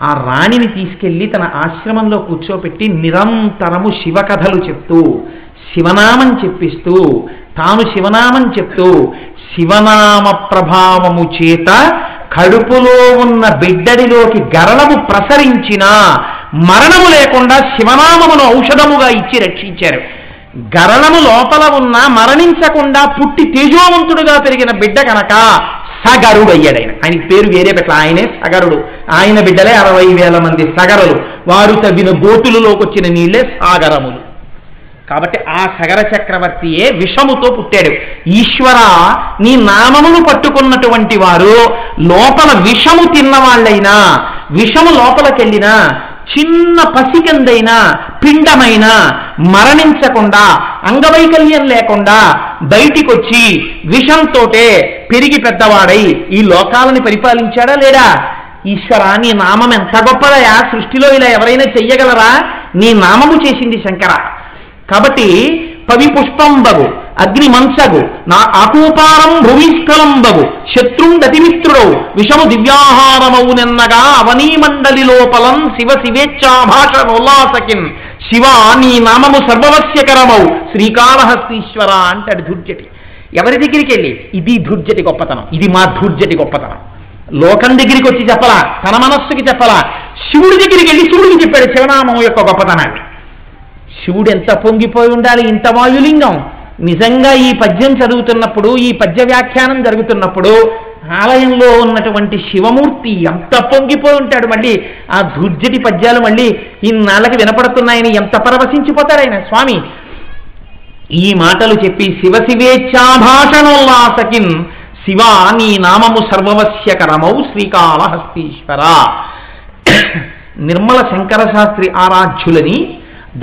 ఆ రాణిని తీసుకెళ్లి తన ఆశ్రమంలో కూర్చోపెట్టి నిరంతరము శివకథలు చెప్తూ శివనామం చెప్పిస్తూ తాను శివనామం చెప్తూ శివనామ ప్రభావము చేత కడుపులో ఉన్న బిడ్డడిలోకి గరళము ప్రసరించిన మరణము లేకుండా శివనామమును ఔషధముగా ఇచ్చి రక్షించారు. గరళము లోపల ఉన్న మరణించకుండా పుట్టి తేజోవంతుడుగా పెరిగిన బిడ్డ కనుక సగరుడు అయ్యాడు. ఆయనకి పేరు వేరే పెట్ట, ఆయనే సగరుడు. ఆయన బిడ్డలే 60,000 మంది సగరులు. వారు తవ్విన గోతులలోకి వచ్చిన నీళ్లే సాగరములు. కాబట్టి ఆ సగర చక్రవర్తియే విషముతో పుట్టాడు. ఈశ్వర, నీ నామమును పట్టుకున్నటువంటి వారు లోపల విషము తిన్నవాళ్ళైనా విషము లోపలికెళ్ళినా చిన్న పసికందైనా పిండమైనా మరణించకుండా అంగవైకల్యం లేకుండా బయటికొచ్చి విషంతోటే పెరిగి పెద్దవాడై ఈ లోకాలని పరిపాలించాడా లేడా? ఈశ్వర, నీ నామం ఎంత గొప్పదయా! సృష్టిలో ఇలా ఎవరైనా చెయ్యగలరా? నీ నామము చేసింది శంకర. కాబట్టి పవి పుష్పంబగు అగ్ని మంచగు నా ఆకూపారం భూమిస్థలంబగు శత్రుండతిమిత్రుడవు విషము దివ్యాహారమౌనెన్నగా అవనీమండలి లోపలం శివ శివేచ్ఛాభాషణోల్లాసకిన్ శివ నీ నామము సర్వవస్యకరమౌ శ్రీకాళహస్తీశ్వర అంటాడు ధూర్జటి. ఎవరి దగ్గరికి వెళ్ళి ఇది ధూర్జటి గొప్పతనం, ఇది మా ధూర్జటి గొప్పతనం. లోకం దగ్గరికి వచ్చి చెప్పలా, తన మనస్సుకి చెప్పలా. శివుడి దగ్గరికి వెళ్ళి శివుడికి చెప్పాడు శివనామం యొక్క గొప్పతనాన్ని. శివుడు ఎంత పొంగిపోయి ఉండాలి! ఇంత వాయులింగం. నిజంగా ఈ పద్యం చదువుతున్నప్పుడు, ఈ పద్య వ్యాఖ్యానం జరుగుతున్నప్పుడు ఆలయంలో ఉన్నటువంటి శివమూర్తి ఎంత పొంగిపోయి ఉంటాడు. మళ్ళీ ఆ ధూర్జటి పద్యాలు మళ్ళీ ఇన్నాళ్ళకి వినపడుతున్నాయని ఎంత పరవశించిపోతాడు ఆయన స్వామి. ఈ మాటలు చెప్పి శివ శివేచ్ఛాభాషణోల్లాసకిన్ శివ నీ నామము సర్వవస్యకరమౌ శ్రీకాళహస్తీశ్వర. నిర్మల శంకర శాస్త్రి ఆరాధ్యులని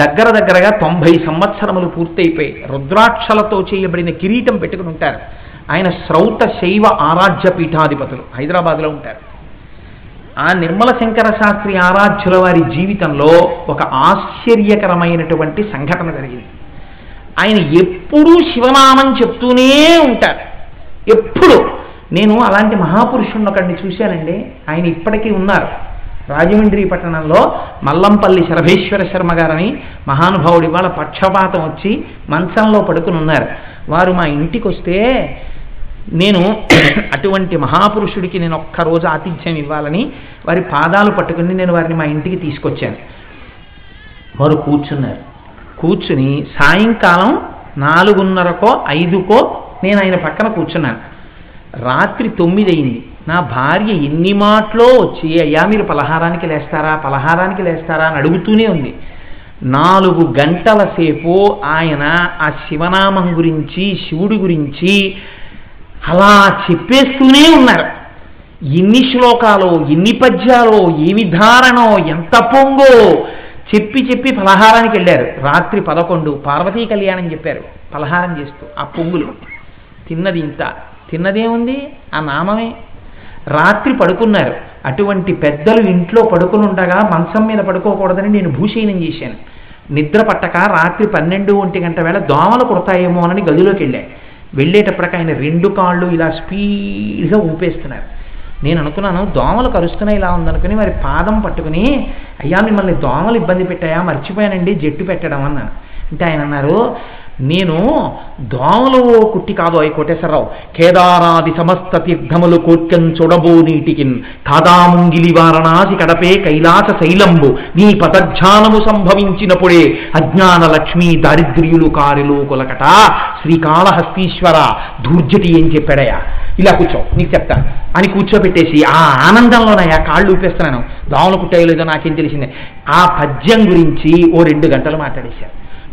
దగ్గరగా 90 సంవత్సరములు పూర్తయిపోయి రుద్రాక్షలతో చేయబడిన కిరీటం పెట్టుకుని ఉంటారు. ఆయన శ్రౌత శైవ ఆరాధ్య పీఠాధిపతులు హైదరాబాద్లో ఉంటారు. ఆ నిర్మల శంకర శాస్త్రి ఆరాధ్యుల వారి జీవితంలో ఒక ఆశ్చర్యకరమైనటువంటి సంఘటన జరిగింది. ఆయన ఎప్పుడూ శివనామం చెప్తూనే ఉంటారు. ఎప్పుడు. నేను అలాంటి మహాపురుషుణ్ణి ఒకడిని చూశానండి. ఆయన ఇప్పటికీ ఉన్నారు. రాజమండ్రి పట్టణంలో మల్లంపల్లి శరభేశ్వర శర్మ గారని మహానుభావుడి వాళ్ళ పక్షపాతం వచ్చి మంచంలో పడుకుని ఉన్నారు. వారు మా ఇంటికి వస్తే నేను అటువంటి మహాపురుషుడికి నేను ఒక్కరోజు ఆతిథ్యం ఇవ్వాలని వారి పాదాలు పట్టుకుని నేను వారిని మా ఇంటికి తీసుకొచ్చాను. వారు కూర్చున్నారు. కూర్చుని సాయంకాలం 4:30కో 5కో నేను ఆయన పక్కన కూర్చున్నాను. రాత్రి 9 అయింది. నా భార్య ఎన్ని మాటలో వచ్చి అయ్యా మీరు పలహారానికి లేస్తారా అని అడుగుతూనే ఉంది. 4 గంటల సేపు ఆయన ఆ శివనామం గురించి శివుడి గురించి అలా చెప్పేస్తూనే ఉన్నారు. ఎన్ని శ్లోకాలో ఎన్ని పద్యాలో ఏమి ధారణో ఎంత పొంగో చెప్పి పలహారానికి వెళ్ళారు. రాత్రి 11 పార్వతీ కళ్యాణం చెప్పారు పలహారం చేస్తూ. ఆ పొంగులు తిన్నది ఇంత, తిన్నదేముంది ఆ నామమే. రాత్రి పడుకున్నారు. అటువంటి పెద్దలు ఇంట్లో పడుకుని ఉండగా మంచం మీద పడుకోకూడదని నేను భూషయనం చేశాను. నిద్ర పట్టక రాత్రి 12-1 గంట వేళ దోమలు కుడతాయేమో అని గదిలోకి వెళ్ళేటప్పటికి ఆయన 2 కాళ్ళు ఇలా స్పీడ్గా ఊపేస్తున్నారు. నేను అనుకున్నాను దోమలు కరుస్తున్నాయి ఇలా ఉందనుకుని వారి పాదం పట్టుకుని అయ్యా మిమ్మల్ని దోమలు ఇబ్బంది పెట్టాయా, మర్చిపోయానండి జట్టు పెట్టడం అన్నాను. అంటే ఆయన అన్నారు నేను దోమలు కుట్టి కాదు అయి కోటేశ్వరరావు, కేదారాది సమస్త తీర్థములు కోట్యం చూడబో నీటికిన్ కాదాముంగిలి వారణాసి కడపే కైలాస శైలంబు నీ పదధ్యానము సంభవించినప్పుడే అజ్ఞాన లక్ష్మీ దారిద్ర్యులు కారులు కొలకట శ్రీకాళహస్తీశ్వర. ధూర్జటి ఏం చెప్పాడయా, ఇలా కూర్చో నీకు చెప్తాను అని కూర్చోబెట్టేసి ఆ ఆనందంలోనయా కాళ్ళు ఊపేస్తున్నాను. దోమలు కుట్టాయో లేదో నాకేం తెలిసిందే. ఆ పద్యం గురించి ఓ 2 గంటలు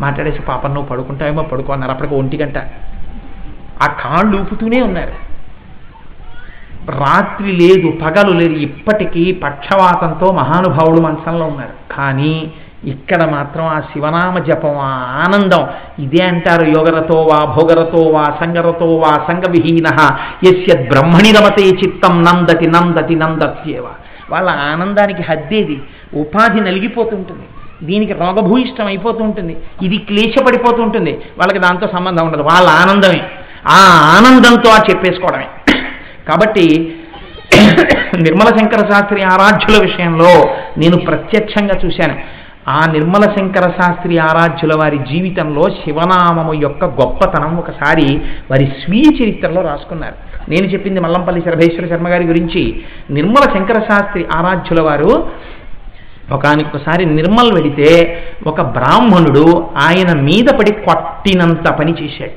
మాట్లాడేసి పాపం నువ్వు పడుకుంటావేమో పడుకో అన్నారు. అప్పటికి 1 గంట ఆ కాళ్ళు ఊపుతూనే ఉన్నారు. రాత్రి లేదు, పగలు లేదు, ఇప్పటికీ పక్షవాతంతో మహానుభావుడు మంచంలో ఉన్నారు. కానీ ఇక్కడ మాత్రం ఆ శివనామ జపం, ఆ ఆనందం ఇదే అంటారు. యోగరతో వా భోగరతో వా సంగరతో వా సంగవిహీన యస్యద్ బ్రహ్మణి రమతే చిత్తం నందతి నందతి నందత్యేవ. వాళ్ళ ఆనందానికి హద్దేది, ఉపాధి నలిగిపోతుంటుంది, దీనికి రోగభూయిష్టం అయిపోతూ ఉంటుంది, ఇది క్లేశపడిపోతూ ఉంటుంది. వాళ్ళకి దాంతో సంబంధం ఉండదు, వాళ్ళ ఆనందమే, ఆ ఆనందంతో ఆ చెప్పేసుకోవడమే. కాబట్టి నిర్మల శంకర శాస్త్రి ఆరాధ్యుల విషయంలో నేను ప్రత్యక్షంగా చూశాను. ఆ నిర్మల శంకర శాస్త్రి ఆరాధ్యుల వారి జీవితంలో శివనామము యొక్క గొప్పతనం ఒకసారి వారి స్వీయ చరిత్రలో రాసుకున్నారు. నేను చెప్పింది మల్లంపల్లి శరభేశ్వర శర్మ గారి గురించి. నిర్మల శంకర శాస్త్రి ఆరాధ్యుల వారు ఒకసారి నిర్మల్ వెడితే ఒక బ్రాహ్మణుడు ఆయన మీద పడి కొట్టినంత పని చేశాడు.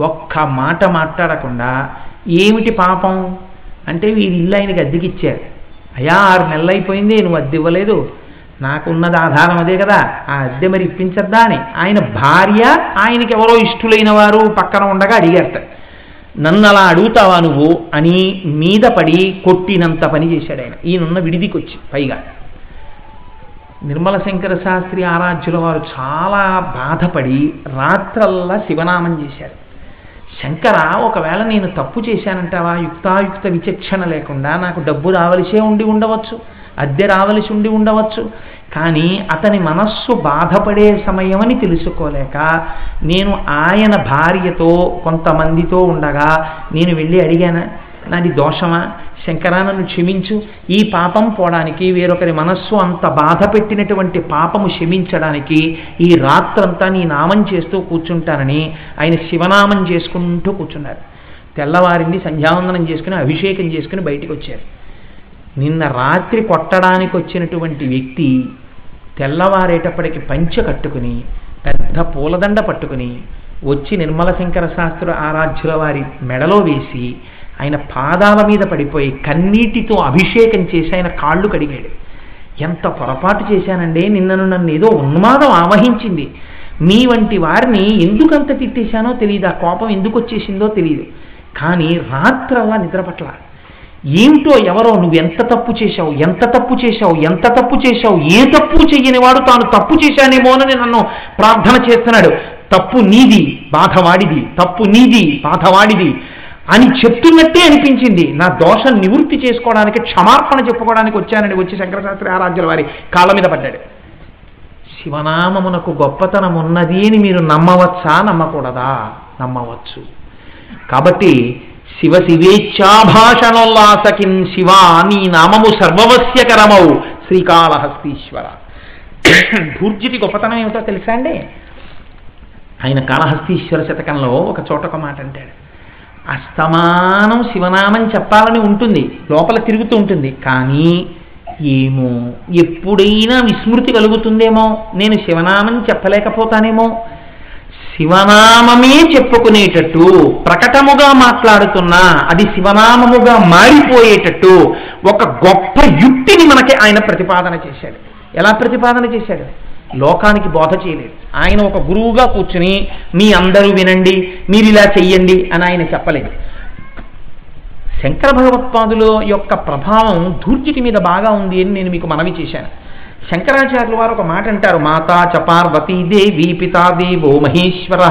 ఒక్క మాట మాట్లాడకుండా, ఏమిటి పాపం అంటే వీరి ఇల్లు ఆయనకి అద్దెకిచ్చారు. అయ్యా 6 నెలలు అయిపోయింది, నువ్వు అద్దె ఇవ్వలేదు, నాకున్నది ఆధారం అదే కదా, ఆ అద్దె మరి ఇప్పించద్దా అని ఆయన భార్య ఆయనకి ఎవరో ఇష్టులైన వారు పక్కన ఉండగా అడిగారట. నన్ను అలా అడుగుతావా నువ్వు అని మీద పడి కొట్టినంత పని చేశాడు ఆయన. ఈయనున్న విడిదికి వచ్చి పైగా నిర్మల శంకర శాస్త్రి ఆరాధ్యుల వారు చాలా బాధపడి రాత్రల్లా శివనామం చేశారు. శంకర, ఒకవేళ నేను తప్పు చేశానంటావా? యుక్తాయుక్త విచక్షణ లేకుండా నాకు డబ్బు రావలసే ఉండి ఉండవచ్చు, అద్దె రావలసి ఉండి ఉండవచ్చు, కానీ అతని మనస్సు బాధపడే సమయం అని తెలుసుకోలేక నేను ఆయన భార్యతో కొంతమందితో ఉండగా నేను వెళ్ళి అడిగానా, నాది దోషమా? శంకరా నన్ను క్షమించు, ఈ పాపం పోవడానికి, వేరొకరి మనస్సు అంత బాధ పెట్టినటువంటి పాపము క్షమించడానికి ఈ రాత్రంతా నీ నామం చేస్తూ కూర్చుంటానని ఆయన శివనామం చేసుకుంటూ కూర్చున్నారు. తెల్లవారింది, సంధ్యావందనం చేసుకుని అభిషేకం చేసుకుని బయటికి వచ్చారు. నిన్న రాత్రి కొట్టడానికి వచ్చినటువంటి వ్యక్తి తెల్లవారేటప్పటికి పంచె కట్టుకుని పెద్ద పూలదండ పట్టుకుని వచ్చి నిర్మల శంకర శాస్త్రి ఆరాధ్యుల వారి మెడలో వేసి ఆయన పాదాల మీద పడిపోయి కన్నీటితో అభిషేకం చేసి ఆయన కాళ్ళు కడిగాడు. ఎంత పొరపాటు చేశానండి, నిన్నను నన్ను ఏదో ఉన్మాదం ఆవహించింది, మీ వంటి వారిని ఎందుకంత తిట్టేశానో తెలియదు, ఆ కోపం ఎందుకు వచ్చేసిందో తెలియదు, కానీ రాత్రల్లా నిద్రపట్ల ఏమిటో ఎవరో నువ్వు ఎంత తప్పు చేశావు, ఎంత తప్పు చేశావు, ఎంత తప్పు చేశావు, ఏ తప్పు చెయ్యని వాడు తాను తప్పు చేశానేమోనని నన్ను ప్రార్థన చేస్తున్నాడు. తప్పు నీది, బాధవాడిది, తప్పు నీది, బాధవాడిది అని చెప్తున్నట్టే అనిపించింది. నా దోషం నివృత్తి చేసుకోవడానికి, క్షమార్పణ చెప్పుకోవడానికి వచ్చానని వచ్చి శంకరశాస్త్రి ఆరాధ్యుల వారి కాళ్ళ మీద పడ్డాడు. శివనామమునకు గొప్పతనం ఉన్నది అని మీరు నమ్మవచ్చా, నమ్మకూడదా? నమ్మవచ్చు. కాబట్టి శివ శివేచ్ఛాభాషణోల్లాసకిన్ శివ నీ నామము సర్వవస్యకరమౌ శ్రీకాళహస్తీశ్వర. ధూర్జటి గొప్పతనం ఏమిటో తెలుసా అండి? ఆయన కాళహస్తీశ్వర శతకంలో ఒక చోట ఒక మాట అంటాడు, అస్తమానం శివనామం చెప్పాలని ఉంటుంది, లోపల తిరుగుతూ ఉంటుంది, కానీ ఏమో ఎప్పుడైనా విస్మృతి కలుగుతుందేమో, నేను శివనామం చెప్పలేకపోతానేమో, శివనామమే చెప్పుకునేటట్టు ప్రకటముగా మాట్లాడుతున్నా అది శివనామముగా మారిపోయేటట్టు ఒక గొప్ప యుక్తిని మనకి ఆయన ప్రతిపాదన చేశాడు. ఎలా ప్రతిపాదన చేశాడు? లోకానికి బోధ చేయలేదు. ఆయన ఒక గురువుగా కూర్చుని మీ అందరూ వినండి, మీరు ఇలా చెయ్యండి అని ఆయన చెప్పలేదు. శంకర భగవత్పాదుల యొక్క ప్రభావం ధూర్జటి మీద బాగా ఉంది అని నేను మీకు మనవి చేశాను. శంకరాచార్యుల వారు ఒక మాట అంటారు, మాతా చ పార్వతీదేవి పితా దేవో మహేశ్వర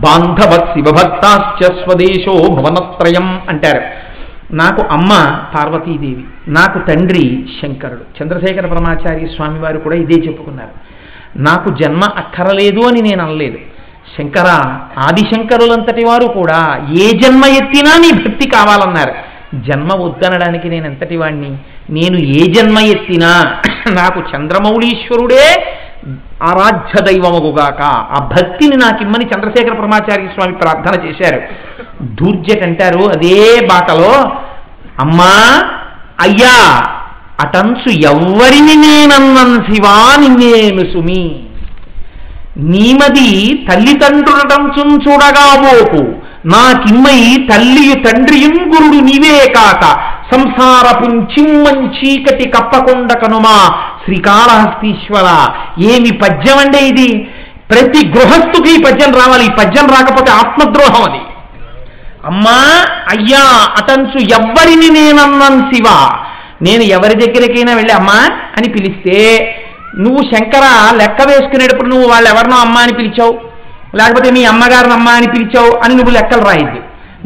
బాంధవత్ శివభక్తాశ్చ స్వదేశో భువనత్రయం అంటారు. నాకు అమ్మ పార్వతీదేవి, నాకు తండ్రి శంకరుడు. చంద్రశేఖర పరమాచార్య స్వామి వారు కూడా ఇదే చెప్పుకున్నారు. నాకు జన్మ అక్కరలేదు అని నేను అనలేదు. శంకర ఆదిశంకరులంతటి వారు కూడా ఏ జన్మ ఎత్తినా నీ భక్తి కావాలన్నారు. జన్మ వద్దనడానికి నేను ఎంతటి వాణ్ణి? నేను ఏ జన్మ ఎత్తినా నాకు చంద్రమౌళీశ్వరుడే ఆరాధ్య దైవమగుగాక, ఆ భక్తిని నాకిమ్మని చంద్రశేఖర పరమాచార్య స్వామి ప్రార్థన చేశారు. ధూర్జట్ అంటారు అదే బాటలో, అమ్మా అయ్యా అటంచు ఎవ్వరిని నేనన్నన్ శివా నిన్నేను సుమి, నీమది తల్లిదండ్రులటంచున్ చూడగాబోకు, నాకిమ్మై తల్లియు తండ్రియుం గురుడు నీవే కాక, సంసారపుం చిమ్మం చీకటి కప్పకొండ కనుమా శ్రీకాళహస్తీశ్వర. ఏమి పద్యం అంటే ఇది! ప్రతి గృహస్థుకి ఈ పద్యం రావాలి. ఈ పద్యం రాకపోతే ఆత్మద్రోహం. అది అమ్మా అయ్యా అటంచు ఎవ్వరిని నేనన్నాను శివ. నేను ఎవరి దగ్గరికైనా వెళ్ళి అమ్మా అని పిలిస్తే నువ్వు శంకర లెక్క వేసుకునేటప్పుడు నువ్వు వాళ్ళు ఎవరినో అమ్మ అని పిలిచావు, లేకపోతే మీ అమ్మగారిని అమ్మ అని పిలిచావు అని నువ్వు లెక్కలు రాయద్దు.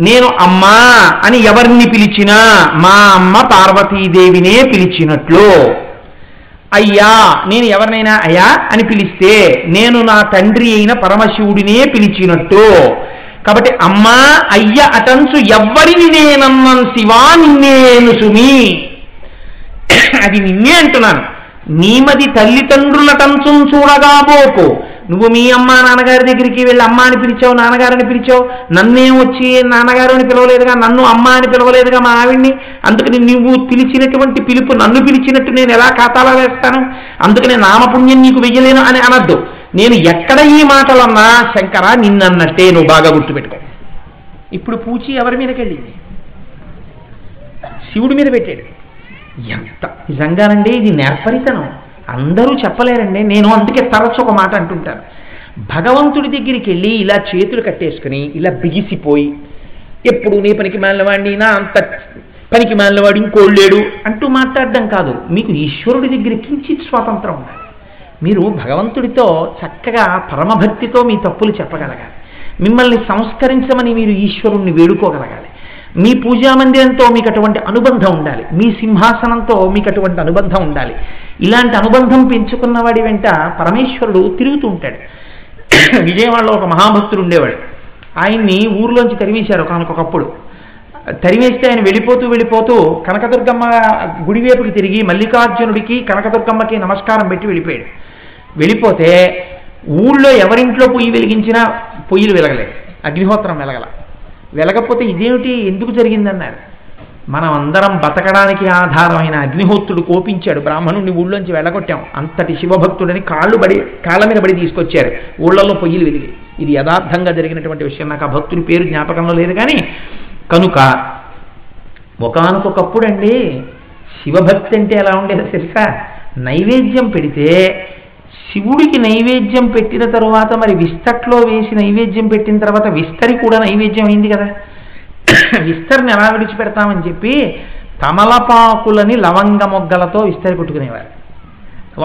నేను అమ్మా అని ఎవరిని పిలిచినా మా అమ్మ పార్వతీదేవినే పిలిచినట్లు, అయ్యా నేను ఎవరినైనా అయ్యా అని పిలిస్తే నేను నా తండ్రి అయిన పరమశివుడినే పిలిచినట్టు. కాబట్టి అమ్మా అయ్య అటంచు ఎవ్వరిని నేనన్నాను శివా నిన్నేను సుమి, అది నిన్నే అంటున్నాను. నీమది తల్లిదండ్రులటంచు చూడగాబోకు. నువ్వు మీ అమ్మ నాన్నగారి దగ్గరికి వెళ్ళి అమ్మ అని పిలిచావు, నాన్నగారిని పిలిచావు, నన్నేం వచ్చి నాన్నగారు అని పిలవలేదుగా, నన్ను అమ్మ అని పిలవలేదుగా మా ఆవిడ్ని. అందుకని నువ్వు పిలిచినటువంటి పిలుపు నన్ను పిలిచినట్టు నేను ఎలా ఖాతాలో వేస్తాను, అందుకని నామపుణ్యం నీకు వెయ్యలేను అని అనద్దు. నేను ఎక్కడ ఈ మాటలన్నా శంకర నిన్నన్నట్టే, నువ్వు బాగా గుర్తుపెట్టుకో. ఇప్పుడు పూచి ఎవరి మీదకి వెళ్ళింది? శివుడి మీద పెట్టాడు. ఎంత నిజంగానండి ఇది నేర్పరితనం, అందరూ చెప్పలేరండి. నేను అందుకే తరచు ఒక మాట అంటుంటాను, భగవంతుడి దగ్గరికి వెళ్ళి ఇలా చేతులు కట్టేసుకుని ఇలా బిగిసిపోయి ఎప్పుడు నీ పనికి మాలినవాడిని, నా అంత పనికి మాలినవాడు ఇంకోళ్ళేడు అంటూ మాట్లాడడం కాదు. మీకు ఈశ్వరుడి దగ్గర కించిత్ స్వాతంత్రం ఉండాలి. మీరు భగవంతుడితో చక్కగా పరమభక్తితో మీ తప్పులు చెప్పగలగాలి. మిమ్మల్ని సంస్కరించమని మీరు ఈశ్వరుణ్ణి వేడుకోగలగాలి. మీ పూజా మందిరంతో మీకు అటువంటి అనుబంధం ఉండాలి, మీ సింహాసనంతో మీకు అటువంటి అనుబంధం ఉండాలి. ఇలాంటి అనుబంధం పెంచుకున్నవాడి వెంట పరమేశ్వరుడు తిరుగుతూ ఉంటాడు. విజయవాడలో ఒక మహాభక్తుడు ఉండేవాడు. ఆయన్ని ఊర్లోంచి తరివేశారు ఒకనకొకప్పుడు. తరివేస్తే ఆయన వెళ్ళిపోతూ కనకదుర్గమ్మ గుడివైపుకి తిరిగి మల్లికార్జునుడికి కనకదుర్గమ్మకి నమస్కారం పెట్టి వెళ్ళిపోయాడు. వెళ్ళిపోతే ఊళ్ళో ఎవరింట్లో పొయ్యి వెలిగించినా పొయ్యిలు వెలగలేదు, అగ్నిహోత్రం వెలగకపోతే ఇదేమిటి ఎందుకు జరిగిందన్నారు. మనం అందరం బతకడానికి ఆధారమైన అగ్నిహోత్రుడు కోపించాడు, బ్రాహ్మణుడిని ఊళ్ళోంచి వెళ్ళగొట్టాం, అంతటి శివభక్తుడని కాళ్ళ మీద పడి తీసుకొచ్చారు. ఊళ్ళల్లో పొయ్యిలు వెలిగి. ఇది యథార్థంగా జరిగినటువంటి విషయం. నాకు ఆ భక్తుడి పేరు జ్ఞాపకంలో లేదు కానీ. కనుక ఒకానొకప్పుడు అండి శివభక్తి అంటే ఎలా ఉండేదో తెలుసా? నైవేద్యం పెడితే శివుడికి నైవేద్యం పెట్టిన తరువాత మరి విస్తట్లో వేసి నైవేద్యం పెట్టిన తర్వాత విస్తరి కూడా నైవేద్యం అయింది కదా. విస్తరిని ఎలా విడిచిపెడతామని చెప్పి తమలపాకులని లవంగ మొగ్గలతో విస్తరి కొట్టుకునేవారు.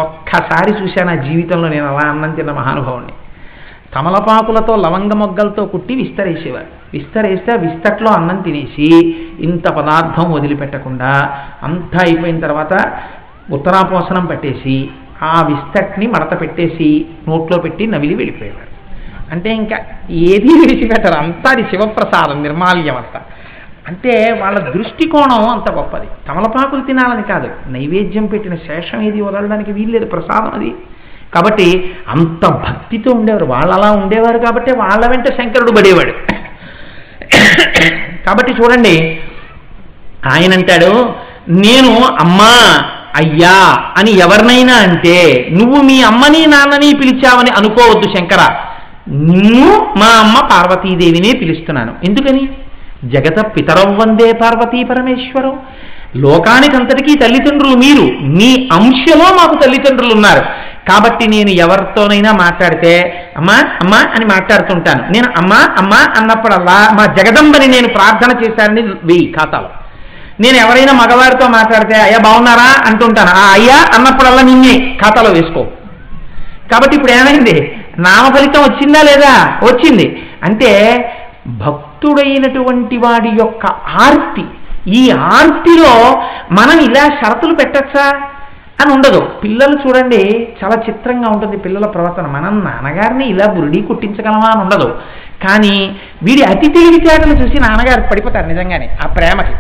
ఒక్కసారి చూశాను ఆ జీవితంలో నేను అలా అన్నం తిన్న మహానుభావుని. తమలపాకులతో లవంగ మొగ్గలతో కుట్టి విస్తరేసేవారు. విస్తరేస్తే విస్తట్లో అన్నం తినేసి ఇంత పదార్థం వదిలిపెట్టకుండా అంతా అయిపోయిన తర్వాత ఉత్తరాపోసనం పట్టేసి ఆ విస్తట్ని మడత పెట్టేసి నోట్లో పెట్టి నవిలి వెళ్ళిపోయేవారు. అంటే ఇంకా ఏదీ విడిచిపెట్టరు, అంతా అది శివప్రసాదం, నిర్మాల్యం అంతా. అంటే వాళ్ళ దృష్టికోణం అంత గొప్పది. తమలపాకులు తినాలని కాదు, నైవేద్యం పెట్టిన శేషం ఏది వదలడానికి వీల్లేదు, ప్రసాదం అది. కాబట్టి అంత భక్తితో ఉండేవారు. వాళ్ళు అలా ఉండేవారు కాబట్టి వాళ్ళ వెంట శంకరుడు పడేవాడు. కాబట్టి చూడండి, ఆయన అంటాడు నేను అమ్మా అయ్యా అని ఎవరినైనా అంటే నువ్వు మీ అమ్మని నాన్నని పిలిచావని అనుకోవద్దు శంకర. నువ్వు మా అమ్మ పార్వతీదేవినే పిలుస్తున్నాను. ఎందుకని? జగత పితరౌ వందే పార్వతీ పరమేశ్వరం. లోకానికంతటికీ తల్లిదండ్రులు మీరు, మీ అంశలో మాకు తల్లిదండ్రులు ఉన్నారు. కాబట్టి నేను ఎవరితోనైనా మాట్లాడితే అమ్మా అమ్మా అని మాట్లాడుతుంటాను. నేను అమ్మా అమ్మా అన్నప్పుడల్లా మా జగదంబని నేను ప్రార్థన చేశానని వెయ్యి ఖాతాలో. నేను ఎవరైనా మగవారితో మాట్లాడితే అయ్యా బాగున్నారా అంటుంటాను. ఆ అయ్యా అన్నప్పుడల్లా నిన్నే ఖాతాలో వేసుకో. కాబట్టి ఇప్పుడు ఏమైంది? నామ ఫలితం వచ్చిందా లేదా? వచ్చింది. అంటే భక్తుడైనటువంటి వాడి యొక్క ఆర్తి, ఈ ఆర్తిలో మనం ఇలా షరతులు పెట్టచ్చా అని ఉండదు. పిల్లలు చూడండి చాలా చిత్రంగా ఉంటుంది పిల్లల ప్రవర్తన. మనం నాన్నగారిని ఇలా బురిడి కుట్టించగలమా అని ఉండదు. కానీ వీడి అతి తెలివితేటలు చూసి నాన్నగారు పడిపోతారు నిజంగానే ఆ ప్రేమకి.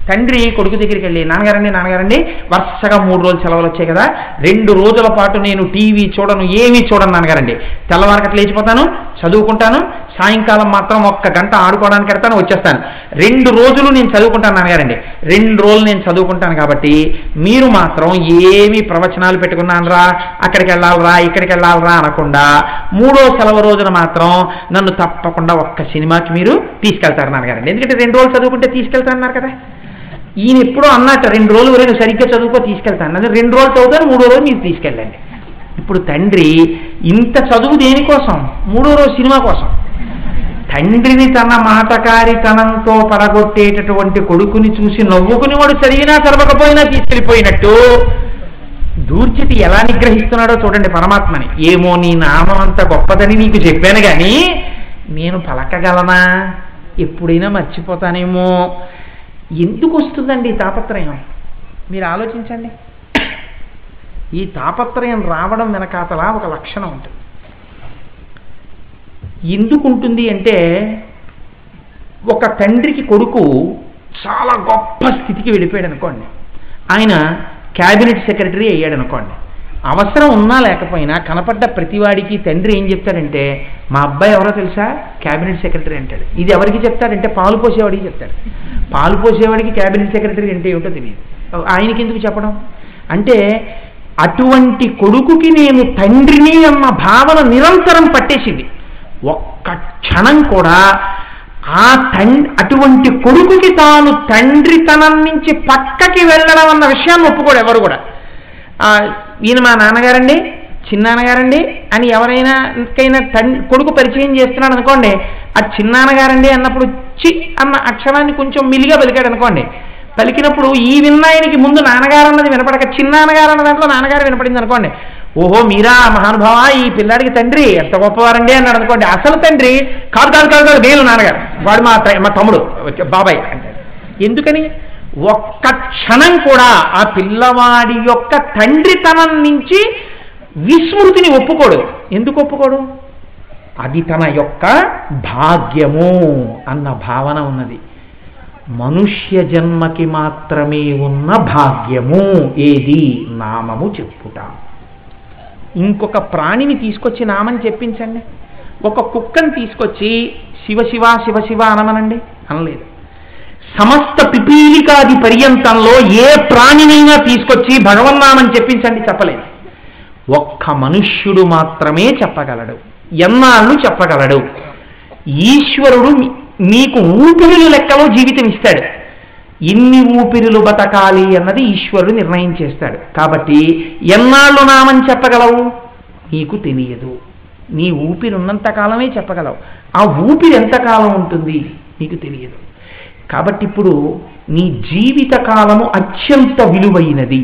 తండ్రి కొడుకు దగ్గరికి వెళ్ళి నాన్నగారండి వరుసగా 3 రోజులు సెలవులు వచ్చాయి కదా, 2 రోజుల పాటు నేను టీవీ చూడను, ఏమీ చూడను నాన్నగారండి. తెల్లవారకట్లా లేచిపోతాను, చదువుకుంటాను, సాయంకాలం మాత్రం 1 గంట ఆడుకోవడానికి వెళ్తాను, వచ్చేస్తాను. 2 రోజులు నేను చదువుకుంటాను నాన్నగారండి. 2 రోజులు నేను చదువుకుంటాను కాబట్టి మీరు మాత్రం ఏమి ప్రవచనాలు పెట్టుకున్నానరా, అక్కడికి వెళ్ళాలరా ఇక్కడికి వెళ్ళాలరా అనకుండా 3వ సెలవు రోజున మాత్రం నన్ను తప్పకుండా 1 సినిమాకి మీరు తీసుకెళ్తారు నాన్నగారండి. ఎందుకంటే 2 రోజులు చదువుకుంటే తీసుకెళ్తాన్నారు కదా. ఈయన ఎప్పుడో అన్నట్టు 2 రోజులు వరకు సరిగ్గా చదువుకో తీసుకెళ్తాను, అదే 2 రోజులు చదువుతాను, 3వ రోజు మీరు తీసుకెళ్ళండి. ఇప్పుడు తండ్రి ఇంత చదువు దేనికోసం? 3వ రోజు సినిమా కోసం. తండ్రిని తన మాటకారితనంతో పడగొట్టేటటువంటి కొడుకుని చూసి నవ్వుకుని వాడు చదివినా చదవకపోయినా తీసుకెళ్ళిపోయినట్టు దూర్చితి ఎలా నిగ్రహిస్తున్నాడో చూడండి పరమాత్మని. ఏమో నీ నామం అంత గొప్పదని నీకు చెప్పాను కానీ నేను పలకగలనా, ఎప్పుడైనా మర్చిపోతానేమో. ఎందుకు వస్తుందండి ఈ తాపత్రయం? మీరు ఆలోచించండి. ఈ తాపత్రయం రావడం వెనకాతలా ఒక లక్షణం ఉంటుంది. ఎందుకు ఉంటుంది అంటే, ఒక తండ్రికి కొడుకు చాలా గొప్ప స్థితికి వెళ్ళిపోయాడు అనుకోండి, ఆయన క్యాబినెట్ సెక్రటరీ అయ్యాడు అనుకోండి, అవసరం ఉన్నా లేకపోయినా కనపడ్డ ప్రతివాడికి తండ్రి ఏం చెప్తాడంటే, మా అబ్బాయి ఎవరో తెలుసా, క్యాబినెట్ సెక్రటరీ అంటాడు. ఇది ఎవరికి చెప్తాడంటే పాలు పోసేవాడికి చెప్తాడు. పాలు పోసేవాడికి క్యాబినెట్ సెక్రటరీ అంటే ఏమిటో తెలియదు, ఆయనకి ఎందుకు చెప్పడం అంటే, అటువంటి కొడుకుకి నేను తండ్రిని అన్న భావన నిరంతరం పట్టేసింది. ఒక్క క్షణం కూడా అటువంటి కొడుకుకి తాను తండ్రితనం నుంచి పక్కకి వెళ్ళడం అన్న విషయాన్ని ఒప్పుకోడు ఎవరు కూడా. ఈయన మా నాన్నగారండి, చిన్నాన్నగారండి అని ఎవరైనా కొడుకు పరిచయం చేస్తున్నాడు అనుకోండి, ఆ చిన్నాన్నగారండి అన్నప్పుడు చి అన్న అక్షరాన్ని కొంచెం మిలిగా పలికాడు అనుకోండి, పలికినప్పుడు ఈ విన్నాయనికి ముందు నాన్నగారు అన్నది వినపడక చిన్నాన్నగారు అన్న దాంట్లో నాన్నగారు వినపడింది అనుకోండి, ఓహో మీరా మహానుభావ, ఈ పిల్లాడికి తండ్రి ఎంత గొప్పవారండి అన్నాడు అనుకోండి, అసలు తండ్రి కాదు కాదు కాదు కాదు నేను నాన్నగారు, వాడు మా తమ్ముడు బాబాయ్ అంటాడు. ఎందుకని? ఒక్క క్షణం కూడా ఆ పిల్లవాడి యొక్క తండ్రితనం నుంచి విస్మృతిని ఒప్పుకోడు. ఎందుకు ఒప్పుకోడు? అది తన యొక్క భాగ్యము అన్న భావన ఉన్నది. మనుష్య జన్మకి మాత్రమే ఉన్న భాగ్యము ఏది? నామము చెప్పుట. ఇంకొక ప్రాణిని తీసుకొచ్చి నామం చెప్పించండి. ఒక కుక్కని తీసుకొచ్చి శివ శివ శివ శివ అనమనండి, అనలేదు. సమస్త పిపీలికాది పర్యంతంలో ఏ ప్రాణినైనా తీసుకొచ్చి భగవన్నామం చెప్పించండి, చెప్పలేదు. ఒక్క మనుష్యుడు మాత్రమే చెప్పగలడు. ఎన్నాళ్ళు చెప్పగలడు? ఈశ్వరుడు మీకు ఊపిరుల లెక్కలో జీవితం ఇస్తాడు. ఎన్ని ఊపిరులు బతకాలి అన్నది ఈశ్వరుడు నిర్ణయం చేస్తాడు. కాబట్టి ఎన్నాళ్ళు నామం చెప్పగలవు? నీకు తెలియదు. నీ ఊపిరి ఉన్నంతకాలమే చెప్పగలవు. ఆ ఊపిరి ఎంతకాలం ఉంటుంది నీకు తెలియదు. కాబట్టి ఇప్పుడు నీ జీవిత కాలము అత్యంత విలువైనది.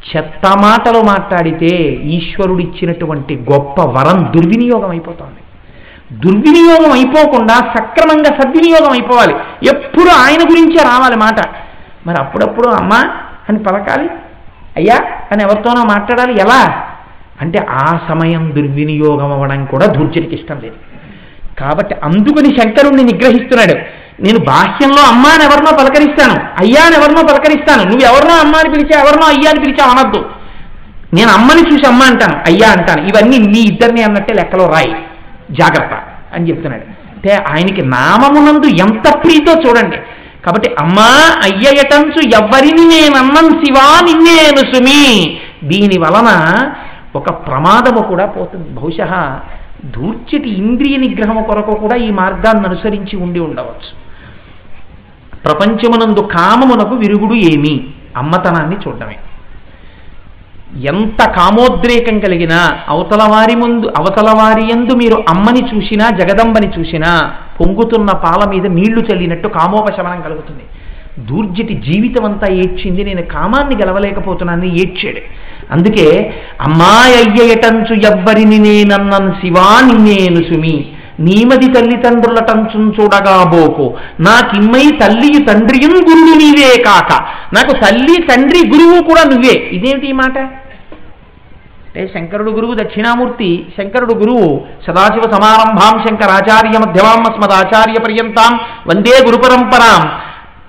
చెత్త మాటలు మాట్లాడితే ఈశ్వరుడు ఇచ్చినటువంటి గొప్ప వరం దుర్వినియోగం అయిపోతుంది. దుర్వినియోగం అయిపోకుండా సక్రమంగా సద్వినియోగం అయిపోవాలి. ఎప్పుడు ఆయన గురించే రావాలి మాట. మరి అప్పుడప్పుడు అమ్మా అని పలకాలి, అయ్యా అని ఎవరితోనో మాట్లాడాలి. ఎలా అంటే ఆ సమయం దుర్వినియోగం అవ్వడం కూడా దూర్జటికి ఇష్టం లేదు. కాబట్టి అందుకని శంకరుణ్ణి నిగ్రహిస్తున్నాడు. నేను బాహ్యంలో అమ్మా అని ఎవరినో పలకరిస్తాను, అయ్యా అని ఎవరినో పలకరిస్తాను. నువ్వు ఎవరినో అమ్మ అని పిలిచా, ఎవరినో అయ్యా అని పిలిచా అనద్దు. నేను అమ్మని చూసి అమ్మ అంటాను, అయ్యా అంటాను. ఇవన్నీ నీ ఇద్దరిని అన్నట్టే లెక్కలో రాయి, జాగ్రత్త అని చెప్తున్నాడు. అంటే ఆయనకి నామమునందు ఎంత ప్రీతో చూడండి. కాబట్టి అమ్మా అయ్యయటంచు ఎవ్వరిని నేనన్నం శివా నిన్నేను సుమి. దీని వలన ఒక ప్రమాదము కూడా పోతుంది. బహుశా దూర్చటి ఇంద్రియ నిగ్రహము కొరకు కూడా ఈ మార్గాన్ని అనుసరించి ఉండి ఉండవచ్చు. ప్రపంచమునందు కామమునకు విరుగుడు ఏమి? అమ్మతనాన్ని చూడడమే. ఎంత కామోద్రేకం కలిగినా అవతల వారి యందు మీరు అమ్మని చూసినా జగదంబని చూసినా పొంగుతున్న పాల మీద నీళ్లు చల్లినట్టు కామోపశమనం కలుగుతుంది. దూర్జటి జీవితం అంతా ఏడ్చింది, నేను కామాన్ని గెలవలేకపోతున్నానని ఏడ్చాడు. అందుకే అమ్మాయ్యటంచు ఎవ్వరిని నేనన్నన్ శివా నిన్నేను సుమి, నీమది తల్లిదండ్రులటంచున్ చూడగాబోకు, నాకిమ్మై తల్లియు తండ్రియున్ గురువు నీవే కాక. నాకు తల్లి తండ్రి గురువు కూడా నువ్వే. ఇదేమిటి ఈ మాట? అంటే శంకరుడు గురువు దక్షిణామూర్తి, శంకరుడు గురువు సదాశివ సమారంభాం శంకరాచార్య మధ్యమాం అస్మదాచార్య పర్యంతాం వందే గురు పరంపరాం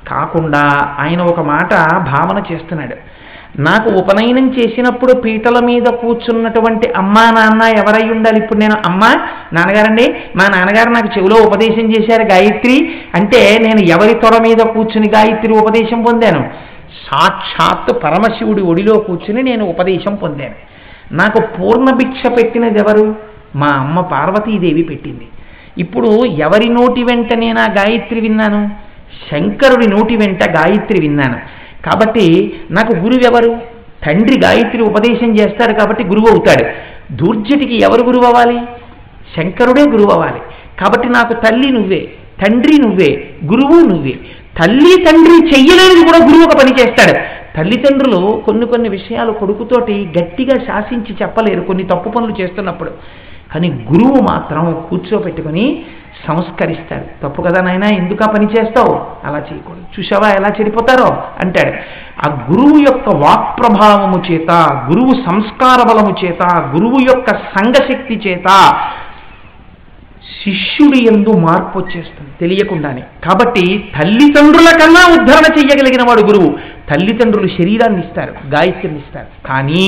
కాకుండా ఆయన ఒక మాట భావన చేస్తున్నాడు. నాకు ఉపనయనం చేసినప్పుడు పీటల మీద కూర్చున్నటువంటి అమ్మా నాన్న ఎవరై ఉండాలి? ఇప్పుడు నేను అమ్మ నాన్నగారండి, మా నాన్నగారు నాకు చెవిలో ఉపదేశం చేశారు గాయత్రి అంటే నేను ఎవరి తొడ మీద కూర్చుని గాయత్రి ఉపదేశం పొందాను? సాక్షాత్తు పరమశివుడి ఒడిలో కూర్చుని నేను ఉపదేశం పొందాను. నాకు పూర్ణ భిక్ష పెట్టినది ఎవరు? మా అమ్మ పార్వతీదేవి పెట్టింది. ఇప్పుడు ఎవరి నోటి వెంట నేను ఆ గాయత్రి విన్నాను? శంకరుడి నోటి వెంట గాయత్రి విన్నాను. కాబట్టి నాకు గురువు ఎవరు? తండ్రి గాయత్రి ఉపదేశం చేస్తాడు కాబట్టి గురువు అవుతాడు. దూర్జటికి ఎవరు గురువు అవ్వాలి? శంకరుడే గురువు అవ్వాలి. కాబట్టి నాకు తల్లి నువ్వే, తండ్రి నువ్వే, గురువు నువ్వే. తల్లి తండ్రి చెయ్యలేనిది కూడా గురువు ఒక పని చేస్తాడు. తల్లిదండ్రులు కొన్ని విషయాలు కొడుకుతోటి గట్టిగా శాసించి చెప్పలేరు కొన్ని తప్పు పనులు చేస్తున్నప్పుడు. కానీ గురువు మాత్రం కూర్చోపెట్టుకొని సంస్కరిస్తాడు. తప్పు కదా నాయనా, ఎందుకు ఆ పని చేస్తావు, అలా చేయకూడదు, చూసావా ఎలా చెడిపోతారో అంటాడు. ఆ గురువు యొక్క వాక్ప్రభావము చేత, గురువు సంస్కార బలము చేత, గురువు యొక్క సంఘశక్తి చేత శిష్యుడి యందు మార్పు వచ్చేస్తుంది తెలియకుండానే. కాబట్టి తల్లిదండ్రుల కన్నా ఉద్ధరణ చెయ్యగలిగిన వాడు గురువు. తల్లిదండ్రులు శరీరాన్ని ఇస్తారు, గాయత్రిని ఇస్తారు, కానీ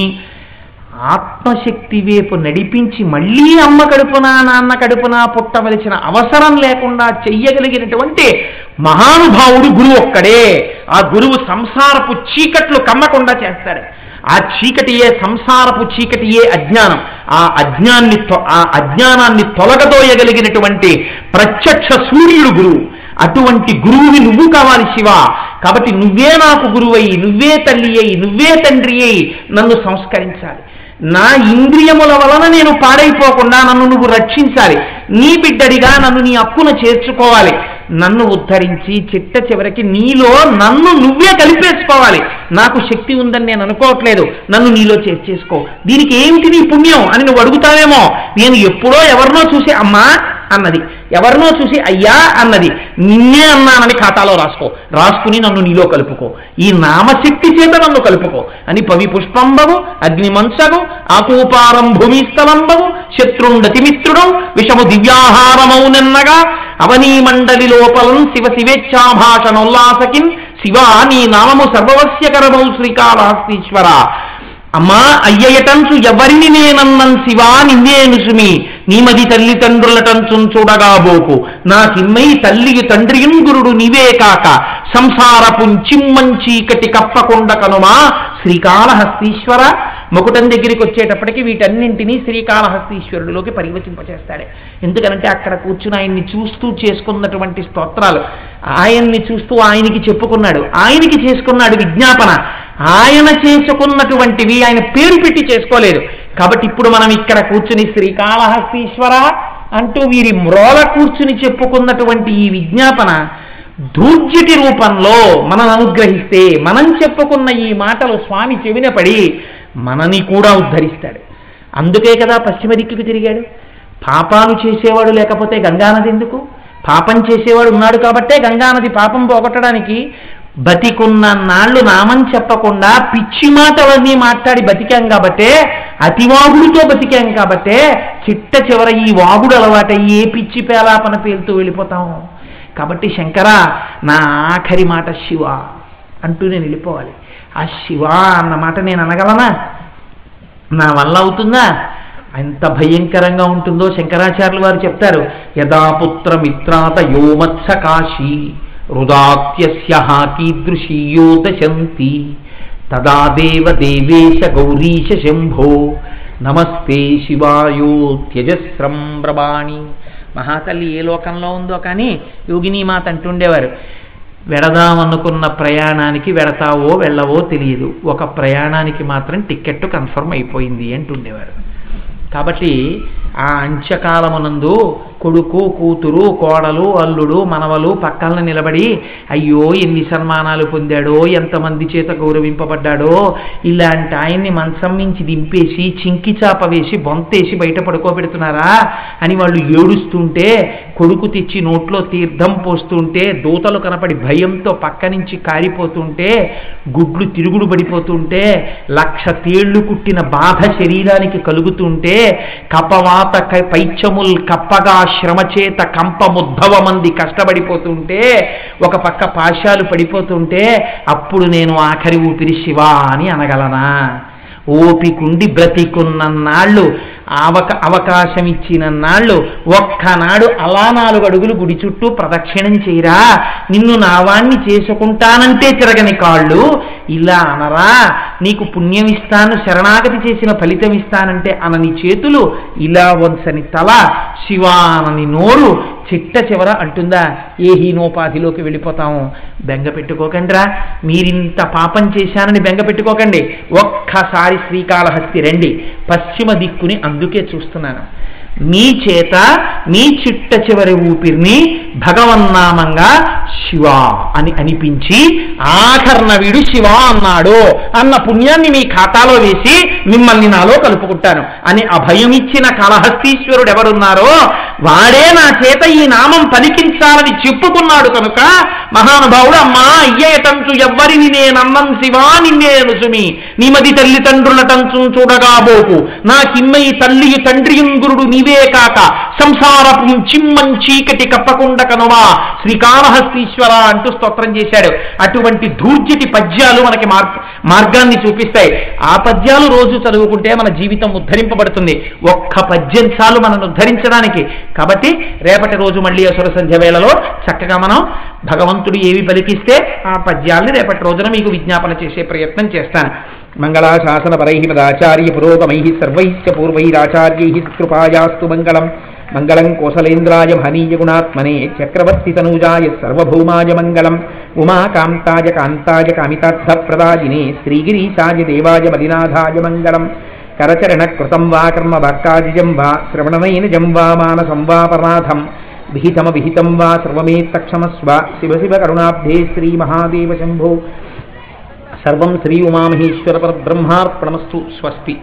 ఆత్మశక్తి వైపు నడిపించి మళ్ళీ అమ్మ కడుపునా నాన్న కడుపునా పుట్టవలసిన అవసరం లేకుండా చెయ్యగలిగినటువంటి మహానుభావుడు గురువు ఒక్కడే. ఆ గురువు సంసారపు చీకట్లు కమ్మకుండా చేస్తాడు. ఆ చీకటియే సంసారపు చీకటియే అజ్ఞానం. ఆ అజ్ఞానాన్ని తొలగదోయగలిగినటువంటి ప్రత్యక్ష సూర్యుడు గురువు. అటువంటి గురువుని నువ్వు కావాలి శివ. కాబట్టి నువ్వే నాకు గురువై, నువ్వే తల్లి అయి, నువ్వే తండ్రి అయి నన్ను సంస్కరించాలి. నా ఇంద్రియముల వలన నేను పాడైపోకుండా నన్ను నువ్వు రక్షించాలి. నీ బిడ్డడిగా నన్ను నీ అక్కున చేర్చుకోవాలి. నన్ను ఉద్ధరించి చిట్ట చివరికి నీలో నన్ను నువ్వే కలిపేసుకోవాలి. నాకు శక్తి ఉందని నేను అనుకోవట్లేదు, నన్ను నీలో చేర్చేసుకో. దీనికి ఏమిటి నీ పుణ్యం అని నువ్వు అడుగుతావేమో. నేను ఎప్పుడో ఎవరినో చూసి అమ్మా అన్నది, ఎవరినో చూసి అయ్యా అన్నది, నిన్నే అన్నానని ఖాతాలో రాసుకుని నన్ను నీలో కలుపుకో. ఈ నామశక్తి చేత నన్ను కలుపుకో అని పవి పుష్పంబవు, అగ్నిమంచగు, ఆకూపారం భూమిస్థలంబవు, శత్రుండతి మిత్రుడు, విషము దివ్యాహారమౌనన్నగా, అవనీ మండలి లోపలం శివ శివేచ్ఛాభాషణోల్లాసకిన్, శివ నీ నామము సర్వవస్యకరమౌ శ్రీకాళహస్తీశ్వర. అమ్మా అయ్యయటంచు ఎవరిని నేనన్నన్ శివా నిన్నేను సుమి, నీమది తల్లిదండ్రులటంచు చూడగాబోకు, నాకిమ్మై తల్లియు తండ్రియున్ గురుడు నీవే కాక, సంసారపు చిమ్మంచీకటి కప్పకొండ కనుమా శ్రీకాళహస్తీశ్వర. ముకుటం దగ్గరికి వచ్చేటప్పటికి వీటన్నింటినీ శ్రీకాళహస్తీశ్వరుడిలోకి పరివచింపచేస్తాడే. ఎందుకనంటే అక్కడ కూర్చుని ఆయన్ని చూస్తూ చేసుకున్నటువంటి స్తోత్రాలు, ఆయన్ని చూస్తూ ఆయనకి చెప్పుకున్నాడు, ఆయనకి చేసుకున్నాడు విజ్ఞాపన. ఆయన చేసుకున్నటువంటివి ఆయన పేరు పెట్టి చేసుకోలేదు. కాబట్టి ఇప్పుడు మనం ఇక్కడ కూర్చుని శ్రీకాళహస్తీశ్వర అంటూ వీరి మ్రోల కూర్చుని చెప్పుకున్నటువంటి ఈ విజ్ఞాపన దూర్జటి రూపంలో మనం అనుగ్రహిస్తే, మనం చెప్పుకున్న ఈ మాటలు స్వామి చెవిన పడి మనని కూడా ఉద్ధరిస్తాడు. అందుకే కదా పశ్చిమ దిక్కుకు తిరిగాడు. పాపాలు చేసేవాడు లేకపోతే గంగానది ఎందుకు? పాపం చేసేవాడు ఉన్నాడు కాబట్టే గంగానది పాపం పోగొట్టడానికి. బతికున్న నాళ్ళు నామం చెప్పకుండా పిచ్చి మాటలన్నీ మాట్లాడి బతికాం కాబట్టే, అతివాగుడితో బతికాం కాబట్టే చిట్ట చివర ఈ వాగుడు అలవాటయ్యి ఏ పిచ్చి పేలాపన పేలుతూ వెళ్ళిపోతాం. కాబట్టి శంకర నా ఆఖరి మాట శివ అంటూ నేను వెళ్ళిపోవాలి. ఆ శివ అన్న మాట నేను అనగలనా? నా వల్ల అవుతుందా? ఎంత భయంకరంగా ఉంటుందో శంకరాచార్యులు వారు చెప్తారు. యదా పుత్ర మిత్రాత యోమత్స కాశీ రుదాత్యస్య కీదృశీయో దశంతి తదా దేవ దేవేశ గౌరీశ శంభో నమస్తే శివాయో త్యజస్రం బ్రవాణి. మహాతల్లి ఏ లోకంలో ఉందో కానీ యోగినీమాత అంటుండేవారు, వెడదామనుకున్న ప్రయాణానికి వెడతావో వెళ్ళవో తెలియదు, ఒక ప్రయాణానికి మాత్రం టిక్కెట్ కన్ఫర్మ్ అయిపోయింది అంటుండేవారు. కాబట్టి ఆ అంత్యకాలమునందు కొడుకు కూతురు కోడలు అల్లుడు మనవలు పక్కన నిలబడి అయ్యో ఎన్ని సన్మానాలు పొందాడో, ఎంతమంది చేత గౌరవింపబడ్డాడో, ఇలాంటి ఆయన్ని మంచం మించి దింపేసి చింకి చాప వేసి బొంతేసి బయట పడుకోబెడుతున్నారా అని వాళ్ళు ఏడుస్తుంటే, కొడుకు తెచ్చి నోట్లో తీర్థం పోస్తుంటే దూతలు కనపడి భయంతో పక్క నుంచి కారిపోతుంటే, గుడ్లు తిరుగుడు పడిపోతుంటే, 1,00,000 తేళ్లు కుట్టిన బాధ శరీరానికి కలుగుతుంటే, కపవాత పైచముల్ కప్పగా శ్రమచేత కంపముద్భవ మంది కష్టపడిపోతుంటే, ఒక పక్క పాశాలు పడిపోతుంటే, అప్పుడు నేను ఆఖరి ఊపిరి శివ అని అనగలనా? ఓపికుండి బ్రతికున్న నాళ్ళు, అవకాశం ఇచ్చిన నాళ్ళు ఒక్కనాడు అలా 4 అడుగులు గుడి చుట్టూ ప్రదక్షిణం చేయరా? నిన్ను నావాణ్ణి చేసుకుంటానంటే తిరగని కాళ్ళు ఇలా అనరా? నీకు పుణ్యం ఇస్తాను, శరణాగతి చేసిన ఫలితం ఇస్తానంటే అనని చేతులు, ఇలా వంచని తల, శివానని నోరు చిట్ట చివర అంటుందా? ఏ హీనోపాధిలోకి వెళ్ళిపోతాము. బెంగ పెట్టుకోకండిరా, మీరింత పాపం చేశానని బెంగ పెట్టుకోకండి. ఒక్కసారి శ్రీకాళహస్తి రండి, పశ్చిమ దిక్కుని అందుకే చూస్తున్నాను. మీ చేత మీ చిట్ట చివరి ఊపిరిని భగవన్నామంగా శివ అని అనిపించి ఆఖరణ వీడు శివ అన్నాడు అన్న పుణ్యాన్ని మీ ఖాతాలో వేసి మిమ్మల్ని నాలో కలుపుకుంటాను అని అభయమిచ్చిన కాళహస్తీశ్వరుడు ఎవరున్నారో వాడే నా చేత ఈ నామం పలికించాలని చెప్పుకున్నాడు కనుక మహానుభావుడు అమ్మా అయ్యేటంచు ఎవ్వరిని నేనన్నం శివా నిన్నేను సుమి నీమది తల్లిదండ్రులటంచు చూడగాబోకు నా కిమ్మయి తల్లియు తండ్రియుంగురుడు నీవే కాక సంసారపు చిమ్మం చీకటి కప్పకుండా కనువా శ్రీకాళహస్తీశ్వర అంటూ స్తోత్రం చేశాడు. అటువంటి ధూర్జటి పద్యాలు మనకి మార్గాన్ని చూపిస్తాయి. ఆ పద్యాలు రోజు చదువుకుంటే మన జీవితం ఉద్ధరింపబడుతుంది. ఒక్క పద్యం చాలు మనను ఉద్ధరించడానికి. కాబట్టి రేపటి రోజు మళ్ళీ అసుర సంధ్య వేళలో చక్కగా మనం భగవంతుడు ఏవి పలికిస్తే ఆ పద్యాల్ని రేపటి రోజున మీకు విజ్ఞాపన చేసే ప్రయత్నం చేస్తాను. మంగళాశాసనపరై మదాచార్య పురోగమై సర్వైశ్చ పూర్వైరాచార్యై కృపాయాస్తు మంగళం. మంగళం కోసలేంద్రాయ మహనీయ గుణాత్మనే చక్రవర్తి తనూజాయ సర్వభౌమాయ మంగళం. ఉమాకాంతాయ కాంతాయ కామితార్థప్రదాయినే శ్రీగిరీశాయ దేవాయ మదినాథాయ మంగళం. కరచరణ కృతం వా కర్మ వాక్కాదిజం వా శ్రవణనైనజం వా మానసం వా పరమాథం విహితం వా సర్వమేత్తక్షమస్వ. శివ శివ కరుణాబ్ధే శ్రీ మహాదేవ శంభో. సర్వం శ్రీ ఉమామహేశ్వర పరబ్రహ్మార్పణమస్తు. స్వస్తి.